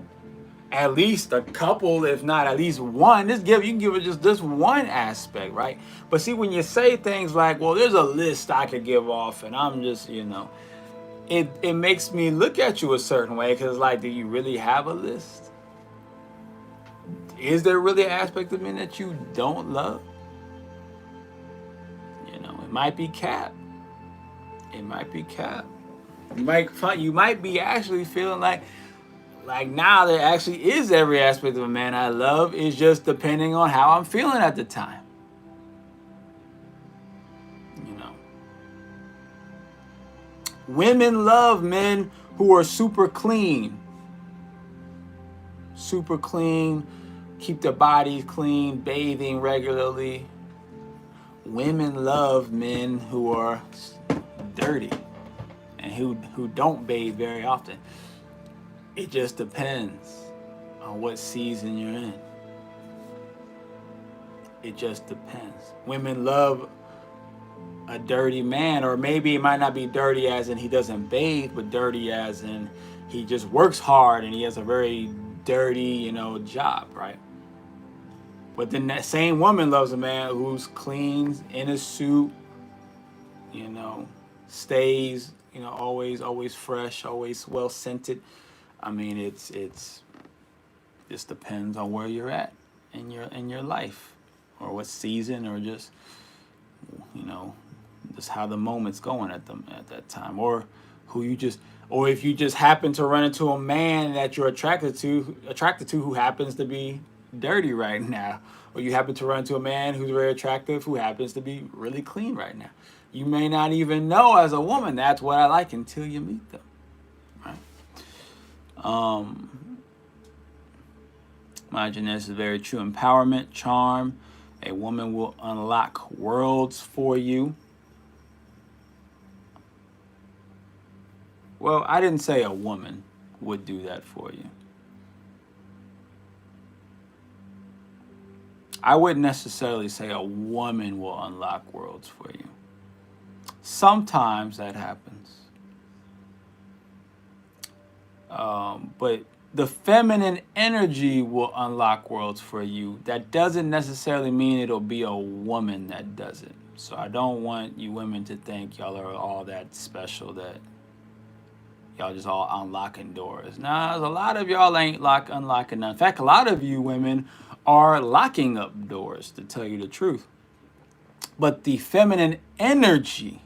at least a couple, if not at least one. You can give it just this one aspect, right? But see, when you say things like, well, there's a list I could give off, and I'm just, it makes me look at you a certain way, because like, do you really have a list? Is there really an aspect of me that you don't love? It might be cap. It might be cap. You might be actually feeling like now there actually is every aspect of a man I love. It's just depending on how I'm feeling at the time. Women love men who are super clean, super clean, keep their bodies clean, bathing regularly. Women love men who are dirty and who don't bathe very often. It just depends on what season you're in. It just depends. Women love a dirty man, or maybe it might not be dirty as in he doesn't bathe, but dirty as in he just works hard and he has a very dirty, job, right? But then that same woman loves a man who's clean, in a suit, stays, always fresh, always well scented. I mean, it's just depends on where you're at in your life, or what season, or just just how the moment's going at that time, or if you just happen to run into a man that you're attracted to who happens to be dirty right now, or you happen to run into a man who's very attractive who happens to be really clean right now. You may not even know as a woman that's what I like until you meet them, right? Imagine this is very true. Empowerment, charm. A woman will unlock worlds for you. Well, I didn't say a woman would do that for you. I wouldn't necessarily say a woman will unlock worlds for you. Sometimes that happens. But the feminine energy will unlock worlds for you. That doesn't necessarily mean it'll be a woman that does it. So I don't want you women to think y'all are all that special, that y'all just all unlocking doors. Nah, a lot of y'all ain't unlocking none. In fact, a lot of you women are locking up doors, to tell you the truth. But the feminine energy,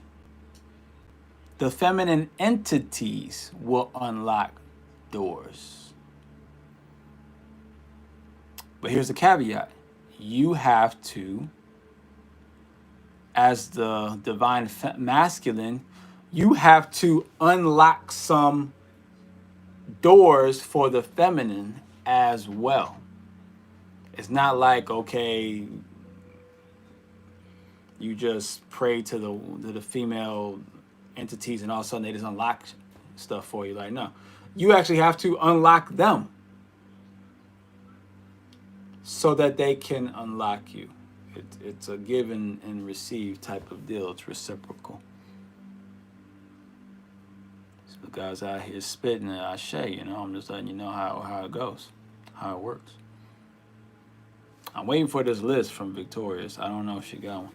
the feminine entities will unlock doors. But here's the caveat. You have to, as the divine masculine, you have to unlock some doors for the feminine as well. It's not like, okay, you just pray to the female entities and all of a sudden they just unlock stuff for you. Like, no, you actually have to unlock them so that they can unlock you. It's a give and receive type of deal. It's reciprocal. So the guys out here spitting and I say, I'm just letting you know how it goes, how it works. I'm waiting for this list from Victorious. I don't know if she got one.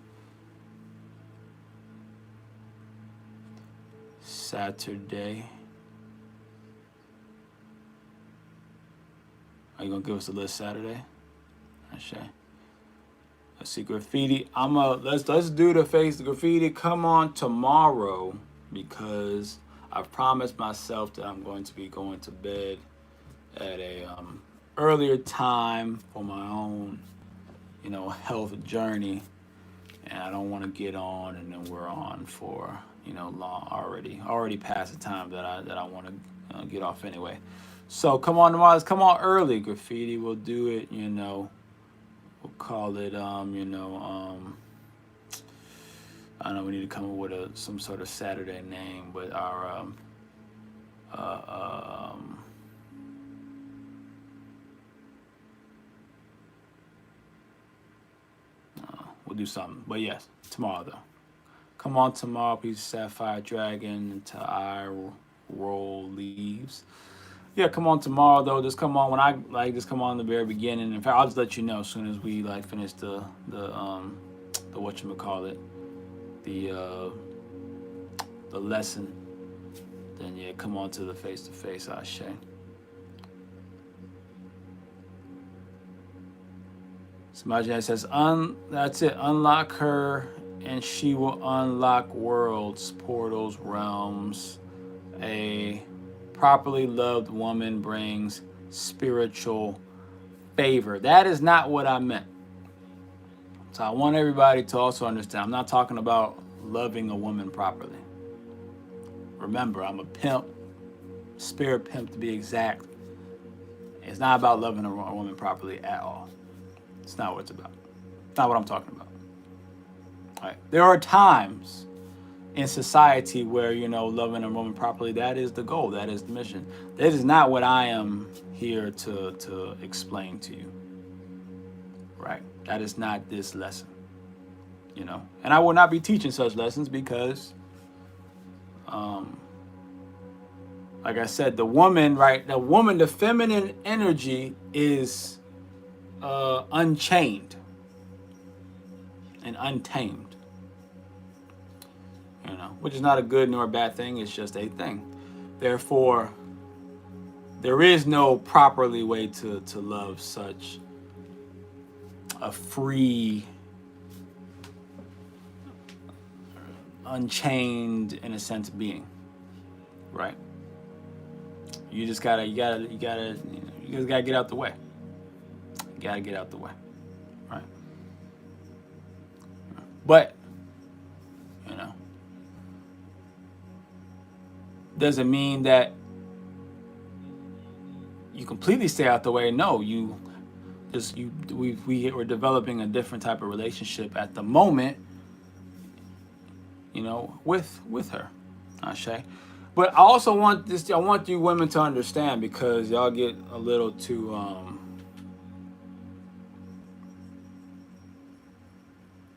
Saturday. Are you gonna give us a list Saturday? Let's see, graffiti. Let's do the graffiti. Come on tomorrow, because I've promised myself that I'm going to be going to bed at a earlier time for my own, health journey, and I don't want to get on and then we're on for long already past the time that I want to get off anyway. So come on tomorrow. Let's come on early, graffiti. We'll do it. We'll call it. I don't know. We need to come up with some sort of Saturday name, but our we'll do something. But yes, tomorrow though. Come on tomorrow, piece of Sapphire Dragon until I roll leaves. Yeah, come on tomorrow though. Just come on when just come on the very beginning. In fact, I'll just let you know as soon as we finish the whatchamacallit, the lesson. Then yeah, come on to the face-to-face, Ashe. So imagine that says, that's it, unlock her and she will unlock worlds, portals, realms. A properly loved woman brings spiritual favor. That is not what I meant. So I want everybody to also understand, I'm not talking about loving a woman properly. Remember, I'm a pimp, spirit pimp to be exact. It's not about loving a woman properly at all. It's not what it's about. It's not what I'm talking about. All right. There are times in society where, you know, loving a woman properly, that is the goal, that is the mission. That is not what I am here to explain to you. Right? That is not this lesson. You know, and I will not be teaching such lessons because, like I said, the woman, right? The woman, the feminine energy is unchained and untamed. You know, which is not a good nor a bad thing. It's just a thing. Therefore, there is no properly way to love such a free, unchained, in a sense, being, right? You just gotta get out the way. You gotta get out the way, right? But, you know, doesn't mean that you completely stay out the way. No, we're developing a different type of relationship at the moment, you know, with her, Ashe. But I also want you women to understand, because y'all get a little too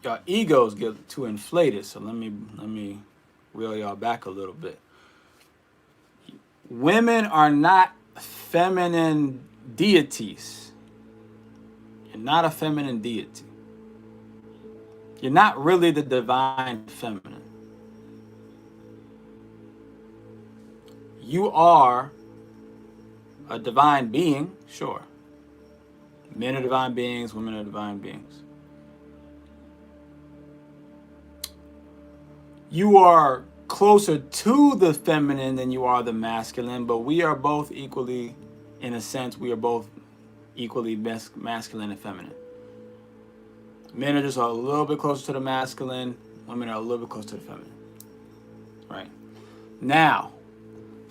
your egos get too inflated. So let me reel y'all back a little bit. Women are not feminine deities. You're not a feminine deity. You're not really the divine feminine. You are a divine being, sure. Men are divine beings, women are divine beings. You are closer to the feminine than you are the masculine, but we are both equally, in a sense, we are both equally masculine and feminine. Men are just a little bit closer to the masculine, women are a little bit closer to the feminine. Right? Now,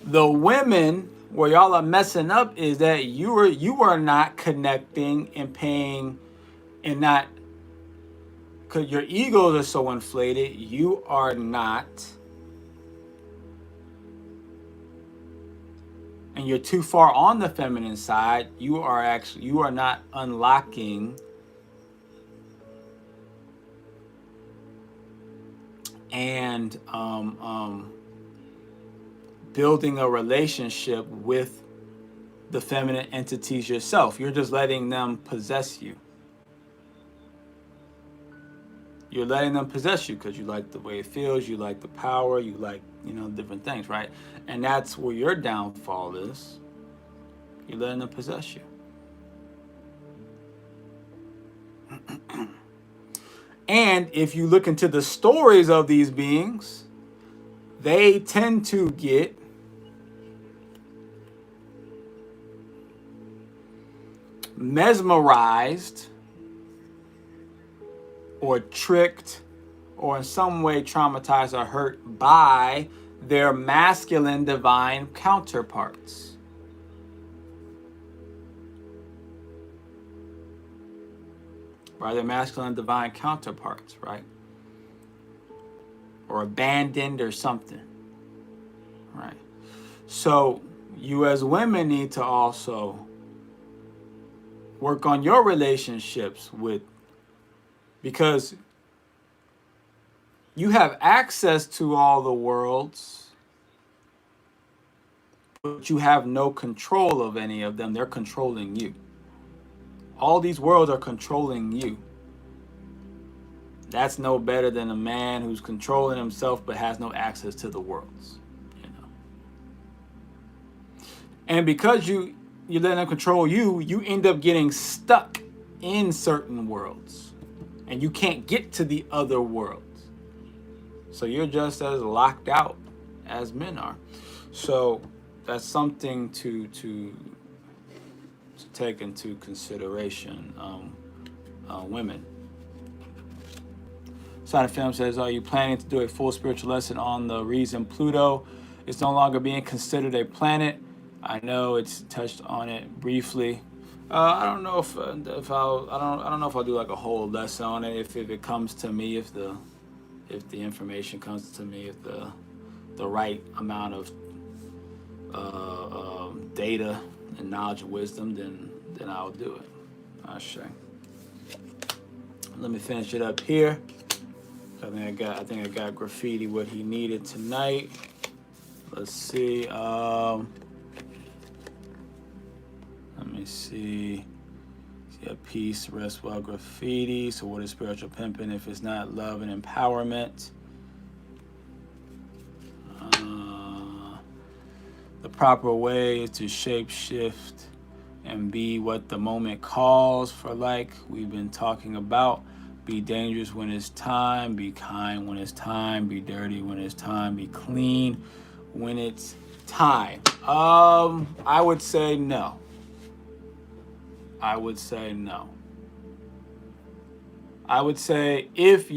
the women, where y'all are messing up, is that you are not connecting and paying, and not, because your egos are so inflated, you are not, and you're too far on the feminine side. You are not unlocking and building a relationship with the feminine entities yourself. You're just letting them possess you. You're letting them possess you because you like the way it feels, you like the power, you like, you know, different things, right? And that's where your downfall is. You're letting them possess you. And if you look into the stories of these beings, they tend to get mesmerized or tricked or in some way traumatized or hurt by their masculine divine counterparts. By their masculine divine counterparts, right? Or abandoned or something, right? So you as women need to also work on your relationships with, because you have access to all the worlds, but you have no control of any of them. They're controlling you. All these worlds are controlling you. That's no better than a man who's controlling himself but has no access to the worlds, you know. And because you let them control you, you end up getting stuck in certain worlds, and you can't get to the other worlds. So you're just as locked out as men are. So that's something to take into consideration, women. Sign of Film says, are you planning to do a full spiritual lesson on the reason Pluto is no longer being considered a planet? I know it's touched on it briefly. I don't know if I don't know if I'll do like a whole lesson on it if it comes to me, if the information comes to me, if the right amount of data and knowledge and wisdom, then I'll do it. I'll show. Let me finish it up here. I think I got Graffiti what he needed tonight. Let's see. Let me see. Yeah, peace, rest well, Graffiti. So what is spiritual pimping if it's not love and empowerment? The proper way is to shape shift and be what the moment calls for, like we've been talking about. Be dangerous when it's time, be kind when it's time, be dirty when it's time, be clean when it's time. I would say no. I would say no. I would say if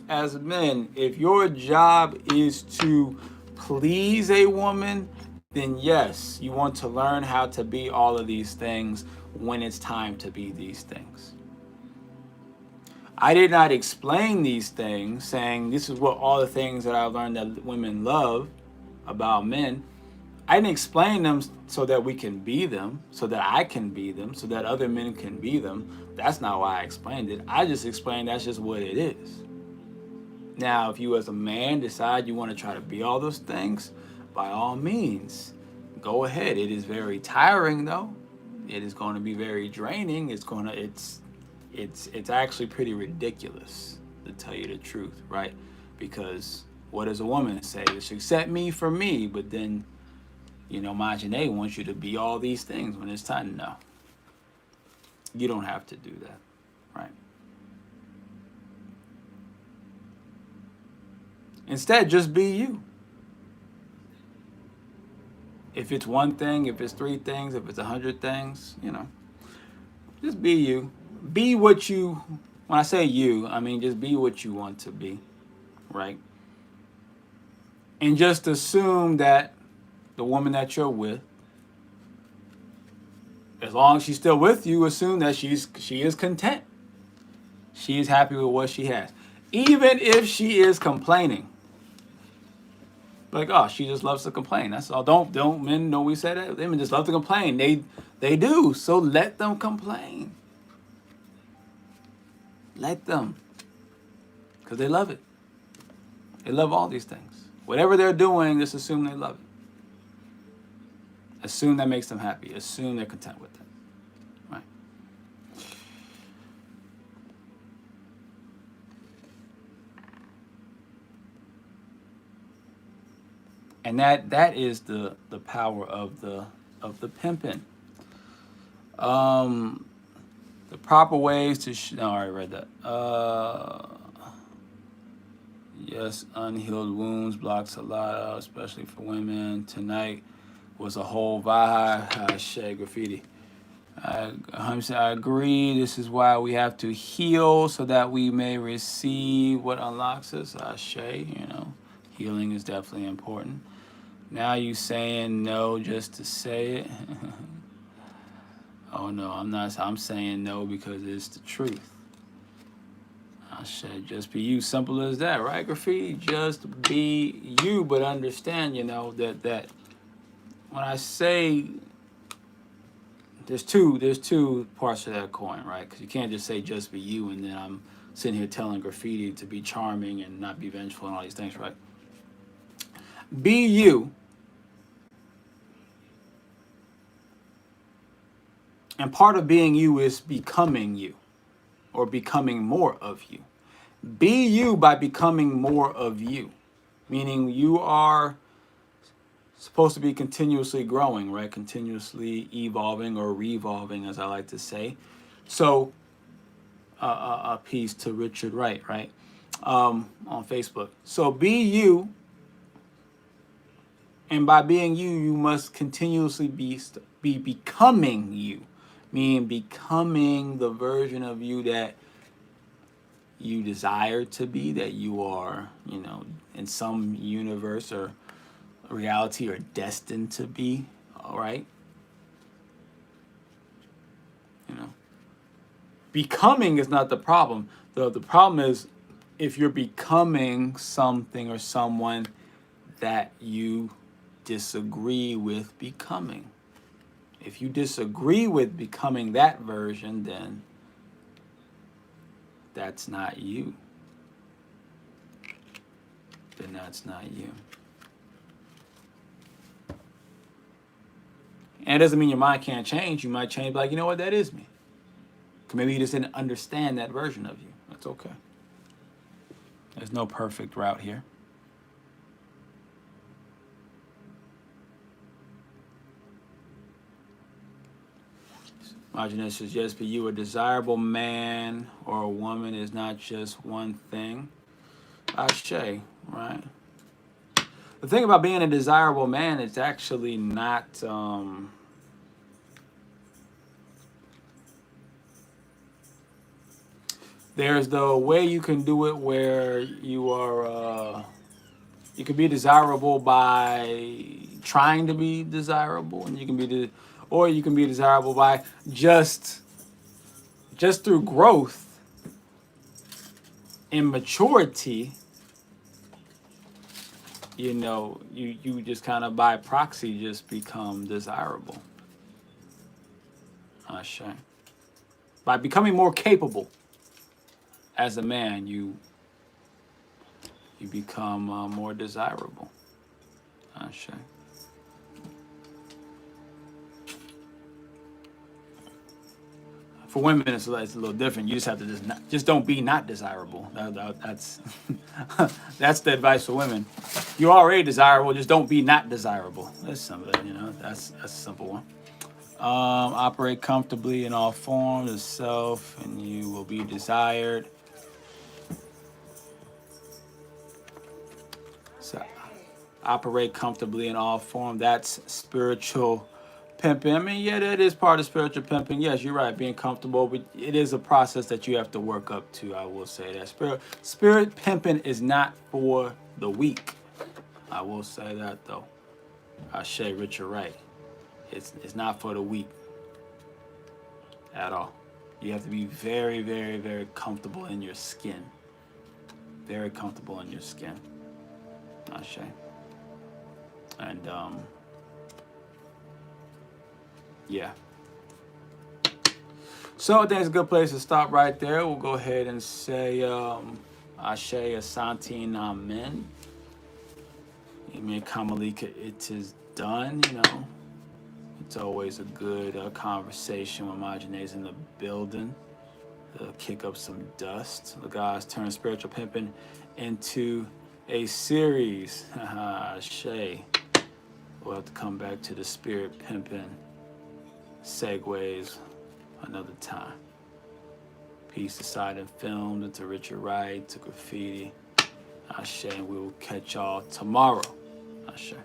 as men, if your job is to please a woman, then yes, you want to learn how to be all of these things when it's time to be these things. I did not explain these things saying this is what all the things that I've learned that women love about men. I didn't explain them so that we can be them, so that I can be them, so that other men can be them. That's not why I explained it. I just explained that's just what it is. Now, if you as a man decide you want to try to be all those things, by all means, go ahead. It is very tiring though. It is going to be very draining. It's actually pretty ridiculous, to tell you the truth, right? Because what does a woman say? She accept me for me, but then, Majine wants you to be all these things when it's time. No. You don't have to do that, right? Instead, just be you. If it's one thing, if it's three things, if it's 100 things, just be you. Be what you, when I say you, I mean just be what you want to be, right? And just assume that the woman that you're with, as long as she's still with you, assume that she is content. She is happy with what she has. Even if she is complaining. Like, oh, she just loves to complain. That's all. Don't men know we say that? Women just love to complain. They do. So let them complain. Let them. Because they love it. They love all these things. Whatever they're doing, just assume they love it. Assume that makes them happy. Assume they're content with it. Right? And that is the power of the pimping. The proper ways to no, I already read that. Yes, unhealed wounds blocks a lot, especially for women. Tonight was a whole vibe. Shade Graffiti. I agree. This is why we have to heal so that we may receive what unlocks us. Healing is definitely important. Now you saying no just to say it. Oh no, I'm not. I'm saying no because it's the truth. I said just be you. Simple as that, right, Graffiti? Just be you, but understand, that when I say there's two parts to that coin, right? Because you can't just say just be you and then I'm sitting here telling Graffiti to be charming and not be vengeful and all these things, right? Be you. And part of being you is becoming you or becoming more of you. Be you by becoming more of you, meaning you are supposed to be continuously growing, right? Continuously evolving or revolving, as I like to say. So, a piece to Richard Wright, right? On Facebook. So be you. And by being you, you must continuously be becoming you. Meaning becoming the version of you that you desire to be, that you are, in some universe or reality or destined to be, all right? You know, becoming is not the problem. The problem is if you're becoming something or someone that you disagree with becoming. If you disagree with becoming that version, then that's not you. Then that's not you. And it doesn't mean your mind can't change. You might change, like, you know what, that is me. Maybe you just didn't understand that version of you. That's okay. There's no perfect route here. Marginus says, yes, but you, a desirable man or a woman is not just one thing. Ashe, right? The thing about being a desirable man is actually not... there's the way you can do it where you are... you can be desirable by trying to be desirable, and you can be... or you can be desirable by just through growth and maturity, you know, you just kind of by proxy just become desirable. Ashe. By becoming more capable as a man, you become more desirable. Ashe. For women, it's a little different. You just have to just don't be not desirable. That's that's the advice for women. You're already desirable. Just don't be not desirable. That's something, you know. That's a simple one. Operate comfortably in all forms of self, and you will be desired. So, operate comfortably in all forms. That's spiritual pimping. I mean, yeah, that is part of spiritual pimping. Yes, you're right, being comfortable, but it is a process that you have to work up to. I will say that spirit pimping is not for the weak. I will say that though. Ashe, Richard, right. It's not for the weak at all. You have to be very, very, very comfortable in your skin. Very comfortable in your skin. Ashe. And yeah. So I think it's a good place to stop right there. We'll go ahead and say Ashe, Asante, and Amen. Amen, Kamalika, it is done, you know. It's always a good conversation when Marjanae's in the building. Kick up some dust. The guys turn spiritual pimping into a series. Ashe. We'll have to come back to the spirit pimping segues another time. Peace to Silent Films, and to Richard Wright, to Graffiti. Ashe, and we will catch y'all tomorrow. Ashe.